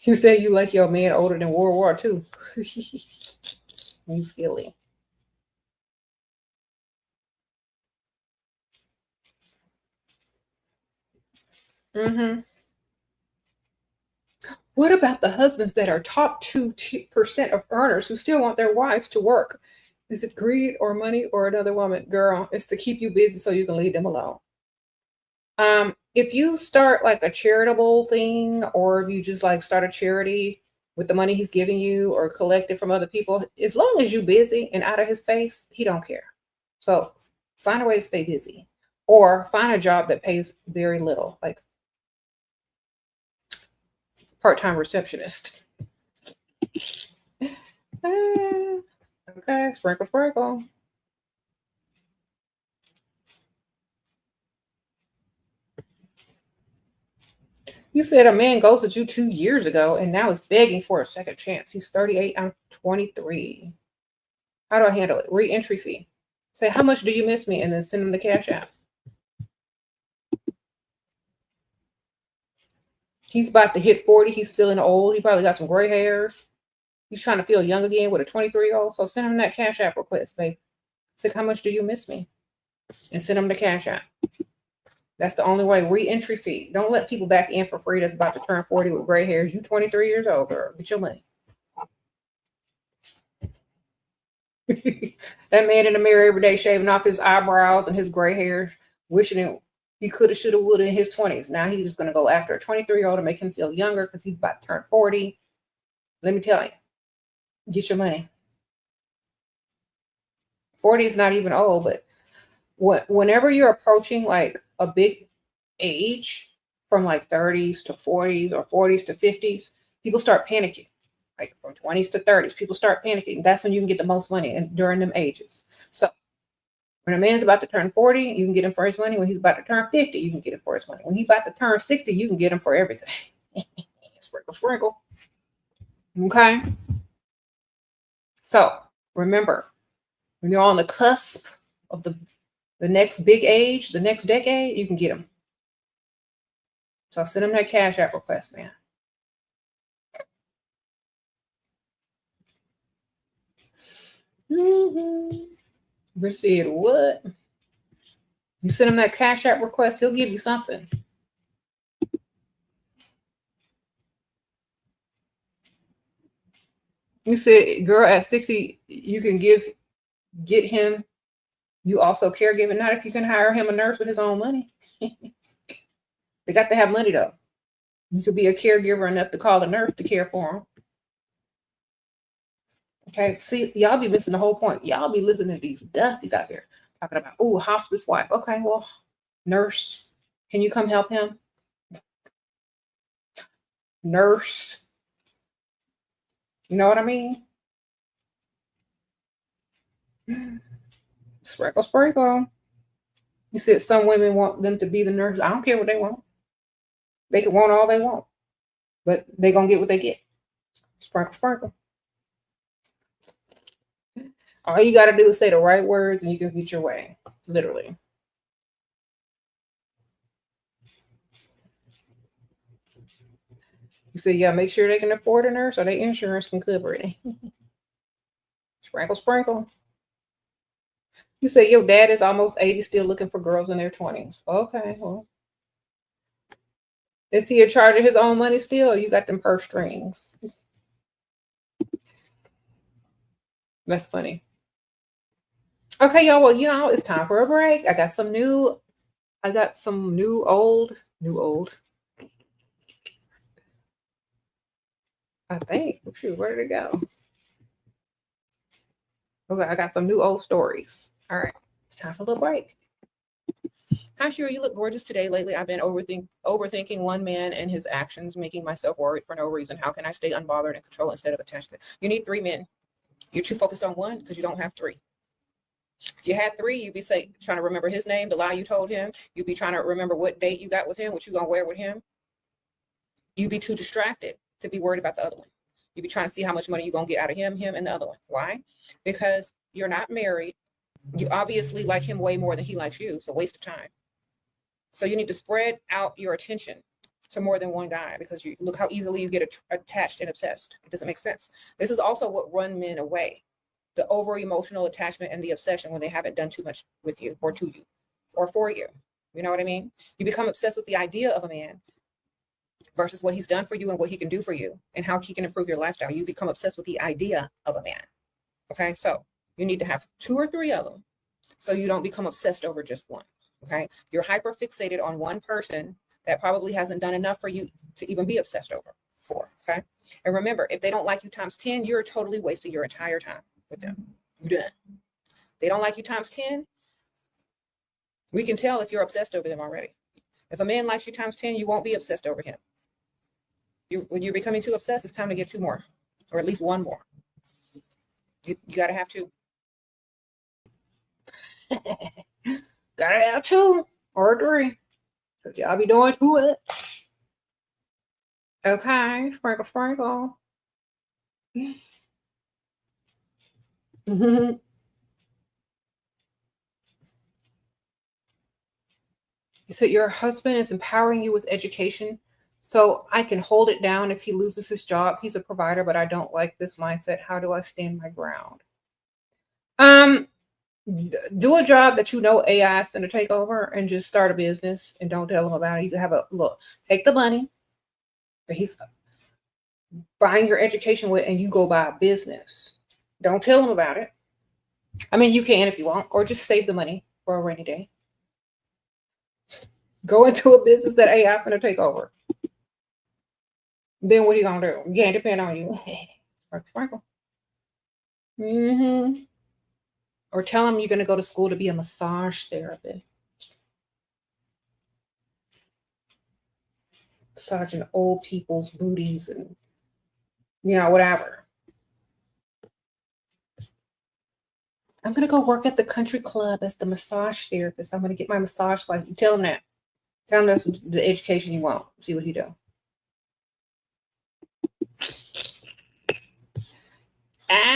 You say you like your man older than World War II. You silly. Mm-hmm. What about the husbands that are top 2% of earners who still want their wives to work? Is it greed or money or another woman? Girl, it's to keep you busy so you can leave them alone. If you start like a charitable thing, or if you just like start a charity with the money he's giving you or collect it from other people, as long as you're busy and out of his face, he don't care. So find a way to stay busy, or find a job that pays very little, like part-time receptionist. Okay, sprinkle, sprinkle. You said a man ghosted you 2 years ago and now is begging for a second chance. He's 38, I'm 23. How do I handle it? Re-entry fee. Say, how much do you miss me? And then send him the cash app. He's about to hit 40. He's feeling old. He probably got some gray hairs. He's trying to feel young again with a 23-year-old. So send him that cash app request, babe. Say, how much do you miss me? And send him the cash app. That's the only way. Re-entry fee. Don't let people back in for free that's about to turn 40 with gray hairs. You 23 years old, girl. Get your money. That man in the mirror every day shaving off his eyebrows and his gray hairs, wishing he coulda, shoulda, woulda in his 20s. Now he's just going to go after a 23-year-old to make him feel younger because he's about to turn 40. Let me tell you, get your money. 40 is not even old, but whenever you're approaching like a big age, from like 30s to 40s or 40s to 50s, people start panicking. Like from 20s to 30s, people start panicking. That's when you can get the most money, and during them ages. So when a man's about to turn 40, you can get him for his money. When he's about to turn 50, you can get him for his money. When he's about to turn 60, you can get him for everything. Sprinkle, sprinkle. Okay. So remember, when you're on the cusp of the next big age, the next decade, you can get him. So send him that cash app request, man. We said what? You send him that cash app request, he'll give you something. You said, girl, at 60, you can get him. You also caregiving. Not if you can hire him a nurse with his own money. They got to have money though. You could be a caregiver enough to call a nurse to care for them. Okay, see, y'all be missing the whole point. Y'all be listening to these dusties out here talking about, oh, hospice wife. Okay, well, nurse, can you come help him? Nurse. You know what I mean? Sprinkle, sprinkle. You said some women want them to be the nurse. I don't care what they want. They can want all they want, but they gonna get what they get. Sprinkle, sprinkle. All you got to do is say the right words and you can get your way, literally. You say, yeah, make sure they can afford a nurse or their insurance can cover it. Sprinkle, sprinkle. You say your dad is almost 80, still looking for girls in their 20s. Okay, well. Is he in charge of his own money still, or you got them purse strings? That's funny. Okay, y'all. Well, it's time for a break. I got some new old. I think. Shoot, where did it go? Okay, I got some new old stories. All right, it's time for a little break. Hi, Shira, you look gorgeous today. Lately, I've been overthinking one man and his actions, making myself worried for no reason. How can I stay unbothered and control instead of attached? You need 3 men. You're too focused on one because you don't have 3. If you had 3, you'd be trying to remember his name, the lie you told him. You'd be trying to remember what date you got with him, what you gonna wear with him. You'd be too distracted to be worried about the other one. You'd be trying to see how much money you're gonna get out of him, and the other one. Why? Because you're not married. You obviously like him way more than he likes you. It's a waste of time. So you need to spread out your attention to more than one guy, because you look how easily you get attached and obsessed. It doesn't make sense. This is also what run men away. The over emotional attachment and the obsession when they haven't done too much with you or to you or for you. You know what I mean? You become obsessed with the idea of a man versus what he's done for you and what he can do for you and how he can improve your lifestyle. You become obsessed with the idea of a man. Okay, so you need to have 2 or 3 of them so you don't become obsessed over just one. Okay, you're hyper fixated on one person that probably hasn't done enough for you to even be obsessed for. Okay, and remember, if they don't like you times 10, you're totally wasting your entire time with them. You're done. They don't like you times 10. We can tell if you're obsessed over them already. If a man likes you times 10, you won't be obsessed over him. When you're becoming too obsessed, it's time to get 2 more, or at least 1 more. You got to have 2. Gotta have 2 or 3, because y'all be doing too much. Okay, sprinkle, sprinkle. You said your husband is empowering you with education, so I can hold it down if he loses his job. He's a provider, but I don't like this mindset. How do I stand my ground? Do a job that AI is going to take over, and just start a business and don't tell him about it. You can have a look, take the money that he's buying your education with, and you go buy a business. Don't tell him about it. I mean, you can if you want, or just save the money for a rainy day. Go into a business that AI is going to take over. Then what are you going to do? You can't depend on you. Sprinkle. Or tell him you're going to go to school to be a massage therapist. Massaging old people's booties and, whatever. I'm going to go work at the country club as the massage therapist. I'm going to get my massage license. Tell him that. Tell him that's the education you want. See what he does.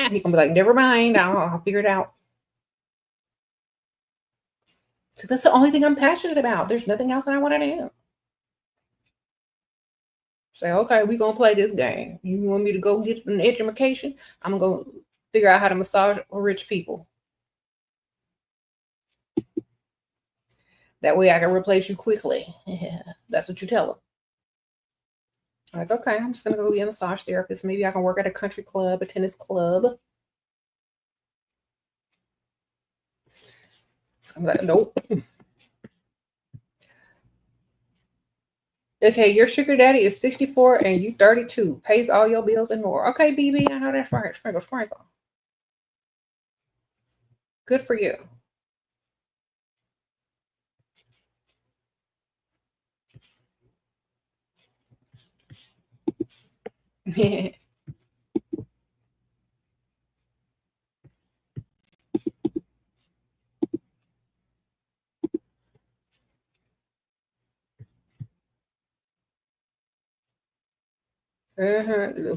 He can be like, never mind. I'll figure it out. So that's the only thing I'm passionate about. There's nothing else that I want to do. Say, okay, we're going to play this game. You want me to go get an education? I'm going to figure out how to massage rich people. That way I can replace you quickly. That's what you tell them. Like, okay, I'm just going to go be a massage therapist. Maybe I can work at a country club, a tennis club. So I'm like, nope. Okay, your sugar daddy is 64 and you 32, pays all your bills and more. Okay, BB, I know that's right. Sprinkle, sprinkle. Good for you.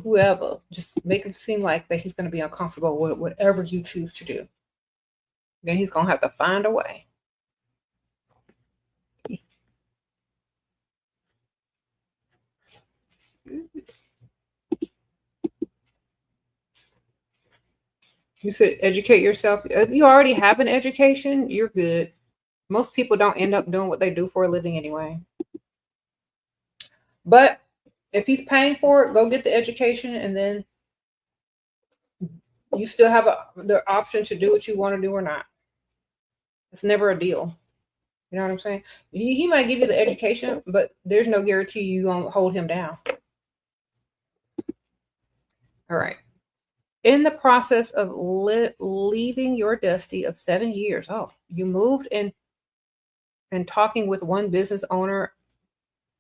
Whoever, just make him seem like that he's going to be uncomfortable with whatever you choose to do. Then he's going to have to find a way. You said educate yourself. If you already have an education, you're good. Most people don't end up doing what they do for a living anyway. But if he's paying for it, go get the education, and then you still have the option to do what you want to do or not. It's never a deal. You know what I'm saying? He might give you the education, but there's no guarantee you're going to hold him down. All right. In the process of leaving your dusty of 7 years, you moved in and talking with one business owner.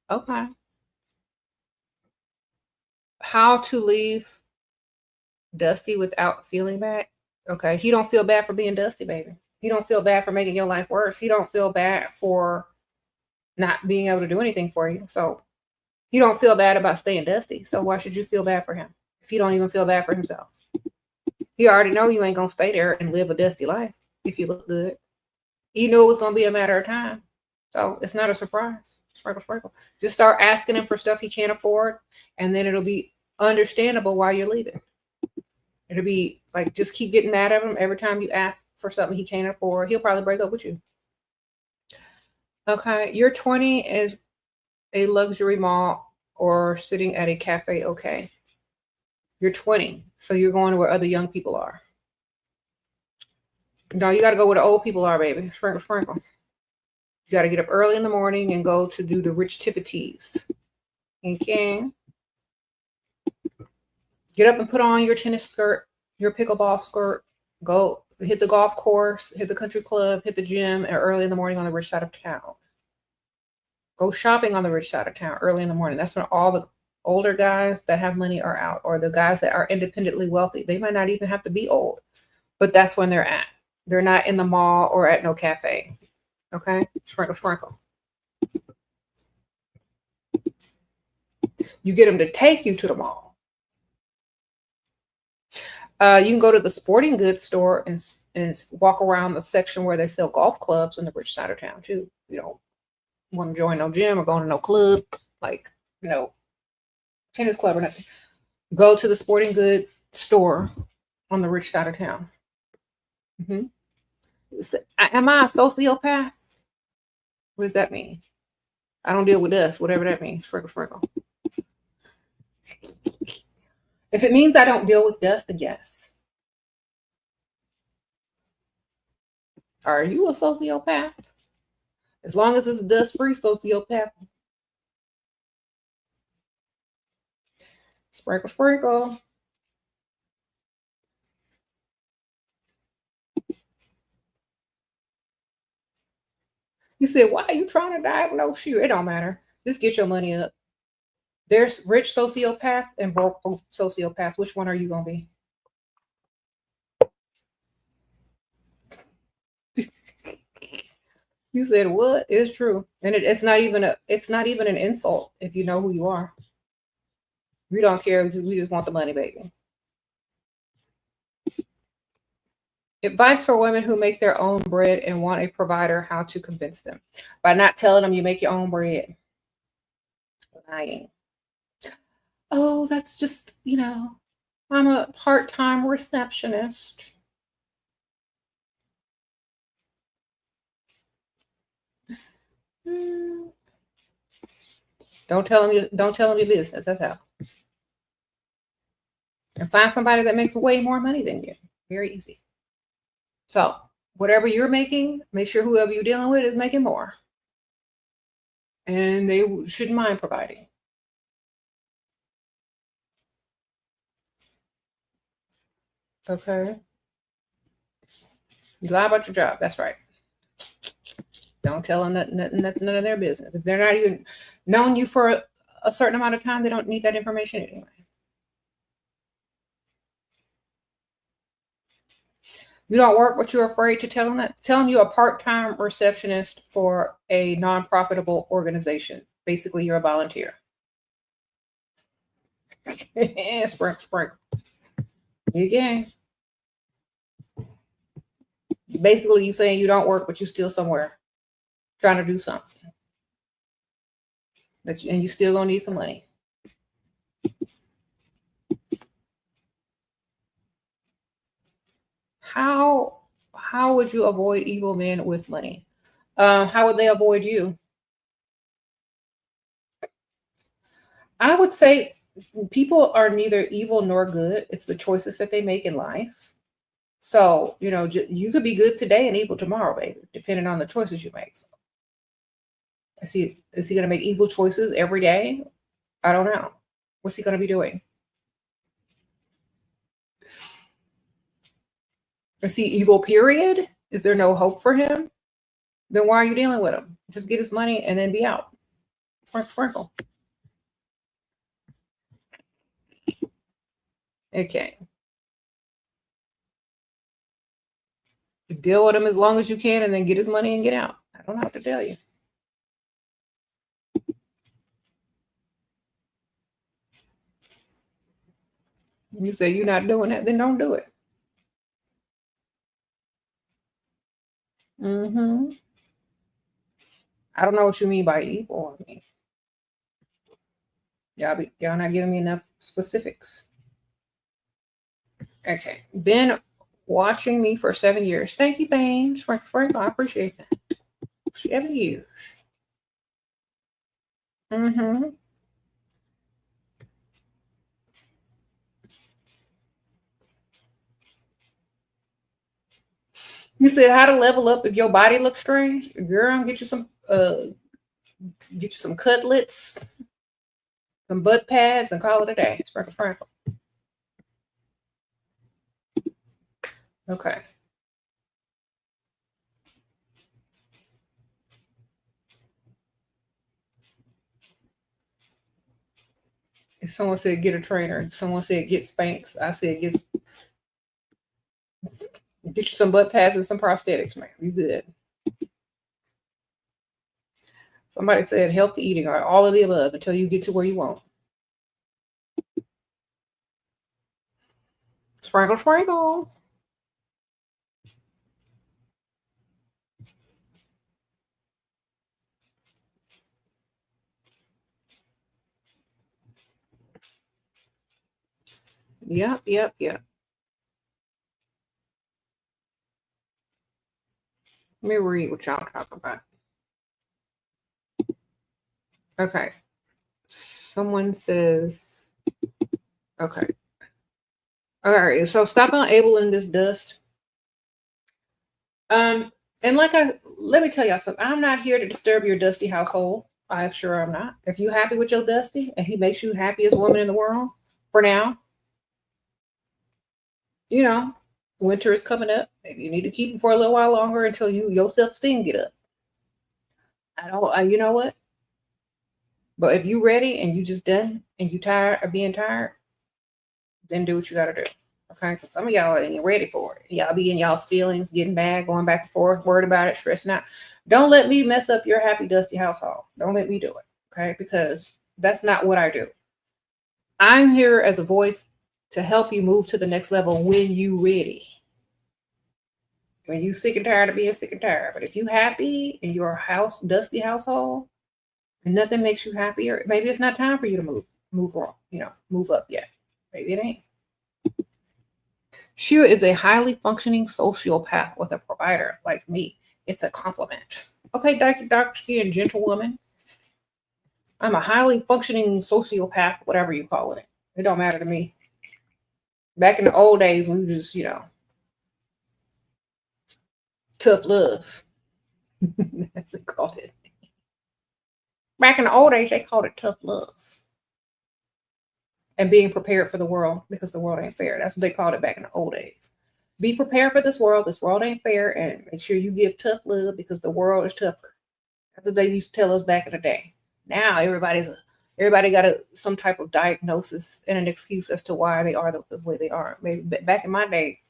Okay. How to leave Dusty without feeling bad? Okay. He don't feel bad for being Dusty, baby. He don't feel bad for making your life worse. He don't feel bad for not being able to do anything for you. So he don't feel bad about staying Dusty. So why should you feel bad for him if he don't even feel bad for himself? He already know you ain't gonna stay there and live a dusty life if you look good. You knew it was gonna be a matter of time. So it's not a surprise. Sprinkle, sprinkle. Just start asking him for stuff he can't afford, and then it'll be understandable why you're leaving. It'll be like, just keep getting mad at him every time you ask for something he can't afford. He'll probably break up with you. Okay, your 20 is a luxury mall or sitting at a cafe. Okay, you're 20, so you're going to where other young people are. No, you got to go where the old people are, baby. Sprinkle, sprinkle. You got to get up early in the morning and go to do the rich activities. Okay. Get up and put on your tennis skirt, your pickleball skirt. Go hit the golf course, hit the country club, hit the gym early in the morning on the rich side of town. Go shopping on the rich side of town early in the morning. That's when all the older guys that have money are out, or the guys that are independently wealthy. They might not even have to be old, but that's when they're at. They're not in the mall or at no cafe. Okay? Sprinkle, sprinkle. You get them to take you to the mall. You can go to the sporting goods store and walk around the section where they sell golf clubs in the rich side of town too. You don't want to join no gym or go to no club, like, tennis club or nothing. Go to the sporting goods store on the rich side of town. Mm-hmm. Am I a sociopath? What does that mean? I don't deal with dust, whatever that means. Sprinkle, sprinkle. If it means I don't deal with dust, then yes. Are you a sociopath? As long as it's dust-free sociopath. Sprinkle, sprinkle. You said, why are you trying to diagnose you? It don't matter. Just get your money up. There's rich sociopaths and broke sociopaths. Which one are you going to be? You said what? It's true. And it's not even an insult if you know who you are. We don't care. We just want the money, baby. Advice for women who make their own bread and want a provider: how to convince them. By not telling them you make your own bread. Lying. Oh, that's just, I'm a part-time receptionist. Don't tell them your business. That's how. And find somebody that makes way more money than you. Very easy. So whatever you're making, make sure whoever you're dealing with is making more. and they shouldn't mind providing. Okay. You lie about your job. That's right. Don't tell them nothing. That's none of their business. If they're not even known you for a certain amount of time, they don't need that information anyway. You don't work, but you're afraid to tell them that. Tell them you're a part-time receptionist for a non-profitable organization. Basically, you're a volunteer. Sprinkle. Again. Basically, you saying you don't work, but you're still somewhere trying to do something. And you still gonna need some money. How would you avoid evil men with money? How would they avoid you? I would say people are neither evil nor good. It's the choices that they make in life. So, you could be good today and evil tomorrow, baby, depending on the choices you make. So, is he going to make evil choices every day? I don't know. What's he going to be doing? Is he evil, period? Is there no hope for him? Then why are you dealing with him? Just get his money and then be out. Sprinkle. Okay. Deal with him as long as you can and then get his money and get out. I don't know what to tell you. You say you're not doing that, then don't do it. Mm-hmm. I don't know what you mean by evil. I mean, y'all not giving me enough specifics. Okay. Been watching me for 7 years. Thank you, Thames. Frank, I appreciate that. 7 years. Mm-hmm. You said how to level up if your body looks strange. Girl, get you some cutlets, some butt pads, and call it a day. Sprinkle. Okay. If someone said get a trainer, someone said get Spanx. I said get you some butt pads and some prosthetics, man. You good. Somebody said healthy eating or all of the above until you get to where you want. Sprinkle. Yep. Let me read what y'all talking about. Okay. Someone says, okay. All right. So stop enabling this dust. And let me tell y'all something. I'm not here to disturb your dusty household. I'm sure I'm not. If you're happy with your dusty and he makes you happiest woman in the world for now, winter is coming up. Maybe you need to keep him for a little while longer until your self-esteem get up. You know what? But if you ready and you just done and you tired of being tired, then do what you got to do. Okay? Because some of y'all ain't ready for it. Y'all be in y'all's feelings, getting mad, going back and forth, worried about it, stressing out. Don't let me mess up your happy, dusty household. Don't let me do it. Okay? Because that's not what I do. I'm here as a voice to help you move to the next level when you ready. When you sick and tired of being sick and tired. But if you happy in your dusty household, and nothing makes you happier, maybe it's not time for you to move up yet. Maybe it ain't. Shira is a highly functioning sociopath with a provider like me. It's a compliment. Okay, Dr. Skin, gentlewoman. I'm a highly functioning sociopath, whatever you call it. It don't matter to me. Back in the old days, we just, tough love. That's what they called it. Back in the old age, they called it tough love. And being prepared for the world, because the world ain't fair. That's what they called it back in the old days. Be prepared for this world. This world ain't fair, and make sure you give tough love because the world is tougher. That's what they used to tell us back in the day. Now everybody got some type of diagnosis and an excuse as to why they are the way they are. Maybe back in my day,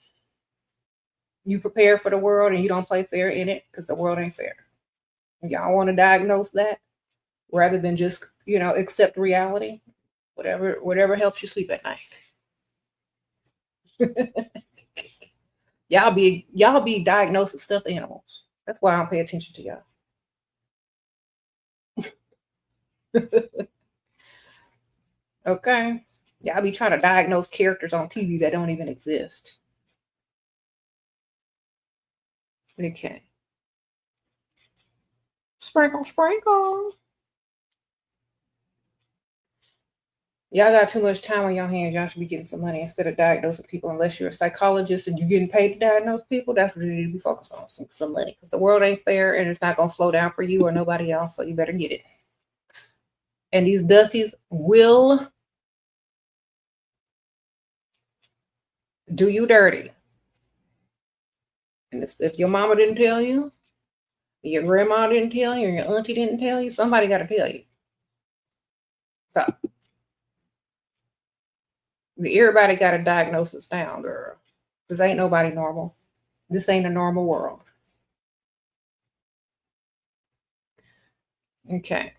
you prepare for the world and you don't play fair in it because the world ain't fair. Y'all want to diagnose that rather than just accept reality. Whatever helps you sleep at night. y'all be diagnosed with stuffed animals. That's why I don't pay attention to y'all. Okay. Y'all be trying to diagnose characters on TV that don't even exist. Okay. Sprinkle, sprinkle. Y'all got too much time on your hands. Y'all should be getting some money instead of diagnosing people. Unless you're a psychologist and you're getting paid to diagnose people, that's what you need to be focused on, some money. Because the world ain't fair and it's not going to slow down for you or nobody else, so you better get it. And these Dusties will do you dirty. And if your mama didn't tell you, your grandma didn't tell you, or your auntie didn't tell you, somebody got to tell you. So everybody got a diagnosis down, girl. Because ain't nobody normal. This ain't a normal world. Okay.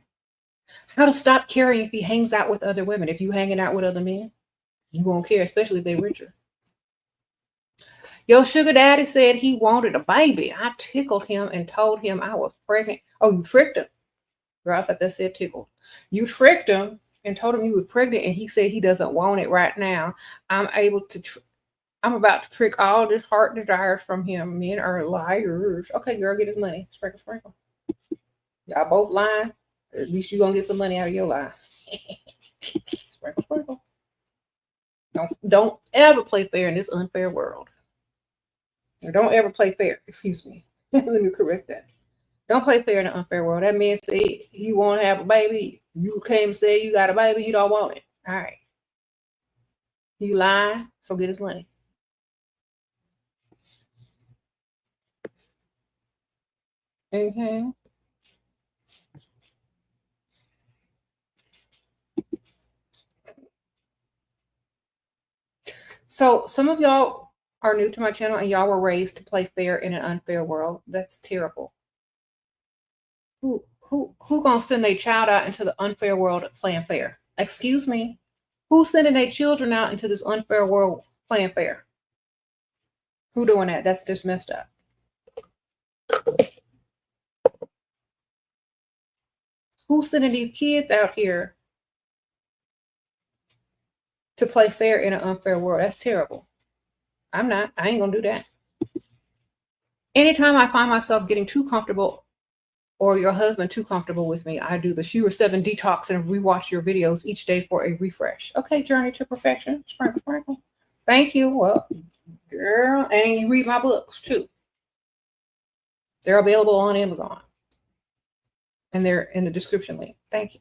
How to stop caring if he hangs out with other women. If you hanging out with other men, you won't care, especially if they're richer. Your sugar daddy said he wanted a baby. I tickled him and told him I was pregnant. Oh, you tricked him. Girl, I thought that said tickled. You tricked him and told him you were pregnant, and he said he doesn't want it right now. I'm about to trick all his heart desires from him. Men are liars. Okay, girl, get his money. Sprinkle, sprinkle. Y'all both lying. At least you're going to get some money out of your lie. Sprinkle, sprinkle. Don't ever play fair in this unfair world. Don't ever play fair. Excuse me. Let me correct that. Don't play fair in an unfair world. That man said he want to have a baby. You came and said you got a baby. He don't want it. All right. He lying, so get his money. Okay. So some of y'all are new to my channel and y'all were raised to play fair in an unfair world. That's terrible. Who gonna send their child out into the unfair world playing fair? Excuse me. Who's sending their children out into this unfair world playing fair? Who doing that? That's just messed up. Who's sending these kids out here to play fair in an unfair world? That's terrible. I'm not. I ain't gonna do that. Anytime I find myself getting too comfortable or your husband too comfortable with me, I do the SheRaSeven detox and rewatch your videos each day for a refresh. Okay, journey to perfection. Sprinkle, sprinkle. Thank you. Well, girl, and you read my books too. They're available on Amazon. And they're in the description link. Thank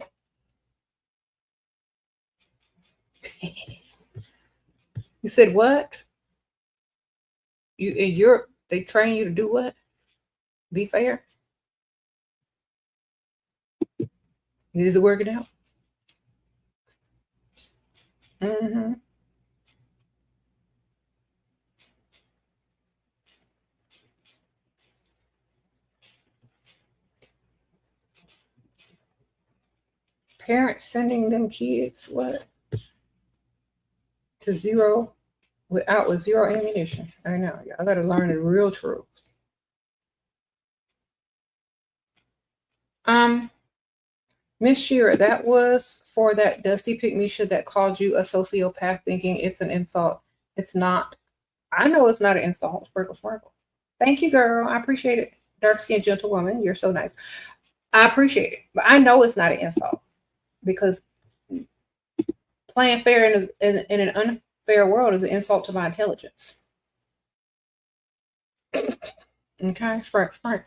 you. You said what? They train you to do what? Be fair? Is it working out? Mm-hmm. Parents sending them kids what? To zero with zero ammunition. I know. I gotta learn the real truth. Miss Shira, that was for that dusty pygmy that called you a sociopath thinking it's an insult. It's not. I know it's not an insult. Sprinkle, sprinkle. Thank you, girl. I appreciate it. Dark-skinned gentlewoman. You're so nice. I appreciate it. But I know it's not an insult because playing fair in an unfair world is an insult to my intelligence. Okay, sprinkle, sprinkle.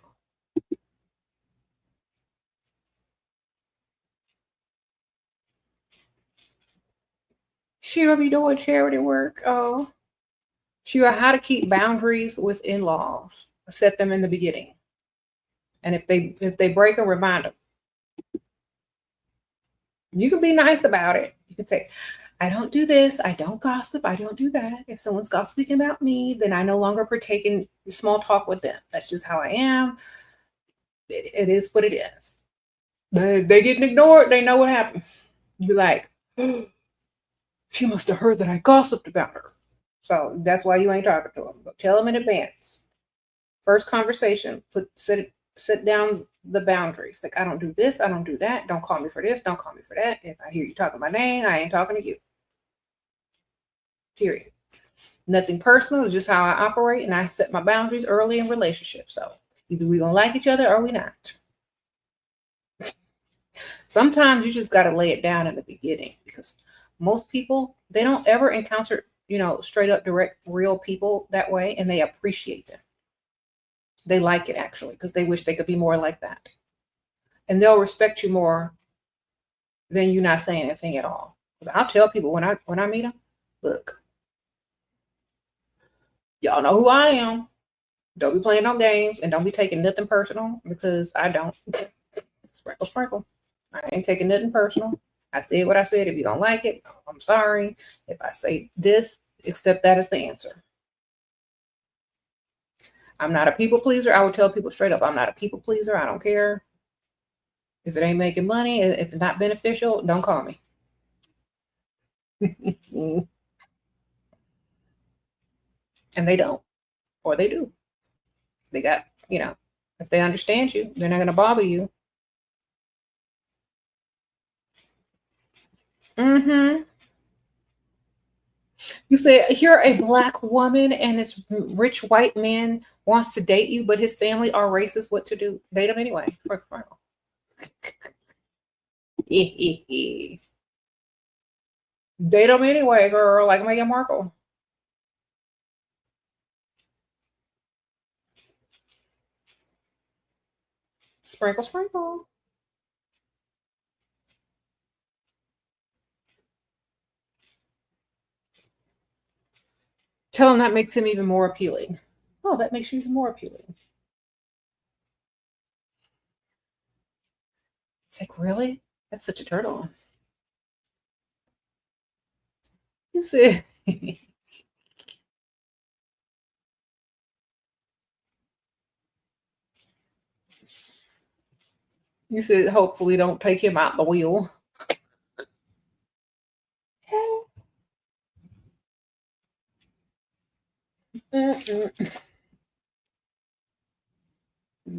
She'll be doing charity work. Oh, she'll how to keep boundaries with in-laws. Set them in the beginning, and if they break them, remind them. You can be nice about it. You can say, I don't do this. I don't gossip. I don't do that. If someone's gossiping about me, then I no longer partake in small talk with them. That's just how I am. It is what it is. They getting ignored. They know what happened. You be like, oh, she must have heard that I gossiped about her. So that's why you ain't talking to them. But tell them in advance. First conversation, sit down the boundaries. Like, I don't do this. I don't do that. Don't call me for this. Don't call me for that. If I hear you talking my name, I ain't talking to you. Period. Nothing personal. It's just how I operate, and I set my boundaries early in relationships. So either we gonna like each other or we not. Sometimes you just got to lay it down in the beginning, because most people, they don't ever encounter, straight up direct real people that way, and they appreciate them. They like it actually, because they wish they could be more like that. And they'll respect you more than you not saying anything at all. Because I'll tell people when I meet them, look, y'all know who I am. Don't be playing no games, and don't be taking nothing personal, because I don't. Sprinkle, sprinkle. I ain't taking nothing personal. I said what I said. If you don't like it, I'm sorry. If I say this, accept that as the answer. I'm not a people pleaser. I would tell people straight up, I'm not a people pleaser. I don't care. If it ain't making money, if it's not beneficial, don't call me. And they don't, or they do. They got, if they understand you, they're not going to bother you. Mm-hmm. You say you're a Black woman and this rich white man wants to date you, but his family are racist. What to do? Date him anyway. Date him anyway, girl, like Meghan Markle. Sprinkle, sprinkle. Tell him that makes him even more appealing. Oh, that makes you even more appealing. It's like, really? That's such a turn on. You said, you said, hopefully don't take him out the wheel.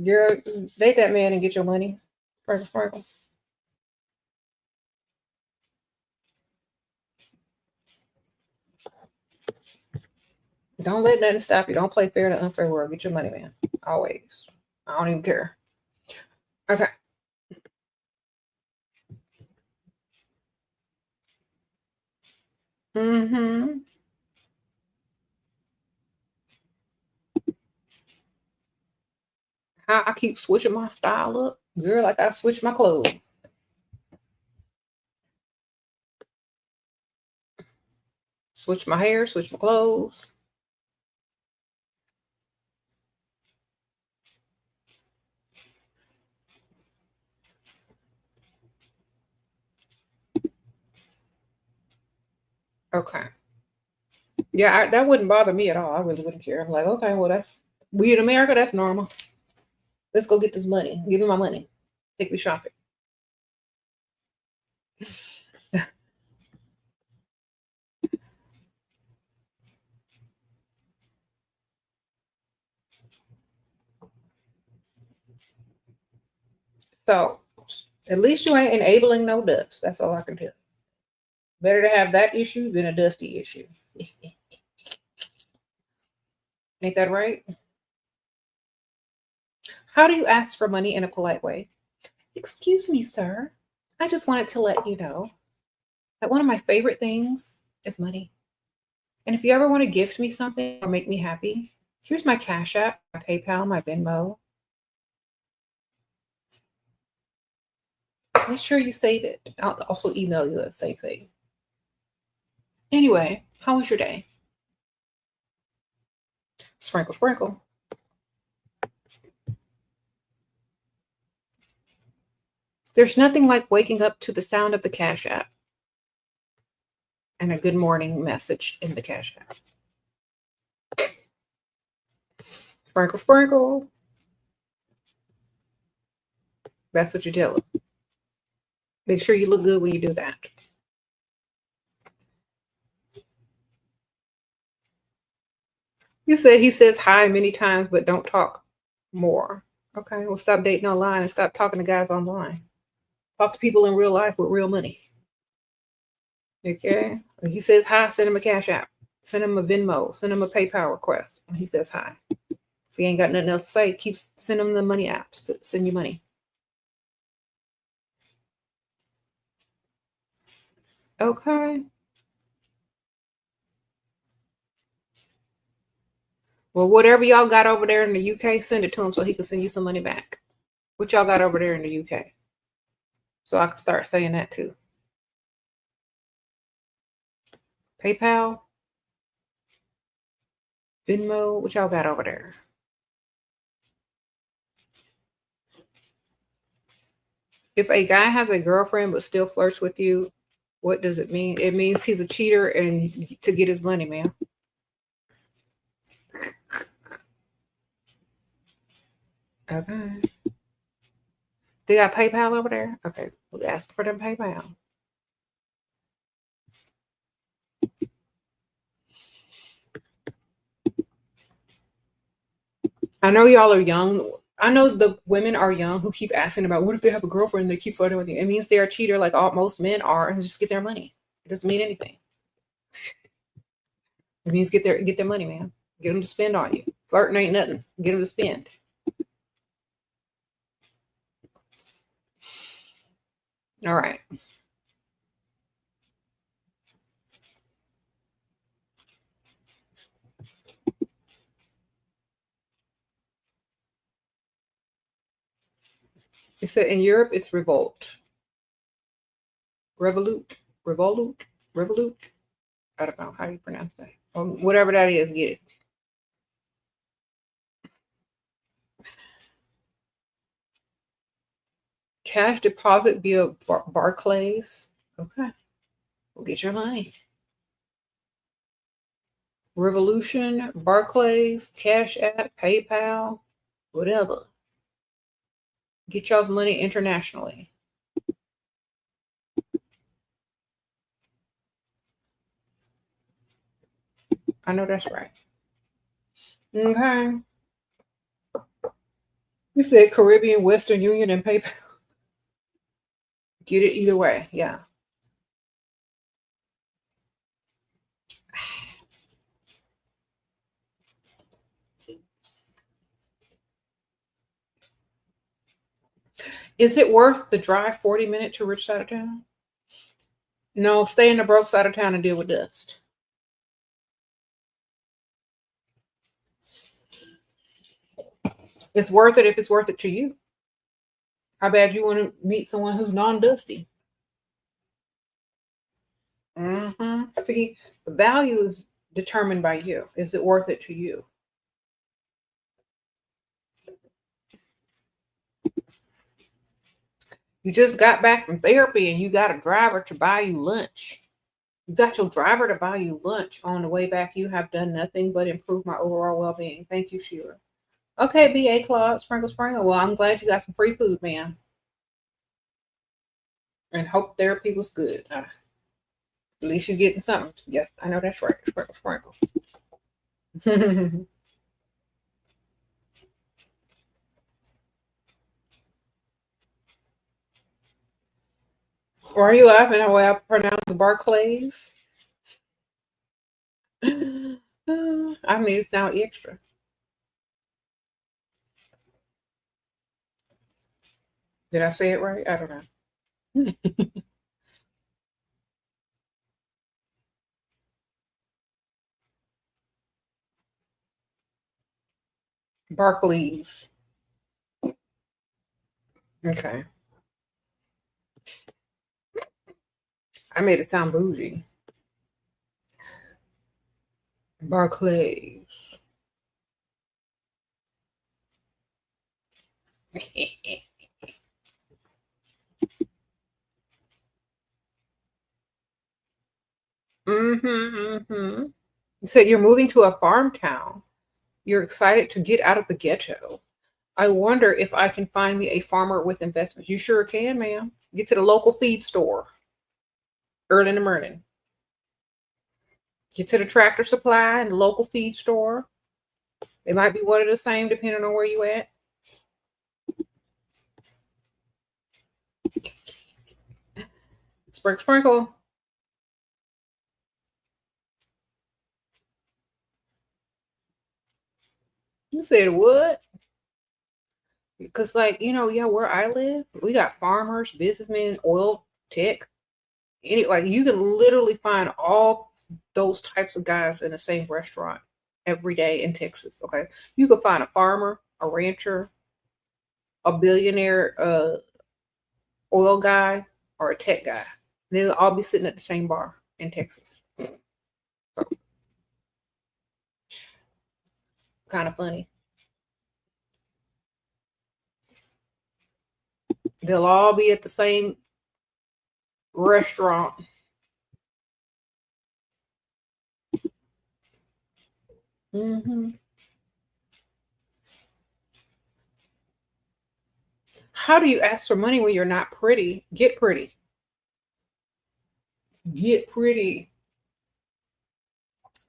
Girl, date that man and get your money. Sprinkle, sprinkle. Don't let nothing stop you. Don't play fair in an unfair world. Get your money, man. Always. I don't even care. Okay. Mm-hmm. I keep switching my style up. Girl, like I switch my clothes. Switch my hair, switch my clothes. Okay. Yeah, that wouldn't bother me at all. I really wouldn't care. I'm like, okay, well, we in America, that's normal. Let's go get this money. Give me my money. Take me shopping. So at least you ain't enabling no dust. That's all I can tell you. Better to have that issue than a dusty issue. Ain't that right? How do you ask for money in a polite way? Excuse me, sir. I just wanted to let you know that one of my favorite things is money. And if you ever want to gift me something or make me happy, here's my Cash App, my PayPal, my Venmo. Make sure you save it. I'll also email you that same thing. Anyway, how was your day? Sprinkle, sprinkle. There's nothing like waking up to the sound of the Cash App and a good morning message in the Cash App. Sprinkle, sprinkle. That's what you tell them. Make sure you look good when you do that. You said he says hi many times, but don't talk more. Okay, well, stop dating online and stop talking to guys online. Talk to people in real life with real money. Okay? When he says hi, send him a Cash App. Send him a Venmo. Send him a PayPal request when he says hi. If he ain't got nothing else to say, keep send him the money apps to send you money. Okay. Well, whatever y'all got over there in the UK, send it to him so he can send you some money back. What y'all got over there in the UK? So I can start saying that too. PayPal, Venmo, what y'all got over there? If a guy has a girlfriend but still flirts with you, what does it mean? It means he's a cheater and to get his money, man. Okay. They got PayPal over there? Okay. We'll ask for them PayPal. I know y'all are young. I know the women are young who keep asking about what if they have a girlfriend and they keep flirting with you. It means they're a cheater like most men are and just get their money. It doesn't mean anything. It means get their money, man. Get them to spend on you. Flirting ain't nothing. Get them to spend. All right. It said in Europe it's revolt. Revolute. Revolute. Revolute. I don't know how you pronounce that. Or whatever that is, get it. Cash deposit via Barclays. Okay. We'll get your money. Revolution, Barclays, Cash App, PayPal, whatever. Get y'all's money internationally. I know that's right. Okay. You said Caribbean, Western Union, and PayPal. Get it either way. Yeah. Is it worth the drive 40 minutes to rich side of town? No, stay in the broke side of town and deal with dust. It's worth it if it's worth it to you. How bad you want to meet someone who's non-dusty? See, the value is determined by you. Is it worth it to you? You just got back from therapy and you got a driver to buy you lunch. You got your driver to buy you lunch on the way back. You have done nothing but improve my overall well-being. Thank you, Sheila. Okay, B.A. Claude, Sprinkle Sprinkle. Well, I'm glad you got some free food, man. And hope therapy was good. At least you're getting something. Yes, I know that's right. Sprinkle, sprinkle. Or are you laughing at the way I pronounce the Barclays? I made it sound extra. Did I say it right? I don't know. Barclays. Okay. I made it sound bougie. Barclays. You said you're moving to a farm town. You're excited to get out of the ghetto. I wonder if I can find me a farmer with investments. You sure can, ma'am. Get to the local feed store early in the morning. Get to the Tractor Supply and the local feed store. They might be one and the same depending on where you at. Sprinkle, sprinkle. You said what? Because, like, yeah, where I live, we got farmers, businessmen, oil tech. Like, you can literally find all those types of guys in the same restaurant every day in Texas. Okay, you could find a farmer, a rancher, a billionaire, oil guy, or a tech guy. They'll all be sitting at the same bar in Texas. Kind of funny. They'll all be at the same restaurant. How do you ask for money when you're not pretty? Get pretty. Get pretty.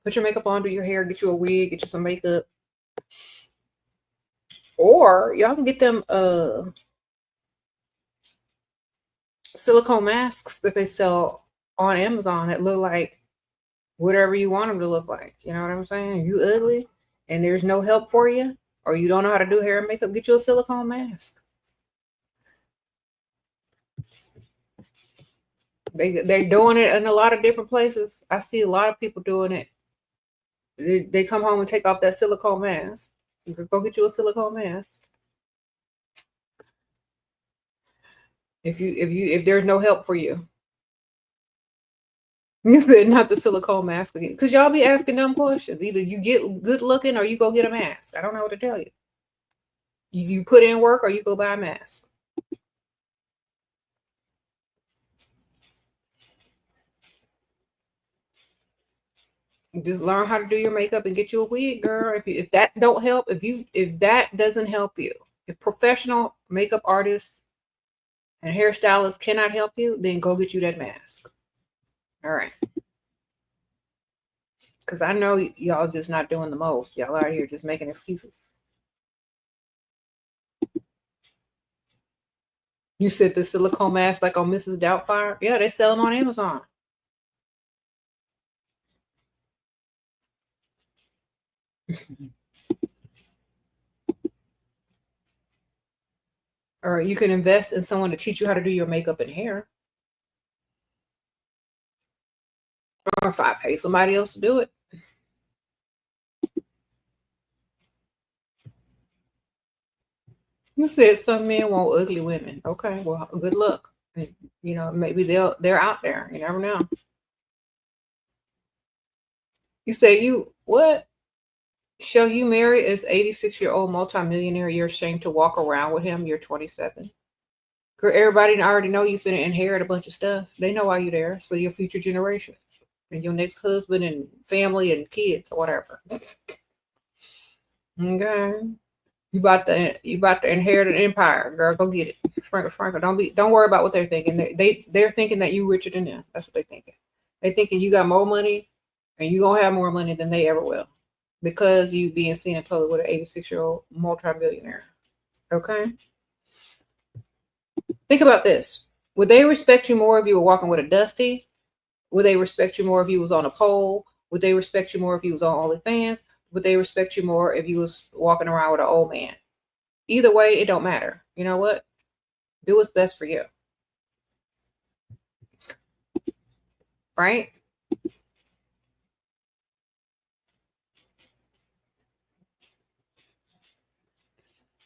Put your makeup on, do your hair, get you a wig, get you some makeup. Or y'all can get them silicone masks that they sell on Amazon that look like whatever you want them to look like. You know what I'm saying? If you ugly and there's no help for you, or you don't know how to do hair and makeup, get you a silicone mask. They're doing it in a lot of different places. I see a lot of people doing it. They come home and take off that silicone mask. Go get you a silicone mask. If there's no help for you. You said not the silicone mask again. Because y'all be asking dumb questions. Either you get good looking or you go get a mask. I don't know what to tell you. You put in work or you go buy a mask. Just learn how to do your makeup and get you a wig, girl. If that don't help, if that doesn't help you, if professional makeup artists and hairstylists cannot help you, then go get you that mask. All right. Because I know y'all just not doing the most. Y'all out here just making excuses. You said the silicone mask like on Mrs. Doubtfire? Yeah, they sell them on Amazon. Or you can invest in someone to teach you how to do your makeup and hair. Or if I pay somebody else to do it. You said some men want ugly women. Okay, well, good luck. Maybe they're out there. You never know. You say you what? Shall you marry as 86-year-old multimillionaire? You're ashamed to walk around with him. You're 27. Girl, everybody already know you finna inherit a bunch of stuff. They know why you're there. It's for your future generations and your next husband and family and kids or whatever. Okay. You about to inherit an empire, girl. Go get it. Sprinkle. Don't worry about what they're thinking. They're thinking that you richer than them. That's what they're thinking. They thinking you got more money and you gonna have more money than they ever will. Because you being seen in public with an 86-year-old multi-billionaire. Okay? Think about this. Would they respect you more if you were walking with a Dusty? Would they respect you more if you was on a pole? Would they respect you more if you was on OnlyFans? Would they respect you more if you was walking around with an old man? Either way, it don't matter. You know what? Do what's best for you. Right?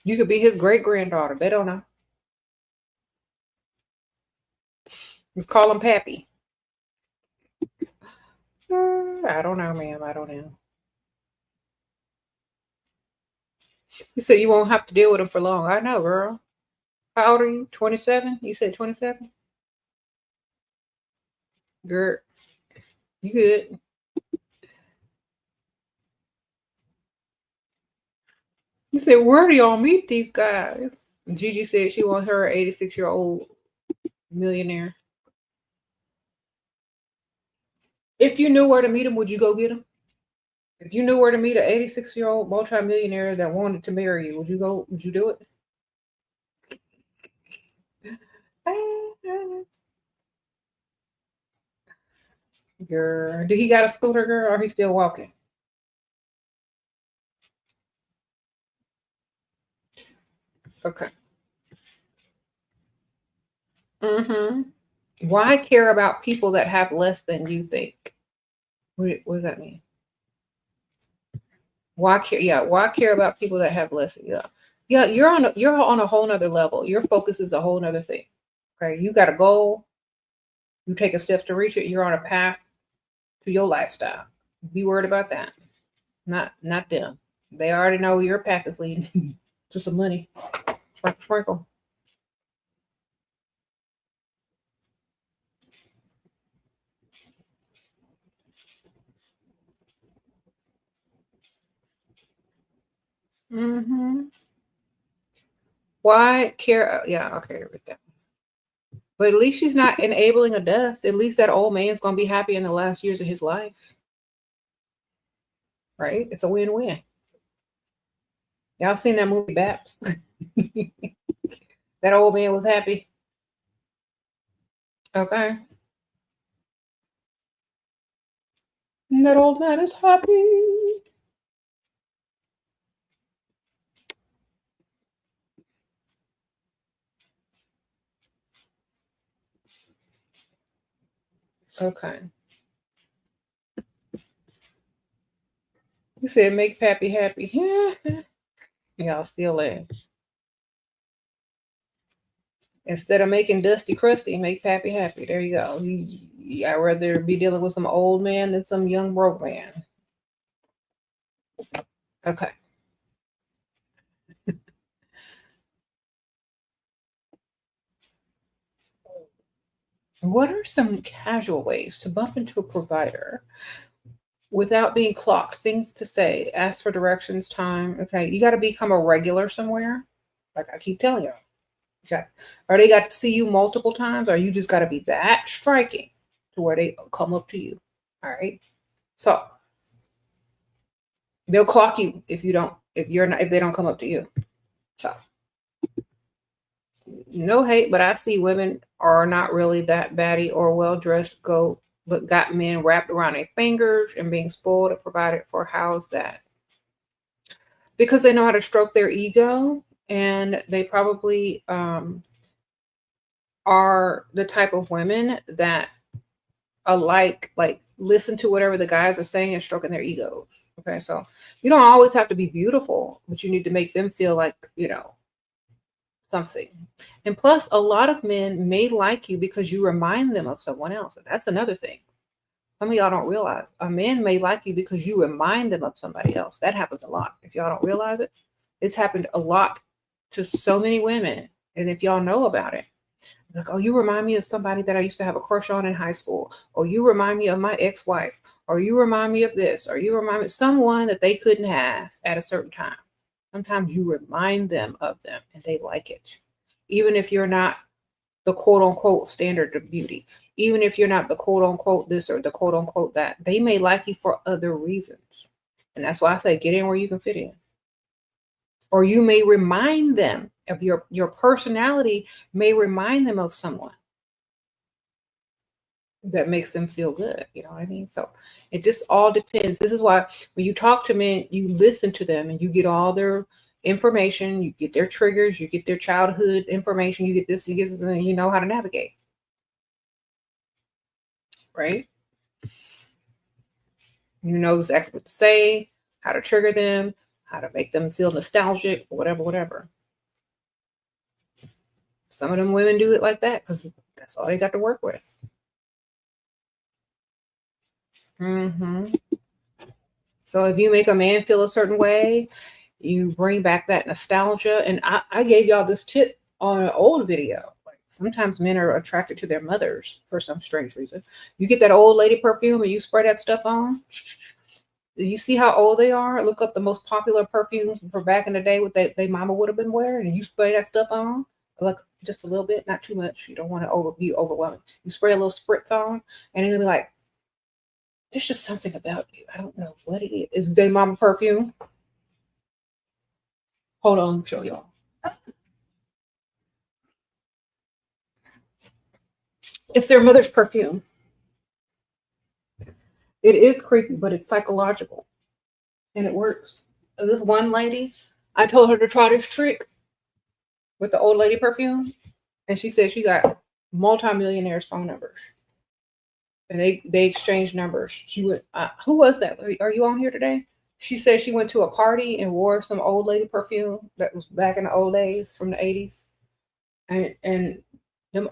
You could be his great granddaughter. They don't know. Just call him Pappy. I don't know, ma'am. I don't know. You said you won't have to deal with him for long. I know, girl. How old are you? 27? You said 27? Girl, you good. You said, where do y'all meet these guys? Gigi said she want her 86-year-old millionaire. If you knew where to meet him, would you go get him? If you knew where to meet an 86-year-old multimillionaire that wanted to marry you, would you go? Would you do it? Girl, did he got a scooter, girl, or he still walking? Okay. Why care about people that have less than you think? What does that mean? Why care? Yeah, why care about people that have less? Yeah, yeah. You're on a whole nother level. Your focus is a whole nother thing. Okay, you got a goal. You take a steps to reach it. You're on a path to your lifestyle. Be worried about that. Not them. They already know your path is leading to some money. Sprinkle, sprinkle. Why care? Yeah, okay, with that. But at least she's not enabling a death. At least that old man's gonna be happy in the last years of his life. Right? It's a win-win. Y'all seen that movie Baps? That old man was happy. Okay. And that old man is happy. Okay. You said make Pappy happy. Y'all still laugh. Instead of making Dusty crusty, make Pappy happy. There you go. I'd rather be dealing with some old man than some young broke man. Okay. What are some casual ways to bump into a provider without being clocked? Things to say, ask for directions, time. Okay. You got to become a regular somewhere. Like I keep telling you. Okay. Or they got to see you multiple times, or you just got to be that striking to where they come up to you. All right. So they'll clock you if you don't, if they don't come up to you. So no hate, but I see women are not really that batty or well dressed, but got men wrapped around their fingers and being spoiled and provided for. How's that? Because they know how to stroke their ego, and they probably are the type of women that like listen to whatever the guys are saying and stroking their egos. Okay, so you don't always have to be beautiful, but you need to make them feel like something. And plus, a lot of men may like you because you remind them of someone else. That's another thing. Some of y'all don't realize a man may like you because you remind them of somebody else. That happens a lot. If y'all don't realize it, it's happened a lot to so many women. And if y'all know about it, like, oh, you remind me of somebody that I used to have a crush on in high school, or you remind me of my ex-wife, or you remind me of this, or you remind me of someone that they couldn't have at a certain time. Sometimes you remind them of them and they like it. Even if you're not the quote unquote standard of beauty, even if you're not the quote unquote this or the quote unquote that, they may like you for other reasons. And that's why I say get in where you can fit in. Or you may remind them of your personality, may remind them of someone that makes them feel good. You know what I mean? So it just all depends. This is why when you talk to men, you listen to them and you get all their information, you get their triggers, you get their childhood information, you get this, you get this, and you know how to navigate. Right? You know exactly what to say, how to trigger them, how to make them feel nostalgic, whatever, whatever. Some of them women do it like that because that's all they got to work with. So if you make a man feel a certain way You bring back that nostalgia. And I gave y'all this tip on an old video. Like sometimes men are attracted to their mothers for some strange reason. You get that old lady perfume and you spray that stuff on. You see how old they are? Look up the most popular perfume for back in the day what they mama would have been wearing, and you spray that stuff on. Like just a little bit, not too much. You don't want to be overwhelming. You spray a little spritz on, and they're gonna be like, there's just something about you. I don't know what it is. Is they mama perfume? Hold on, let me show y'all. It's their mother's perfume. It is creepy, but it's psychological. And it works. This one lady, I told her to try this trick with the old lady perfume. And she said she got multimillionaires' phone numbers. And they exchanged numbers. She went, who was that? Are you on here today? She said she went to a party and wore some old lady perfume that was back in the old days from the 80s. And them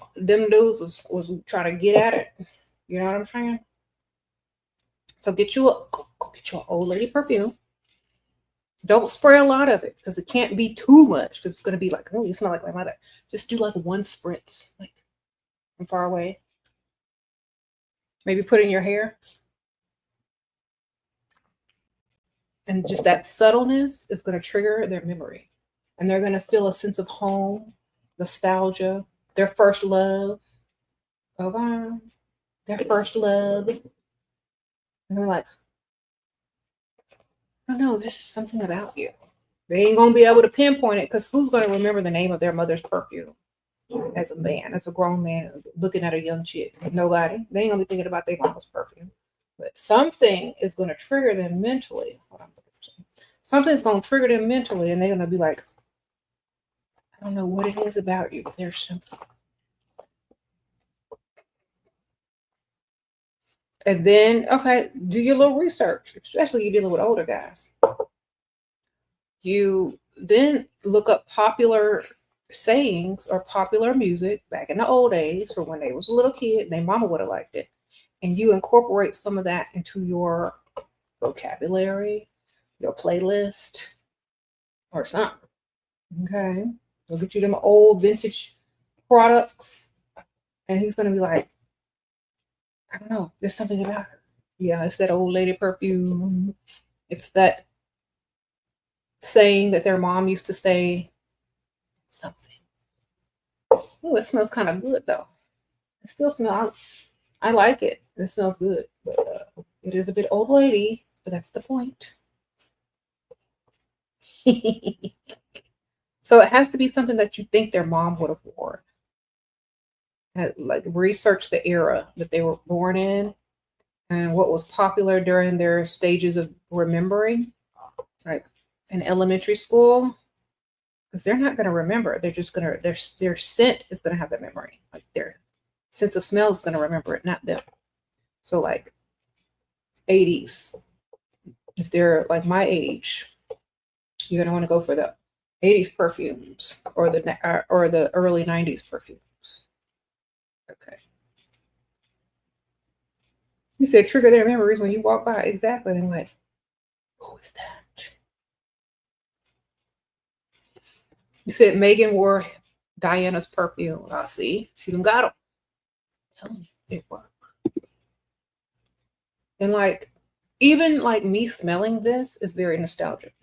dudes was trying to get at it. You know what I'm saying? So go get you an old lady perfume. Don't spray a lot of it because it can't be too much because it's going to be like, oh, you smell like my mother. Just do like one spritz, like from far away. Maybe put in your hair. And just that subtleness is going to trigger their memory. And they're going to feel a sense of home, nostalgia, their first love. Okay. Their first love. And they're like, I don't know, this is something about you. They ain't going to be able to pinpoint it because who's going to remember the name of their mother's perfume as a man, as a grown man looking at a young chick? Nobody. They ain't going to be thinking about their mama's perfume. But something is going to trigger them mentally. Hold on, I'm looking for something. Something's going to trigger them mentally, and they're going to be like, I don't know what it is about you, but there's something. And then, okay, do your little research, especially you're dealing with older guys. You then look up popular sayings or popular music back in the old days for when they was a little kid, their mama would have liked it. And you incorporate some of that into your vocabulary, your playlist, or something. Okay. Go get you them old vintage products. And he's gonna be like, I don't know, there's something about her. Yeah, it's that old lady perfume. It's that saying that their mom used to say something. Oh, it smells kind of good though. It still smells. I like it. It smells good, but it is a bit old lady. But that's the point. So it has to be something that you think their mom would have worn. Like research the era that they were born in and what was popular during their stages of remembering, like in elementary school, because they're not going to remember. They're just going to, their scent is going to have the memory. Like their sense of smell is going to remember it, not them. So like 80s, if they're like my age, you're going to want to go for the 80s perfumes or the early 90s perfumes. Okay. You said trigger their memories when you walk by. Exactly. I'm like, who is that? You said Megan wore Diana's perfume. I see. She done got them. Tell me it worked. And like, even like me smelling this is very nostalgic.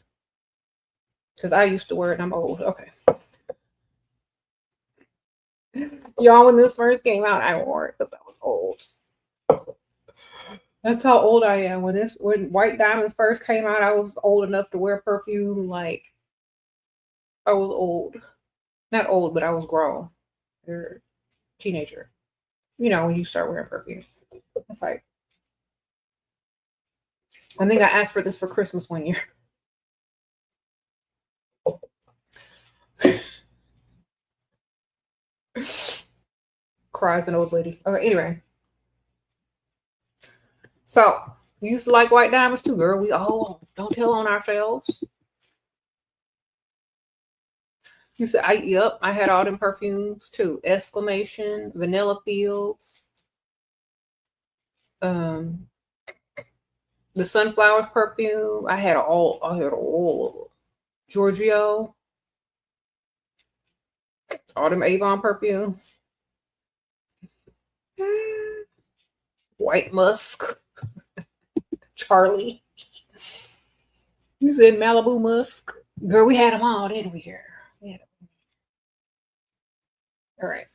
Because I used to wear it and I'm old. Okay. Y'all, when this first came out, I wore it because I was old. That's how old I am. When White Diamonds first came out, I was old enough to wear perfume. Like I was old. Not old, but I was grown. Or teenager. You know, when you start wearing perfume. It's like I think I asked for this for Christmas one year. Cries an old lady. Okay, anyway. So you used to like White Diamonds too, girl. We all don't tell on ourselves. You said I had all them perfumes too. Exclamation, Vanilla Fields, the Sunflowers perfume. I had all of them. Giorgio, Autumn Avon perfume, White Musk, Charlie. You said Malibu Musk. Girl, we had them all, didn't we? Here, we had them. All right.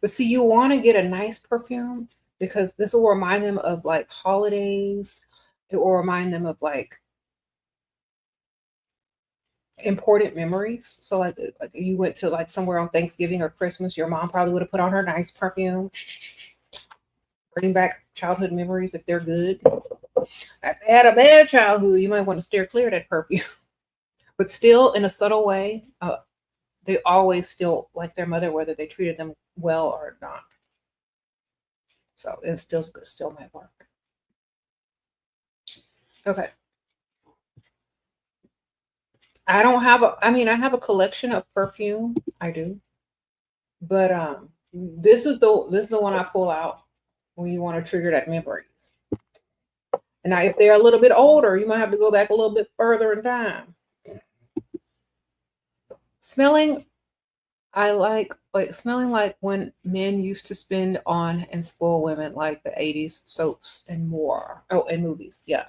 But see, you want to get a nice perfume because this will remind them of like holidays. It will remind them of like important memories. So like you went to like somewhere on Thanksgiving or Christmas, your mom probably would have put on her nice perfume. Bring back childhood memories if they're good. If they had a bad childhood, you might want to steer clear of that perfume. But still, in a subtle way, they always still like their mother, whether they treated them well or not. So it still might work. Okay. I don't have I have a collection of perfume. I do. But this is the one I pull out when you want to trigger that memory. And now if they're a little bit older, you might have to go back a little bit further in time. Smelling, I like smelling like when men used to spend on and spoil women, like the 80s soaps and more. Oh, and movies. Yeah.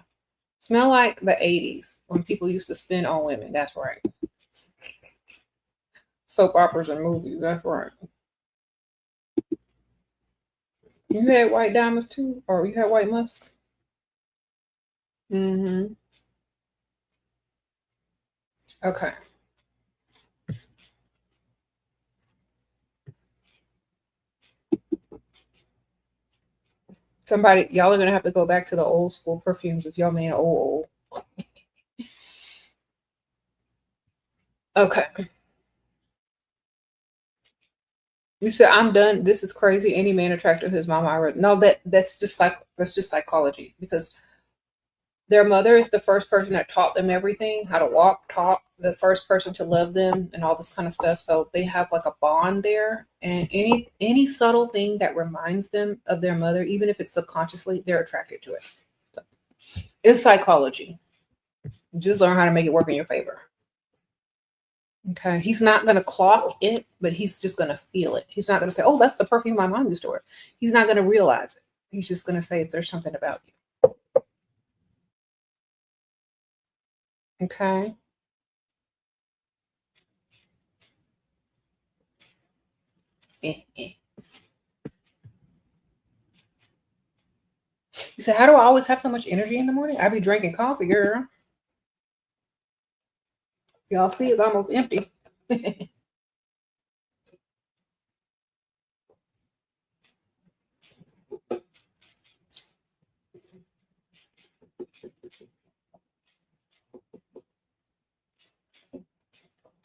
Smell like the 80s when people used to spend on women. That's right. Soap operas and movies. That's right. You had white diamonds too? Or you had white musk? Mm-hmm. Okay. Y'all are gonna have to go back to the old school perfumes if y'all mean old. Okay. You said I'm done. This is crazy. Any man attracted to his mama, I read. No, that's just psychology because their mother is the first person that taught them everything, how to walk, talk, the first person to love them and all this kind of stuff. So they have like a bond there. And any subtle thing that reminds them of their mother, even if it's subconsciously, they're attracted to it. So, it's psychology. Just learn how to make it work in your favor. Okay. He's not gonna clock it, but he's just gonna feel it. He's not gonna say, oh, that's the perfume my mom used to wear. He's not gonna realize it. He's just gonna say there's something about you. Okay. Eh. He said, how do I always have so much energy in the morning? I be drinking coffee, girl. Y'all see it's almost empty.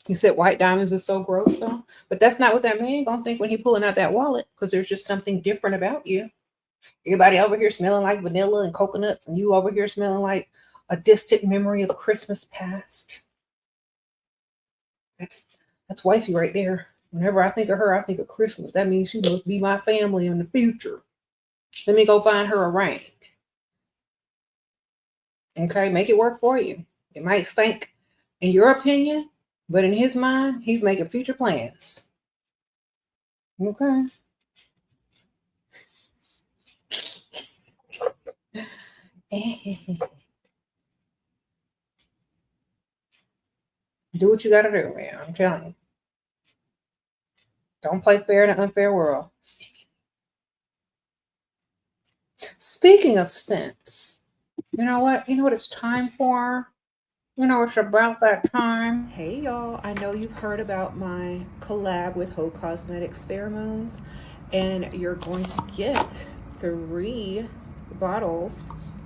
You said white diamonds are so gross though. But that's not what that man gonna think when he pulling out that wallet, because there's just something different about you. Everybody over here smelling like vanilla and coconuts, and you over here smelling like a distant memory of Christmas past. That's that's wifey right there. Whenever I think of her, I think of Christmas. That means she must be my family in the future. Let me go find her a ring. Okay, make it work for you. It might stink in your opinion, but in his mind, he's making future plans. Okay. Do what you gotta do, man. I'm telling you. Don't play fair in an unfair world. Speaking of scents, you know what? You know what it's time for? You know, it's about that time. Hey, y'all. I know you've heard about my collab with Ho Cosmetics Pheromones, and you're going to get 3 bottles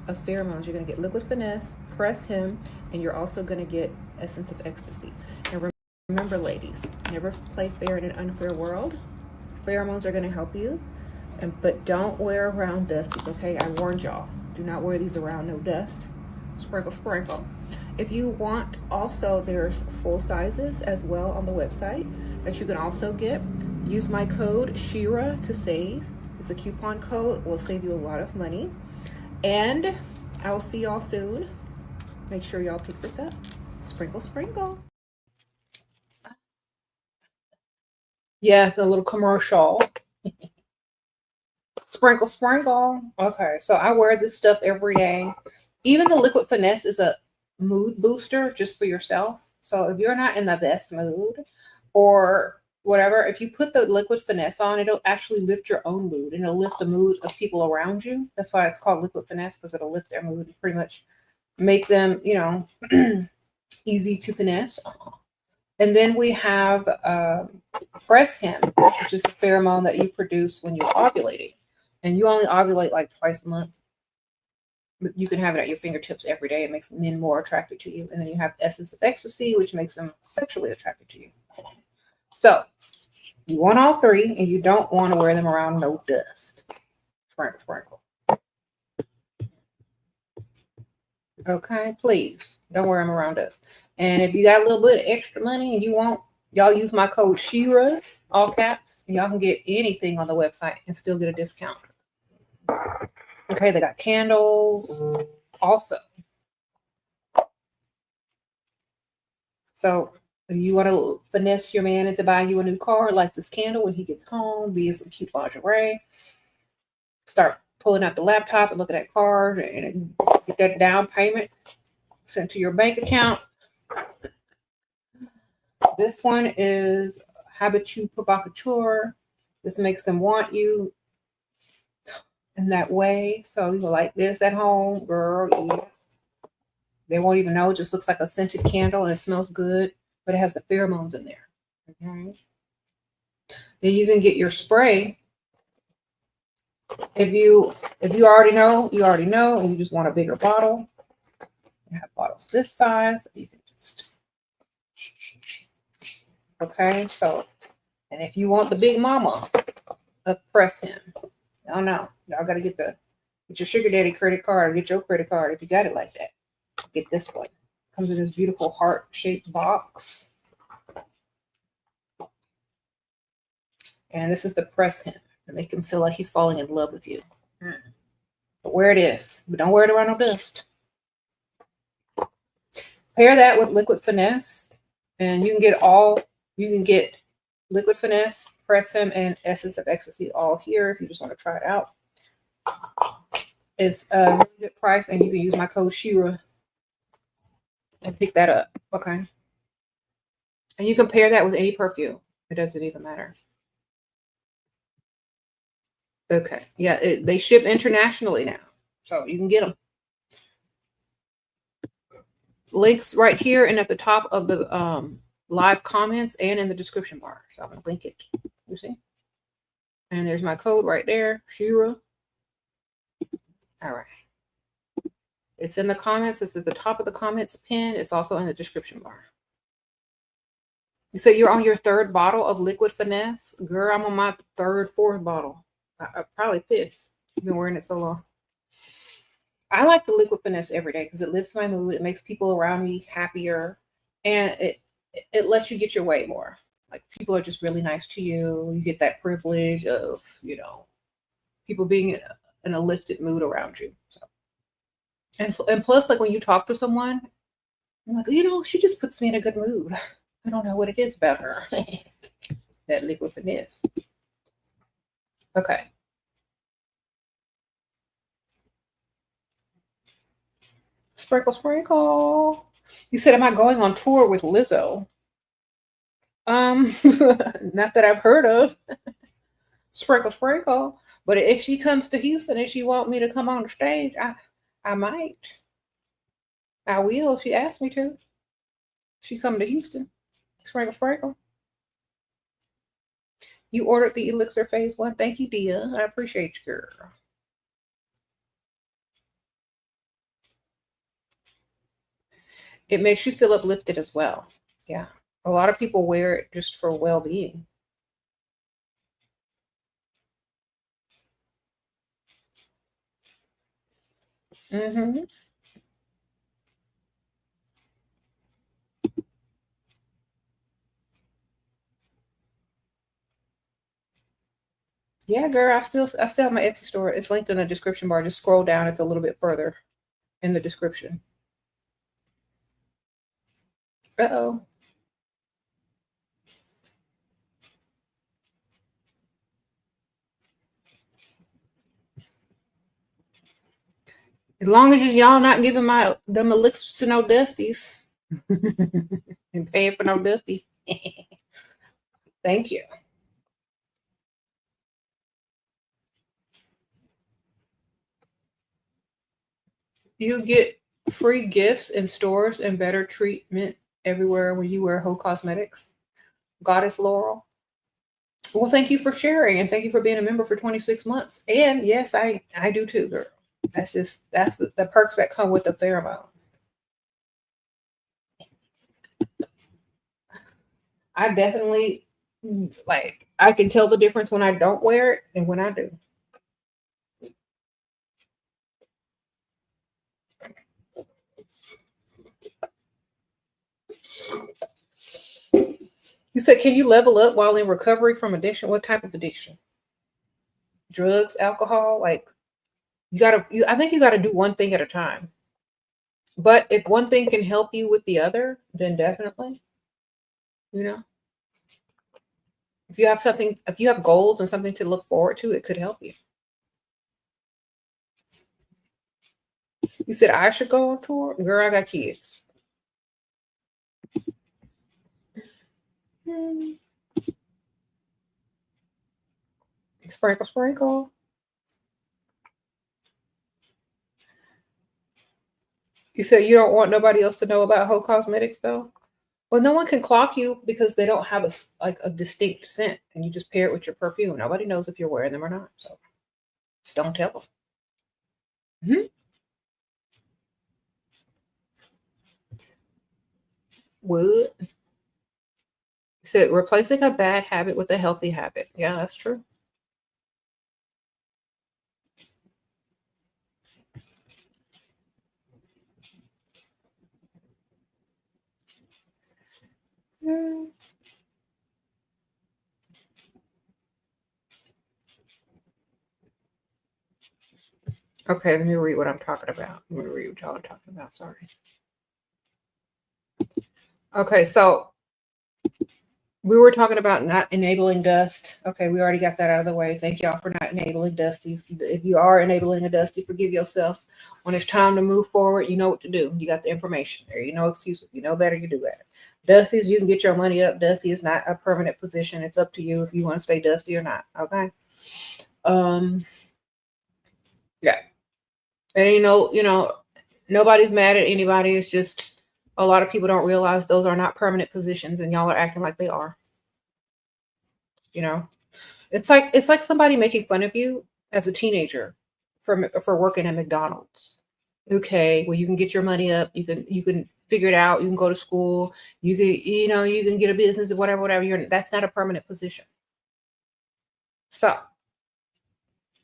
of pheromones. You're going to get Liquid Finesse, Press Him, and you're also going to get Essence of Ecstasy. And remember, ladies, never play fair in an unfair world. Pheromones are going to help you, but don't wear around dusties, okay? I warned y'all. Do not wear these around no dust. Sprinkle, sprinkle. If you want, also there's full sizes as well on the website that you can also get. Use my code SheRa to save. It's a coupon code. It will save you a lot of money. And I will see y'all soon. Make sure y'all pick this up. Sprinkle, sprinkle. Yes, a little commercial. Sprinkle, sprinkle. Okay, so I wear this stuff every day. Even the Liquid Finesse is a mood booster just for yourself. So if you're not in the best mood or whatever, if you put the Liquid Finesse on, it'll actually lift your own mood and it'll lift the mood of people around you. That's why it's called Liquid Finesse, because it'll lift their mood and pretty much make them, you know, easy to finesse. And then we have Press Him, which is the pheromone that you produce when you're ovulating. And you only ovulate like twice a month. But you can have it at your fingertips every day. It makes men more attracted to you. And then you have Essence of Ecstasy, which makes them sexually attracted to you. So you want all three, and you don't want to wear them around no dust. Sprinkle, sprinkle. Okay, please don't wear them around us. And if you got a little bit of extra money and you want, y'all use my code SheRa, all caps. Y'all can get anything on the website and still get a discount. Okay, they got candles also. So if you want to finesse your man into buying you a new car, like this candle when he gets home, be in some cute lingerie, start pulling out the laptop and looking at cars and get that down payment sent to your bank account. This one is Habitu Provocateur. This makes them want you in that way. So you like this at home, girl. Yeah. They won't even know. It just looks like a scented candle and it smells good, but it has the pheromones in there. Okay. Then you can get your spray. If you already know, you already know, and you just want a bigger bottle. You have bottles this size. You can just, okay. So, and if you want the big mama, Press Him. Oh no, y'all gotta get your sugar daddy credit card or get your credit card if you got it like that. Get this one. Comes in this beautiful heart-shaped box. And this is the Press Him to make him feel like he's falling in love with you. But wear this, but don't wear it around no dust. Pair that with Liquid Finesse, and you can get Liquid Finesse, Press Him, and Essence of Ecstasy all here if you just want to try it out. It's a really good price, and you can use my code SheRa and pick that up. Okay. And you can pair that with any perfume. It doesn't even matter. Okay. Yeah, they ship internationally now, so you can get them. Links right here and at the top of the live comments and in the description bar. So I'm going to link it. You see? And there's my code right there, SheRa. All right. It's in the comments. It's at the top of the comments pin. It's also in the description bar. So you're on your third bottle of Liquid Finesse? Girl, I'm on my third, fourth bottle. Probably fifth. I've been wearing it so long. I like the Liquid Finesse every day because it lifts my mood. It makes people around me happier. And it lets you get your way more. Like people are just really nice to you. You get that privilege of, you know, people being in a lifted mood around you. So, and plus, like when you talk to someone, I'm like, you know, she just puts me in a good mood. I don't know what it is about her. That Liquid Finesse. Okay. Sprinkle, sprinkle. You said, am I going on tour with Lizzo? Not that I've heard of. Sprinkle, sprinkle. But if she comes to Houston and she want me to come on the stage, I might. I will if she asks me to. She come to Houston. Sprinkle, sprinkle. You ordered the Elixir Phase 1. Thank you, Dia. I appreciate you, girl. It makes you feel uplifted as well. Yeah. A lot of people wear it just for well-being. Mm-hmm. Yeah, girl, I still have my Etsy store. It's linked in the description bar. Just scroll down. It's a little bit further in the description. Uh-oh. As long as y'all not giving them elixirs to no dusties and paying for no dusty. Thank you. You get free gifts in stores and better treatment everywhere when you wear Ho Cosmetics. Goddess Laurel. Well, thank you for sharing and thank you for being a member for 26 months. And yes, I do too, girl. That's the perks that come with the pheromone. I definitely I can tell the difference when I don't wear it and when I do. You said, can you level up while in recovery from addiction? What type of addiction? Drugs, alcohol? I think you gotta do one thing at a time. But if one thing can help you with the other, then definitely, you know, if you have goals and something to look forward to, it could help you. You said I should go on tour? Girl, I got kids. Sprinkle, sprinkle. You said you don't want nobody else to know about Ho Cosmetics, though? Well, no one can clock you because they don't have a distinct scent, and you just pair it with your perfume. Nobody knows if you're wearing them or not, so just don't tell them. Would. You said replacing a bad habit with a healthy habit. Yeah, that's true. Okay, let me read what I'm talking about. Let me read what y'all are talking about. Sorry. Okay, so we were talking about not enabling dust. Okay, we already got that out of the way. Thank y'all for not enabling dusties. If you are enabling a dusty, forgive yourself. When it's time to move forward, you know what to do. You got the information. There you no excuses. You know better, you do better. Dusties, you can get your money up. Dusty is not a permanent position. It's up to you if you want to stay dusty or not. Okay. Yeah. And nobody's mad at anybody. It's just a lot of people don't realize those are not permanent positions and y'all are acting like they are. You know? It's like somebody making fun of you as a teenager for working at McDonald's. Okay, well you can get your money up, you can figure it out, you can go to school, you can get a business or whatever. That's not a permanent position. So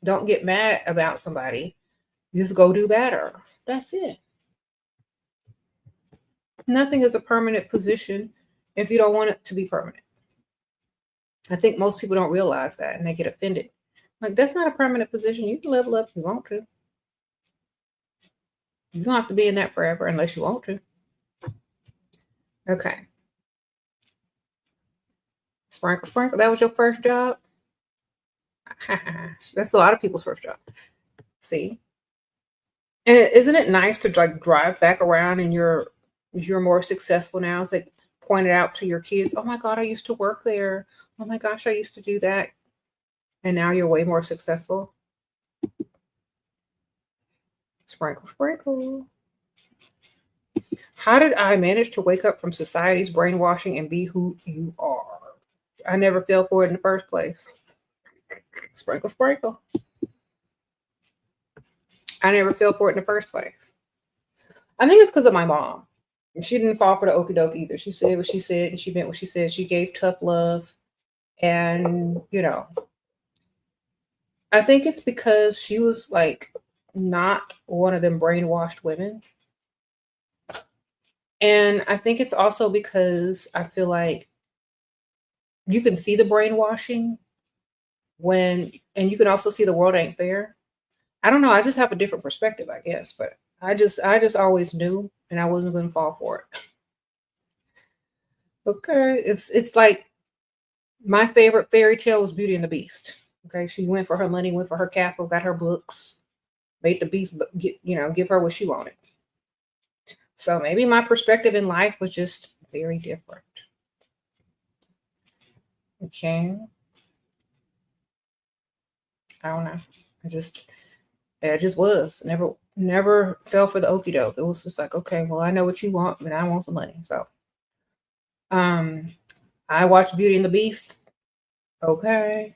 don't get mad about somebody. Just go do better. That's it. Nothing is a permanent position if you don't want it to be permanent. I think most people don't realize that and they get offended. Like, that's not a permanent position. You can level up if you want to. You don't have to be in that forever unless you want to. Okay. Sprinkle, sprinkle. That was your first job? That's a lot of people's first job. See? And isn't it nice to drive back around and you're more successful now? It's like point it out to your kids. Oh my God, I used to work there. Oh my gosh, I used to do that. And now you're way more successful. Sprinkle, sprinkle. How did I manage to wake up from society's brainwashing and be who you are? I never fell for it in the first place. Sprinkle, sprinkle. I never fell for it in the first place. I think it's because of my mom. She didn't fall for the okie doke either. She said what she said and she meant what she said. She gave tough love. And, I think it's because she was like not one of them brainwashed women. And I think it's also because I feel like you can see the brainwashing and you can also see the world ain't fair. I don't know. I just have a different perspective, I guess, but I just always knew and I wasn't going to fall for it. Okay. It's like my favorite fairy tale was Beauty and the Beast. Okay. She went for her money, went for her castle, got her books, made the beast give her what she wanted. So maybe my perspective in life was just very different. Okay. I don't know. I just it just was. Never fell for the okey doke. It was just like, okay, well, I know what you want, and I want some money. So um I watched Beauty and the Beast. Okay.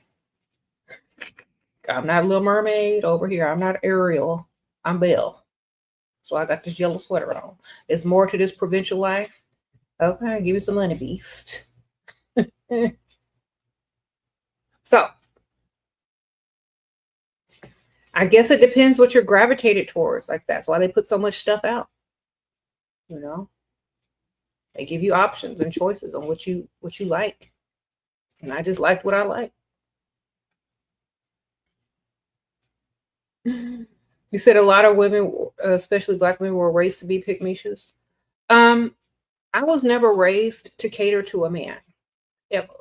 I'm not Little Mermaid over here. I'm not Ariel. I'm Belle. So I got this yellow sweater on. It's more to this provincial life. Okay, give me some money, beast. So I guess it depends what you're gravitated towards. Like that's why they put so much stuff out. You know, they give you options and choices on what you like. And I just liked what I liked. You said a lot of women, especially Black women, were raised to be pick Um, I was never raised to cater to a man, ever.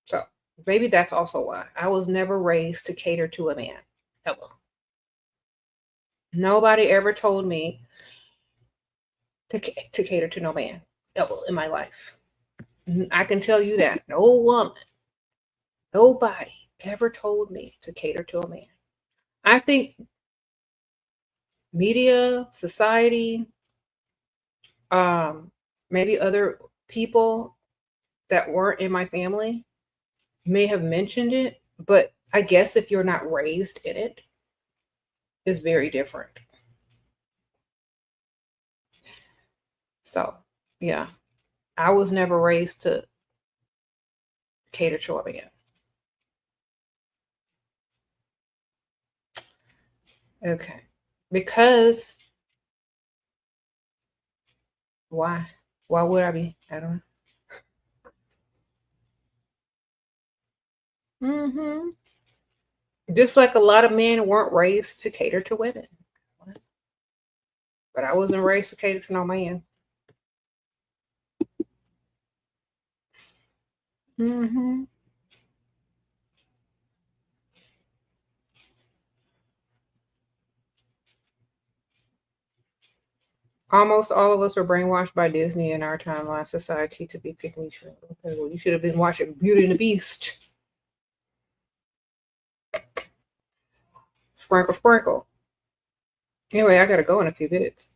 So maybe that's also why. I was never raised to cater to a man, ever. Nobody ever told me to cater to no man, ever in my life. I can tell you that. No woman, nobody ever told me to cater to a man. I think media, society, maybe other people that weren't in my family may have mentioned it, but I guess if you're not raised in it, it's very different. So, yeah, I was never raised to cater to a man. Okay. Because why? Why would I be? I don't know. Just like a lot of men weren't raised to cater to women. But I wasn't raised to cater to no man. hmm Almost all of us were brainwashed by Disney in our timeline society to be pick me. Okay, well, you should have been watching Beauty and the Beast. Sprinkle, sprinkle. Anyway, I gotta go in a few minutes.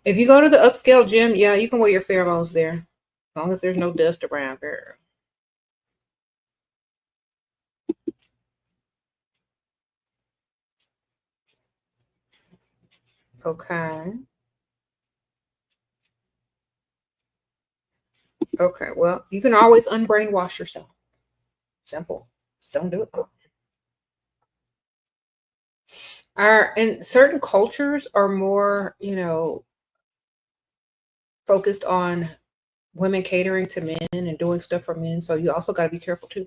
If you go to the upscale gym, yeah, you can wear your pheromones there. As long as there's no dust around there. Okay. Okay. Well, you can always unbrainwash yourself. Simple. Just don't do it. And certain cultures are more, focused on women catering to men and doing stuff for men. So you also got to be careful too.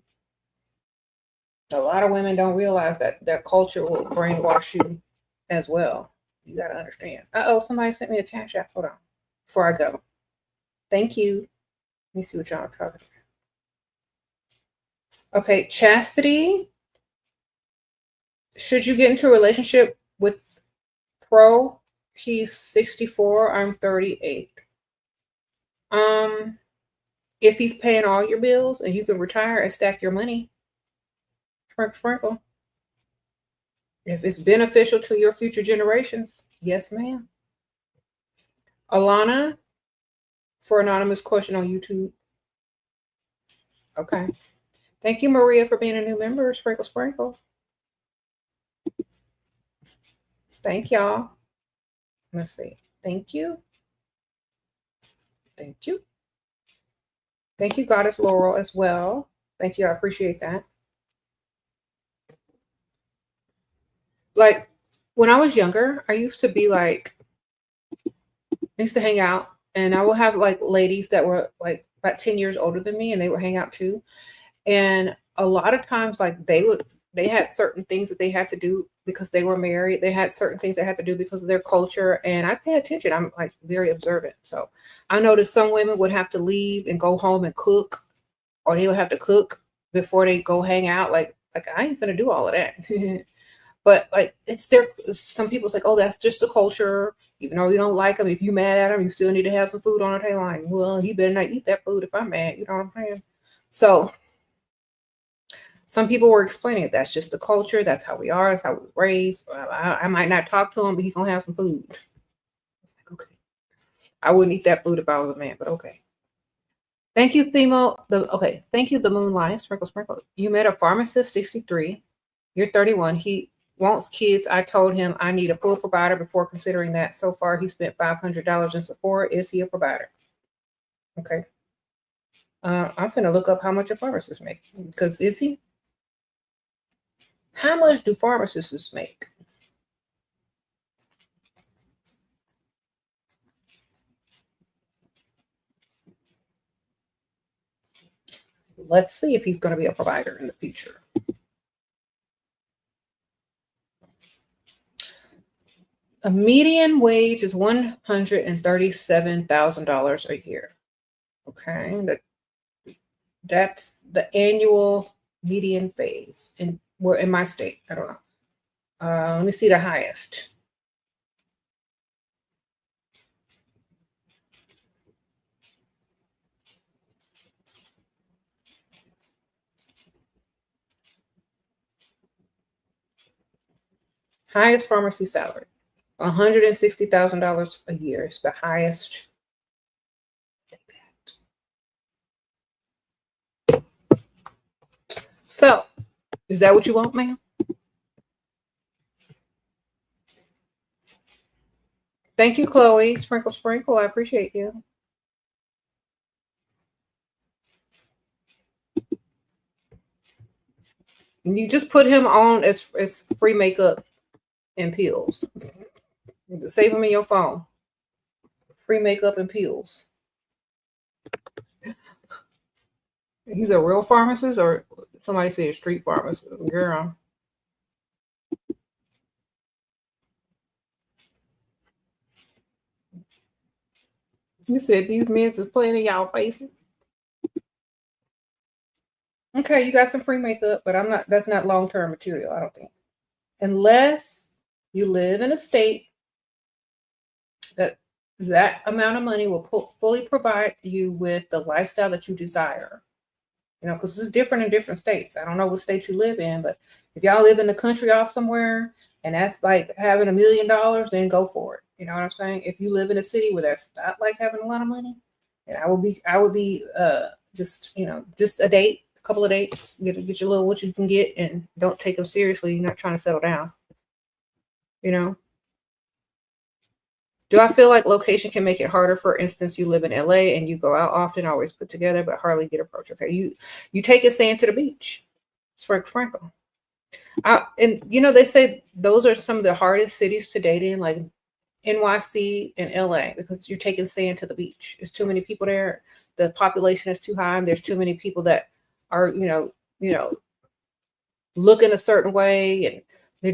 A lot of women don't realize that that culture will brainwash you as well. You got to understand. Somebody sent me a cash app. Hold on. Before I go. Thank you. Let me see what y'all are talking about. Okay, chastity. Should you get into a relationship with Pro? He's 64. I'm 38. Um, if he's paying all your bills and you can retire and stack your money, sprinkle, sprinkle. If it's beneficial to your future generations, yes, ma'am. Alana, for anonymous question on YouTube. Okay. Thank you, Maria, for being a new member. Sprinkle, sprinkle. Thank y'all. Let's see. Thank you. Thank you. Thank you, Goddess Laurel, as well. Thank you. I appreciate that. Like, when I was younger, I used to be like, I used to hang out and I would have like ladies that were like about 10 years older than me and they would hang out too. And a lot of times, like, they had certain things that they had to do because they were married. They had certain things they had to do because of their culture. And I pay attention. I'm like very observant. So I noticed some women would have to leave and go home and cook, or they would have to cook before they go hang out. Like I ain't gonna do all of that. But like it's their some people's like, oh, that's just the culture. Even though you don't like them, if you mad at them, you still need to have some food on the table. Like, well, he better not eat that food if I'm mad. You know what I'm saying? So some people were explaining it. That's just the culture. That's how we are. That's how we were raised. I might not talk to him, but he's gonna have some food. Like, okay, I wouldn't eat that food if I was a man, but okay. Thank you, Themo. Thank you, the Moonlight Sprinkle Sprinkle. You met a pharmacist, 63. You're 31. He wants kids. I told him I need a full provider before considering that. So far, he spent $500 in Sephora. Is he a provider? Okay. I'm finna look up how much a pharmacist make. Because is he? How much do pharmacists make? Let's see if he's going to be a provider in the future. A median wage is $137,000 a year. Okay, that's the annual median phase. And we're in my state. I don't know. Let me see the highest. Highest pharmacy salary, $160,000 a year is the highest. So, is that what you want, ma'am? Thank you, Chloe. Sprinkle, sprinkle. I appreciate you. You just put him on as free makeup and pills. Save him in your phone. Free makeup and pills. He's a real pharmacist, or somebody said street pharmacist. Girl. You said these men is playing in y'all faces. Okay, you got some free makeup, but that's not long-term material, I don't think. Unless you live in a state that amount of money will fully provide you with the lifestyle that you desire. You know, because it's different in different states. I don't know what state you live in, but if y'all live in the country off somewhere and that's like having $1 million, then go for it. You know what I'm saying? If you live in a city where that's not like having a lot of money, then I would be just a date, a couple of dates, get your little what you can get, and don't take them seriously. You're not trying to settle down. You know. Do I feel like location can make it harder? For instance, you live in LA and you go out often, always put together, but hardly get approached. Okay, you take a sand to the beach, sprinkle. And they say those are some of the hardest cities to date in, like NYC and LA, because you're taking sand to the beach. There's too many people there. The population is too high, and there's too many people that are looking a certain way, and they're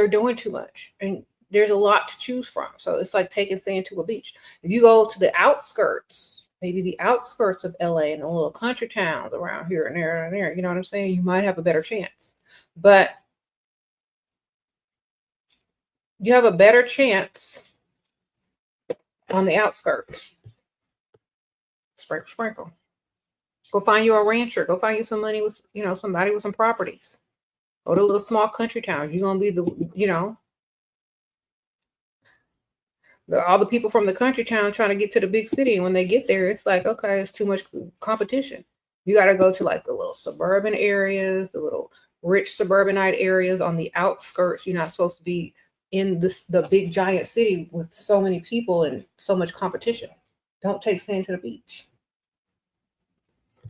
doing too much, and there's a lot to choose from. So it's like taking sand to a beach. If you go to the outskirts, maybe the outskirts of LA and the little country towns around here and there and there, you know what I'm saying? You might have a better chance. But you have a better chance on the outskirts. Sprinkle. Go find you a rancher. Go find you some money with, somebody with some properties. Go to little small country towns. You're going to be all the people from the country town trying to get to the big city. And when they get there, it's like, okay, it's too much competition. You got to go to like the little suburban areas, the little rich suburbanite areas on the outskirts. You're not supposed to be in the big giant city with so many people and so much competition. Don't take sand to the beach.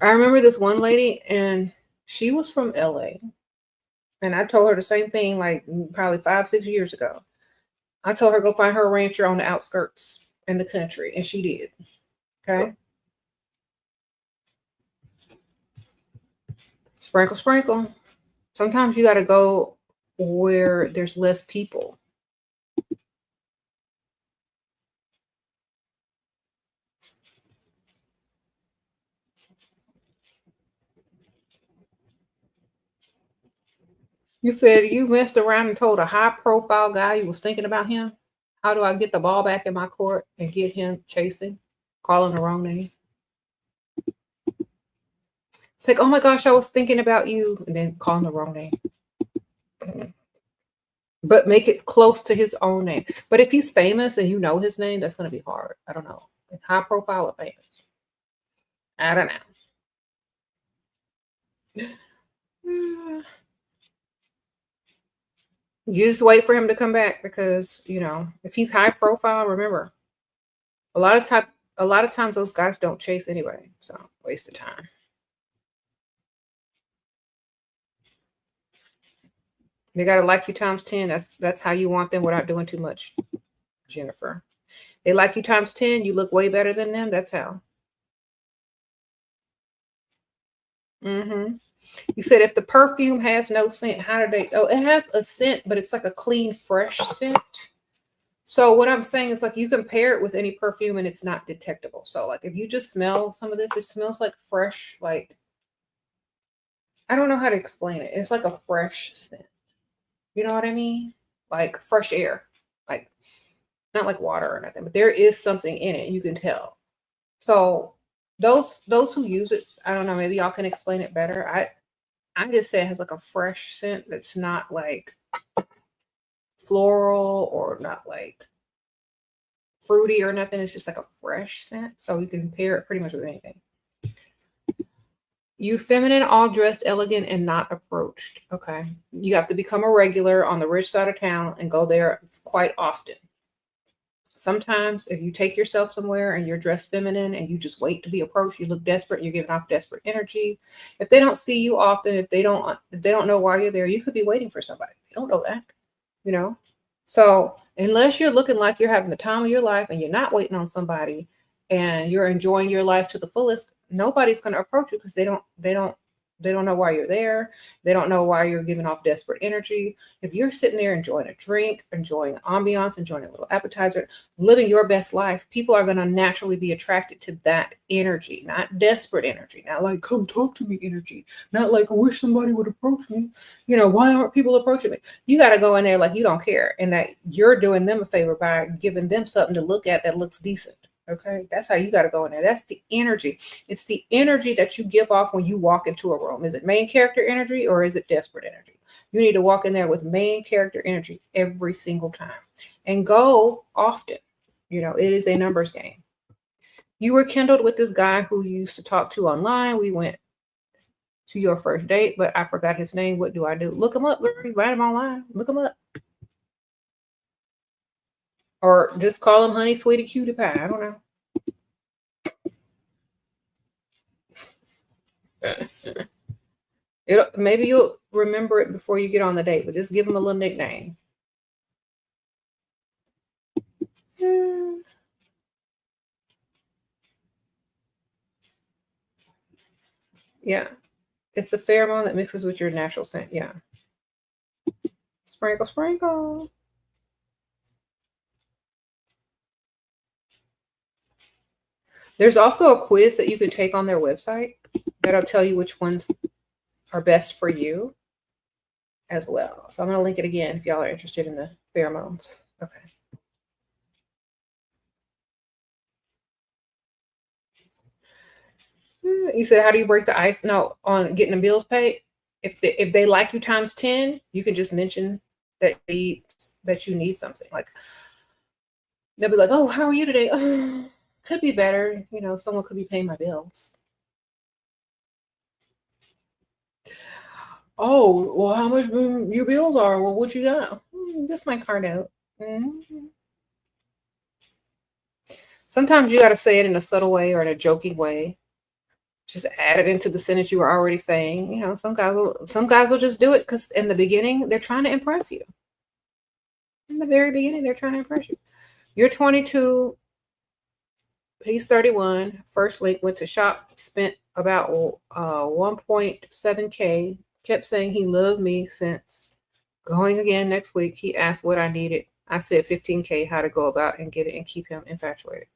I remember this one lady, and she was from LA. And I told her the same thing like probably 5-6 years ago. I told her go find her a rancher on the outskirts in the country, and she did. Okay. Sprinkle. Sometimes you got to go where there's less people. You said you messed around and told a high profile guy you was thinking about him. How do I get the ball back in my court and get him chasing? Calling the wrong name. It's like, oh my gosh, I was thinking about you, and then calling the wrong name. But make it close to his own name. But if he's famous and you know his name, that's going to be hard. I don't know. Like high profile or famous? I don't know. You just wait for him to come back because, you know, if he's high profile, remember, a lot of times those guys don't chase anyway. So waste of time. They gotta like you times 10. That's how you want them without doing too much, Jennifer. They like you times 10, you look way better than them. That's how. Mm-hmm. You said if the perfume has no scent, how do they? Oh, it has a scent, but it's like a clean, fresh scent. So what I'm saying is like you can pair it with any perfume and it's not detectable. So like if you just smell some of this, it smells like fresh, like I don't know how to explain it. It's like a fresh scent. You know what I mean? Like fresh air. Like not like water or nothing, but there is something in it. You can tell. So those who use it, I don't know, maybe y'all can explain it better. I just say it has like a fresh scent that's not like floral or not like fruity or nothing. It's just like a fresh scent. So you can pair it pretty much with anything. You feminine, all dressed, elegant, and not approached. Okay. You have to become a regular on the rich side of town and go there quite often. Sometimes if you take yourself somewhere and you're dressed feminine and you just wait to be approached, you look desperate, you're giving off desperate energy. If they don't see you often, if they don't know why you're there, you could be waiting for somebody. They don't know that, you know? So unless you're looking like you're having the time of your life and you're not waiting on somebody and you're enjoying your life to the fullest, nobody's going to approach you because they don't know why you're there. They don't know why you're giving off desperate energy. If you're sitting there enjoying a drink, enjoying ambiance, enjoying a little appetizer, living your best life, people are going to naturally be attracted to that energy, not desperate energy, not like, come talk to me energy, not like, I wish somebody would approach me. You know, why aren't people approaching me? You got to go in there like you don't care and that you're doing them a favor by giving them something to look at that looks decent. Okay, that's how you got to go in there. That's the energy. It's the energy that you give off when you walk into a room. Is it main character energy or is it desperate energy? You need to walk in there with main character energy every single time and go often. You know, it is a numbers game. You were kindled with this guy who you used to talk to online. We went to your first date, but I forgot his name. What do I do? Look him up, girl. You write him online. Look him up. Or just call him honey, sweetie, cutie pie. I don't know. Maybe you'll remember it before you get on the date, but just give him a little nickname. Yeah. It's a pheromone that mixes with your natural scent. Yeah. Sprinkle, sprinkle. There's also a quiz that you could take on their website that'll tell you which ones are best for you as well. So I'm going to link it again if y'all are interested in the pheromones. Okay. You said, how do you break the ice? No, on getting the bills paid. If they like you times 10, you can just mention that you need something. Like they'll be like, "Oh, how are you today? Oh, could be better. You know, someone could be paying my bills." Oh, well, how much your bills are? Well, what you got? This my card out. Sometimes you got to say it in a subtle way or in a joking way. Just add it into the sentence you were already saying. You know, some guys will just do it because in the beginning they're trying to impress you. In the very beginning, they're trying to impress you. You're 22. He's 31. First link went to shop, spent about 1.7K. Kept saying he loved me since Going again next week. He asked what I needed. I said 15K, how to go about and get it and keep him infatuated.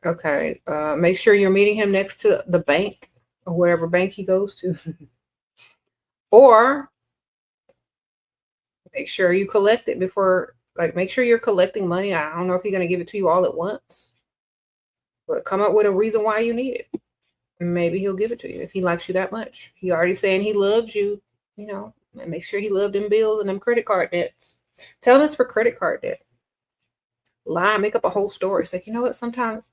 Okay. Make sure you're meeting him next to the bank or whatever bank he goes to. Or make sure you collect it before, like, make sure you're collecting money. I don't know if he's going to give it to you all at once, but come up with a reason why you need it. Maybe he'll give it to you if he likes you that much. He already saying he loves you, and make sure he loved them bills and them credit card debts. Tell him it's for credit card debt. Lie, make up a whole story. It's like, you know what?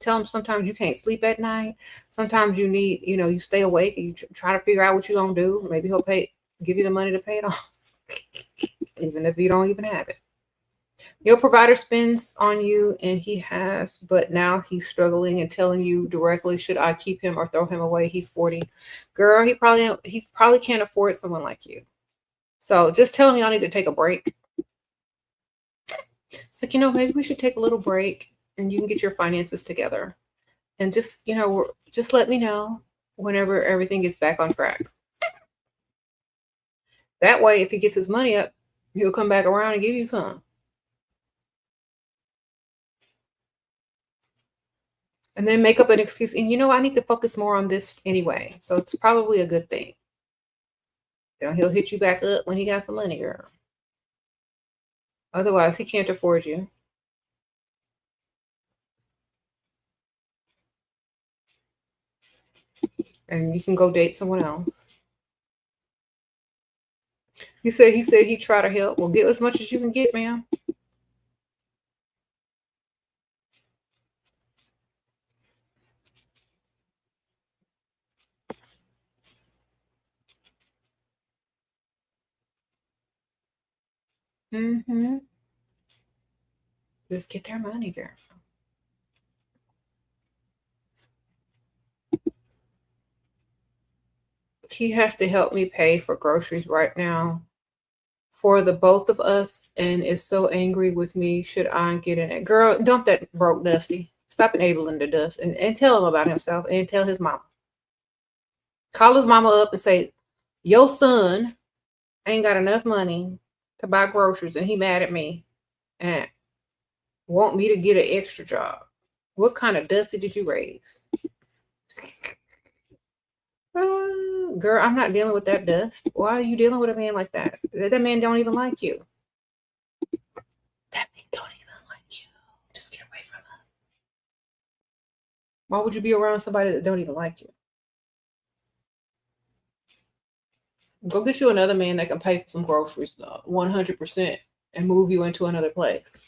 Tell him sometimes you can't sleep at night. Sometimes you need, you stay awake and you try to figure out what you're going to do. Maybe he'll give you the money to pay it off, even if you don't even have it. Your provider spends on you and he has, but now he's struggling and telling you directly, should I keep him or throw him away? He's 40. Girl, he probably can't afford someone like you. So just tell him y'all need to take a break. It's like, maybe we should take a little break and you can get your finances together. And just let me know whenever everything gets back on track. That way, if he gets his money up, he'll come back around and give you some. And then make up an excuse. And I need to focus more on this anyway. So it's probably a good thing. He'll hit you back up when he got some money, girl. Otherwise, he can't afford you. And you can go date someone else. He said he'd try to help. Well, get as much as you can get, ma'am. Mm-hmm. Just get their money, girl. He has to help me pay for groceries right now for the both of us and is so angry with me. Should I get in it? Girl, dump that broke Dusty. Stop enabling the dust and tell him about himself and tell his mama. Call his mama up and say, your son ain't got enough money to buy groceries and he mad at me and want me to get an extra job. What kind of Dusty did you raise? Girl, I'm not dealing with that dust. Why are you dealing with a man like that? That man don't even like you. That man don't even like you. Just get away from him. Why would you be around somebody that don't even like you? Go get you another man that can pay for some groceries 100% and move you into another place.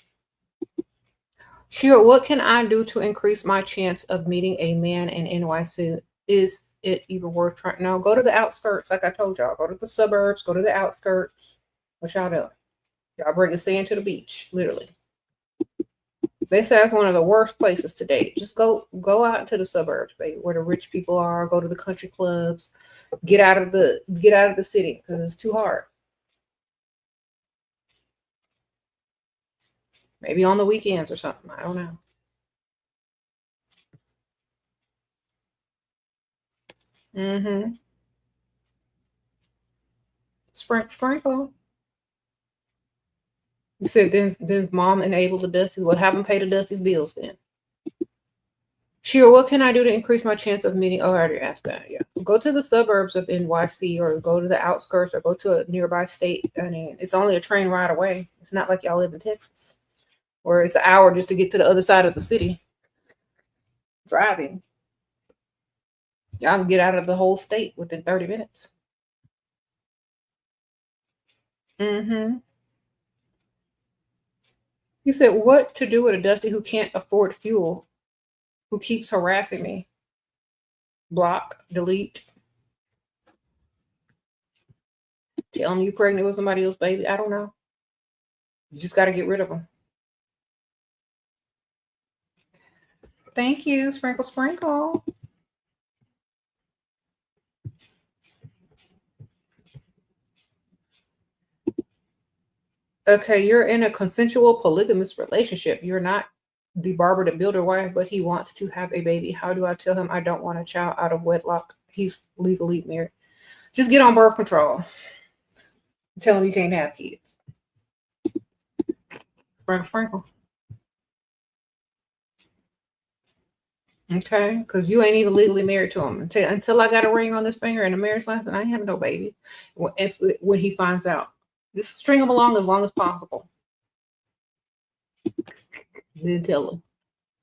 Sure, what can I do to increase my chance of meeting a man in NYC? Is it even worth trying? No, go to the outskirts. Like I told y'all, go to the suburbs, go to the outskirts. What y'all doing? Y'all bringing sand to the beach, literally. They say it's one of the worst places to date. Just go out into the suburbs, baby, where the rich people are. Go to the country clubs. Get out of the city because it's too hard. Maybe on the weekends or something. I don't know. Mm-hmm. Sprinkle. You said then mom enable the Dusties. Well, have them pay the Dusties bills then. Sure, what can I do to increase my chance of meeting? Oh, I already asked that. Yeah. Go to the suburbs of NYC or go to the outskirts or go to a nearby state. I mean, it's only a train ride away. It's not like y'all live in Texas. Or it's an hour just to get to the other side of the city. Driving. Y'all can get out of the whole state within 30 minutes. Mm-hmm. You said, what to do with a Dusty who can't afford fuel, who keeps harassing me? Block, delete. Tell him you pregnant with somebody else, baby. I don't know. You just got to get rid of them. Thank you, Sprinkle Sprinkle. Okay, you're in a consensual polygamous relationship. You're not the barber to build a wife, but he wants to have a baby. How do I tell him I don't want a child out of wedlock? He's legally married. Just get on birth control. Tell him you can't have kids. Sprinkle, sprinkle. Okay, because you ain't even legally married to him. Until I got a ring on this finger and a marriage license, I ain't having no baby. When he finds out, just string him along as long as possible. Then tell him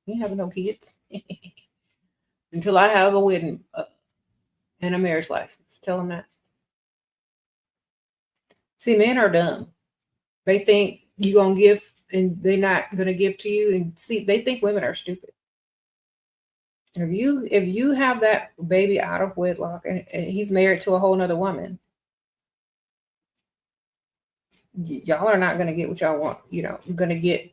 you ain't having no kids until I have a wedding and a marriage license. Tell him that. See, men are dumb. They think you gonna give and they're not gonna give to you. And see, they think women are stupid. If you have that baby out of wedlock and he's married to a whole nother woman, y'all are not gonna get what y'all want. Gonna get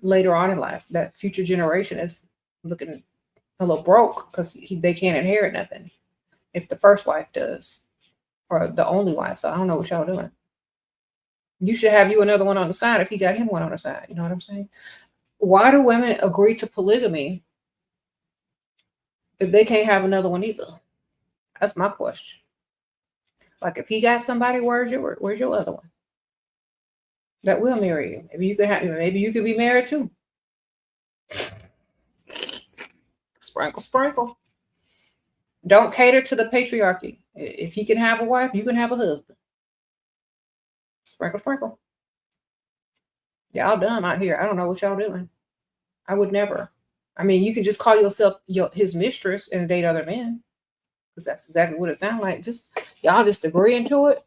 later on in life. That future generation is looking a little broke because they can't inherit nothing. If the first wife does, or the only wife. So I don't know what y'all doing. You should have you another one on the side if you got him one on the side. You know what I'm saying? Why do women agree to polygamy if they can't have another one either? That's my question. Like, if he got somebody, where's your other one that will marry you? Maybe you could be married too. Sprinkle, sprinkle. Don't cater to the patriarchy. If he can have a wife, you can have a husband. Sprinkle, sprinkle. Y'all dumb out here. I don't know what y'all doing. I would never. I mean, you can just call yourself his mistress and date other men, because that's exactly what it sounds like. Y'all just agreeing to it.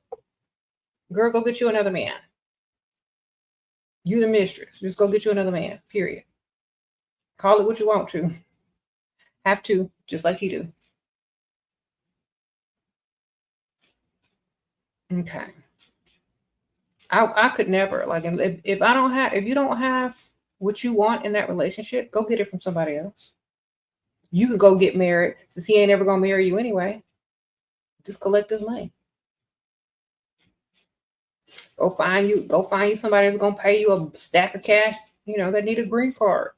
Girl, go get you another man. You the mistress. Just go get you another man. Period. Call it what you want to. Have to, just like you do. Okay. I could never, like, if you don't have what you want in that relationship, go get it from somebody else. You could go get married since he ain't ever gonna marry you anyway. Just collect his money. Go find you somebody that's gonna pay you a stack of cash, that need a green card.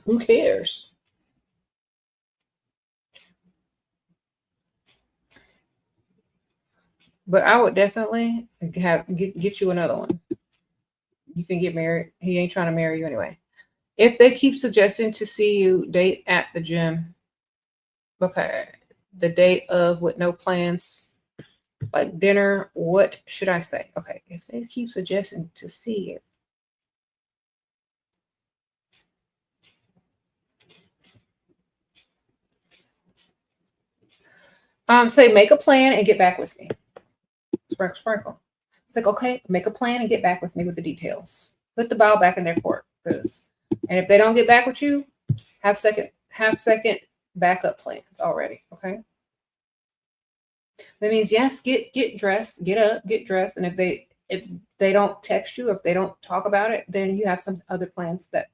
Who cares? But I would definitely get you another one. You can get married. He ain't trying to marry you anyway. If they keep suggesting to see you date at the gym, okay, the date of with no plans, like dinner, what should I say? Okay, if they keep suggesting to see it. Say make a plan and get back with me. Sprinkle, sprinkle. It's like, okay, make a plan and get back with me with the details. Put the ball back in their court. And if they don't get back with you, have second backup plans already. Okay. That means, yes, get dressed, get up, get dressed. And if they don't text you, if they don't talk about it, then you have some other plans that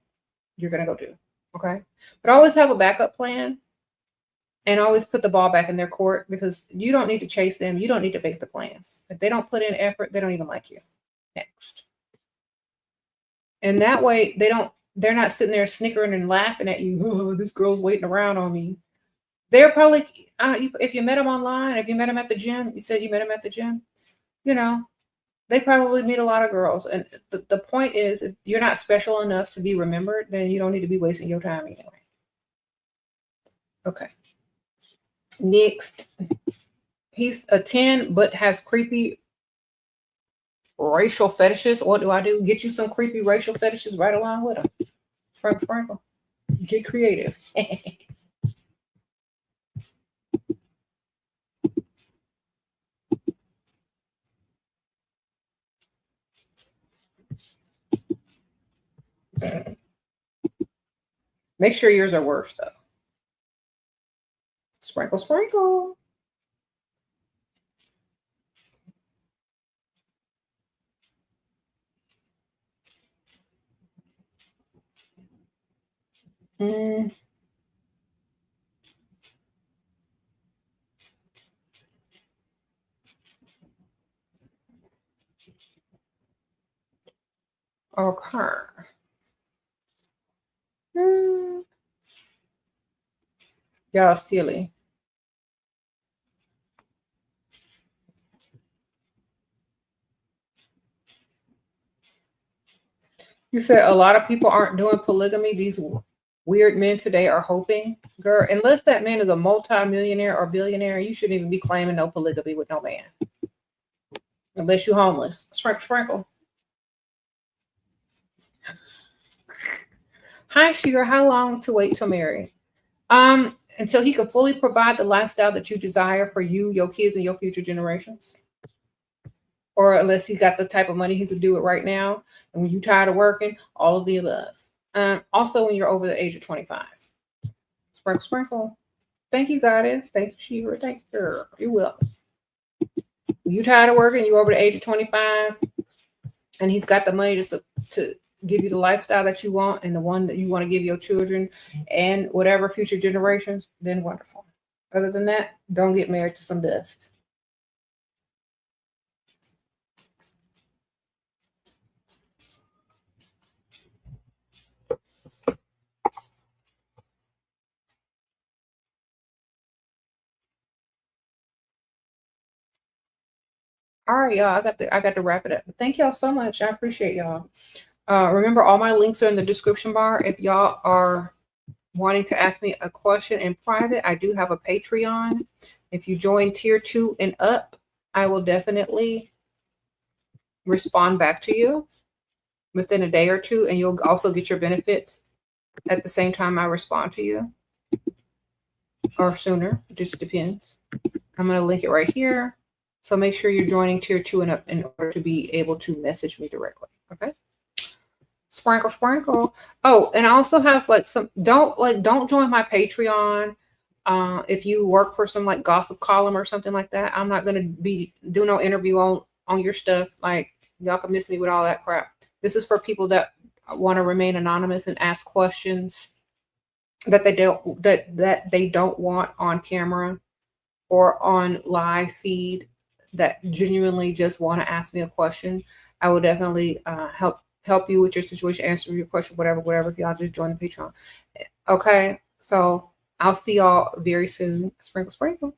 you're gonna go do. Okay. But always have a backup plan. And always put the ball back in their court, because you don't need to chase them. You don't need to make the plans. If they don't put in effort, they don't even like you. Next. And that way they're not sitting there snickering and laughing at you. Oh, this girl's waiting around on me. They're probably, if you met them online, if you met them at the gym, you said you met them at the gym, they probably meet a lot of girls. And the point is, if you're not special enough to be remembered, then you don't need to be wasting your time anyway. Okay. Next, he's a 10 but has creepy racial fetishes. What do I do? Get you some creepy racial fetishes right along with him. Sprinkle, sprinkle. Get creative. Make sure yours are worse though. Sprinkle, sprinkle. Mm. Okay. Mm. Y'all silly. You said a lot of people aren't doing polygamy. These weird men today are hoping. Girl, unless that man is a multi-millionaire or billionaire, you shouldn't even be claiming no polygamy with no man. Unless you're homeless. Sprinkle, sprinkle. Hi, Shira. How long to wait to marry? Until he can fully provide the lifestyle that you desire for you, your kids, and your future generations. Or unless he got the type of money he could do it right now. And when you're tired of working, all of the above. Also, when you're over the age of 25. Sprinkle, sprinkle. Thank you, goddess. Thank you, Shira. Thank you, girl. You're welcome. When you're tired of working, you're over the age of 25, and he's got the money to give you the lifestyle that you want and the one that you want to give your children and whatever future generations, then wonderful. Other than that, don't get married to some dust. All right, y'all. I got to wrap it up. Thank y'all so much. I appreciate y'all. Remember, all my links are in the description bar. If y'all are wanting to ask me a question in private, I do have a Patreon. If you join tier 2 and up, I will definitely respond back to you within a day or two, and you'll also get your benefits at the same time I respond to you, or sooner. It just depends. I'm going to link it right here. So make sure you're joining tier 2 and up in order to be able to message me directly. Okay. Sprinkle, sprinkle. Oh, and I also have like don't join my Patreon. If you work for some like gossip column or something like that, I'm not gonna do no interview on your stuff. Like, y'all can miss me with all that crap. This is for people that want to remain anonymous and ask questions that they don't want on camera or on live feed, that genuinely just want to ask me a question. I will definitely help you with your situation, answer your question, whatever, if y'all just join the Patreon. Okay, so I'll see y'all very soon. Sprinkle, sprinkle.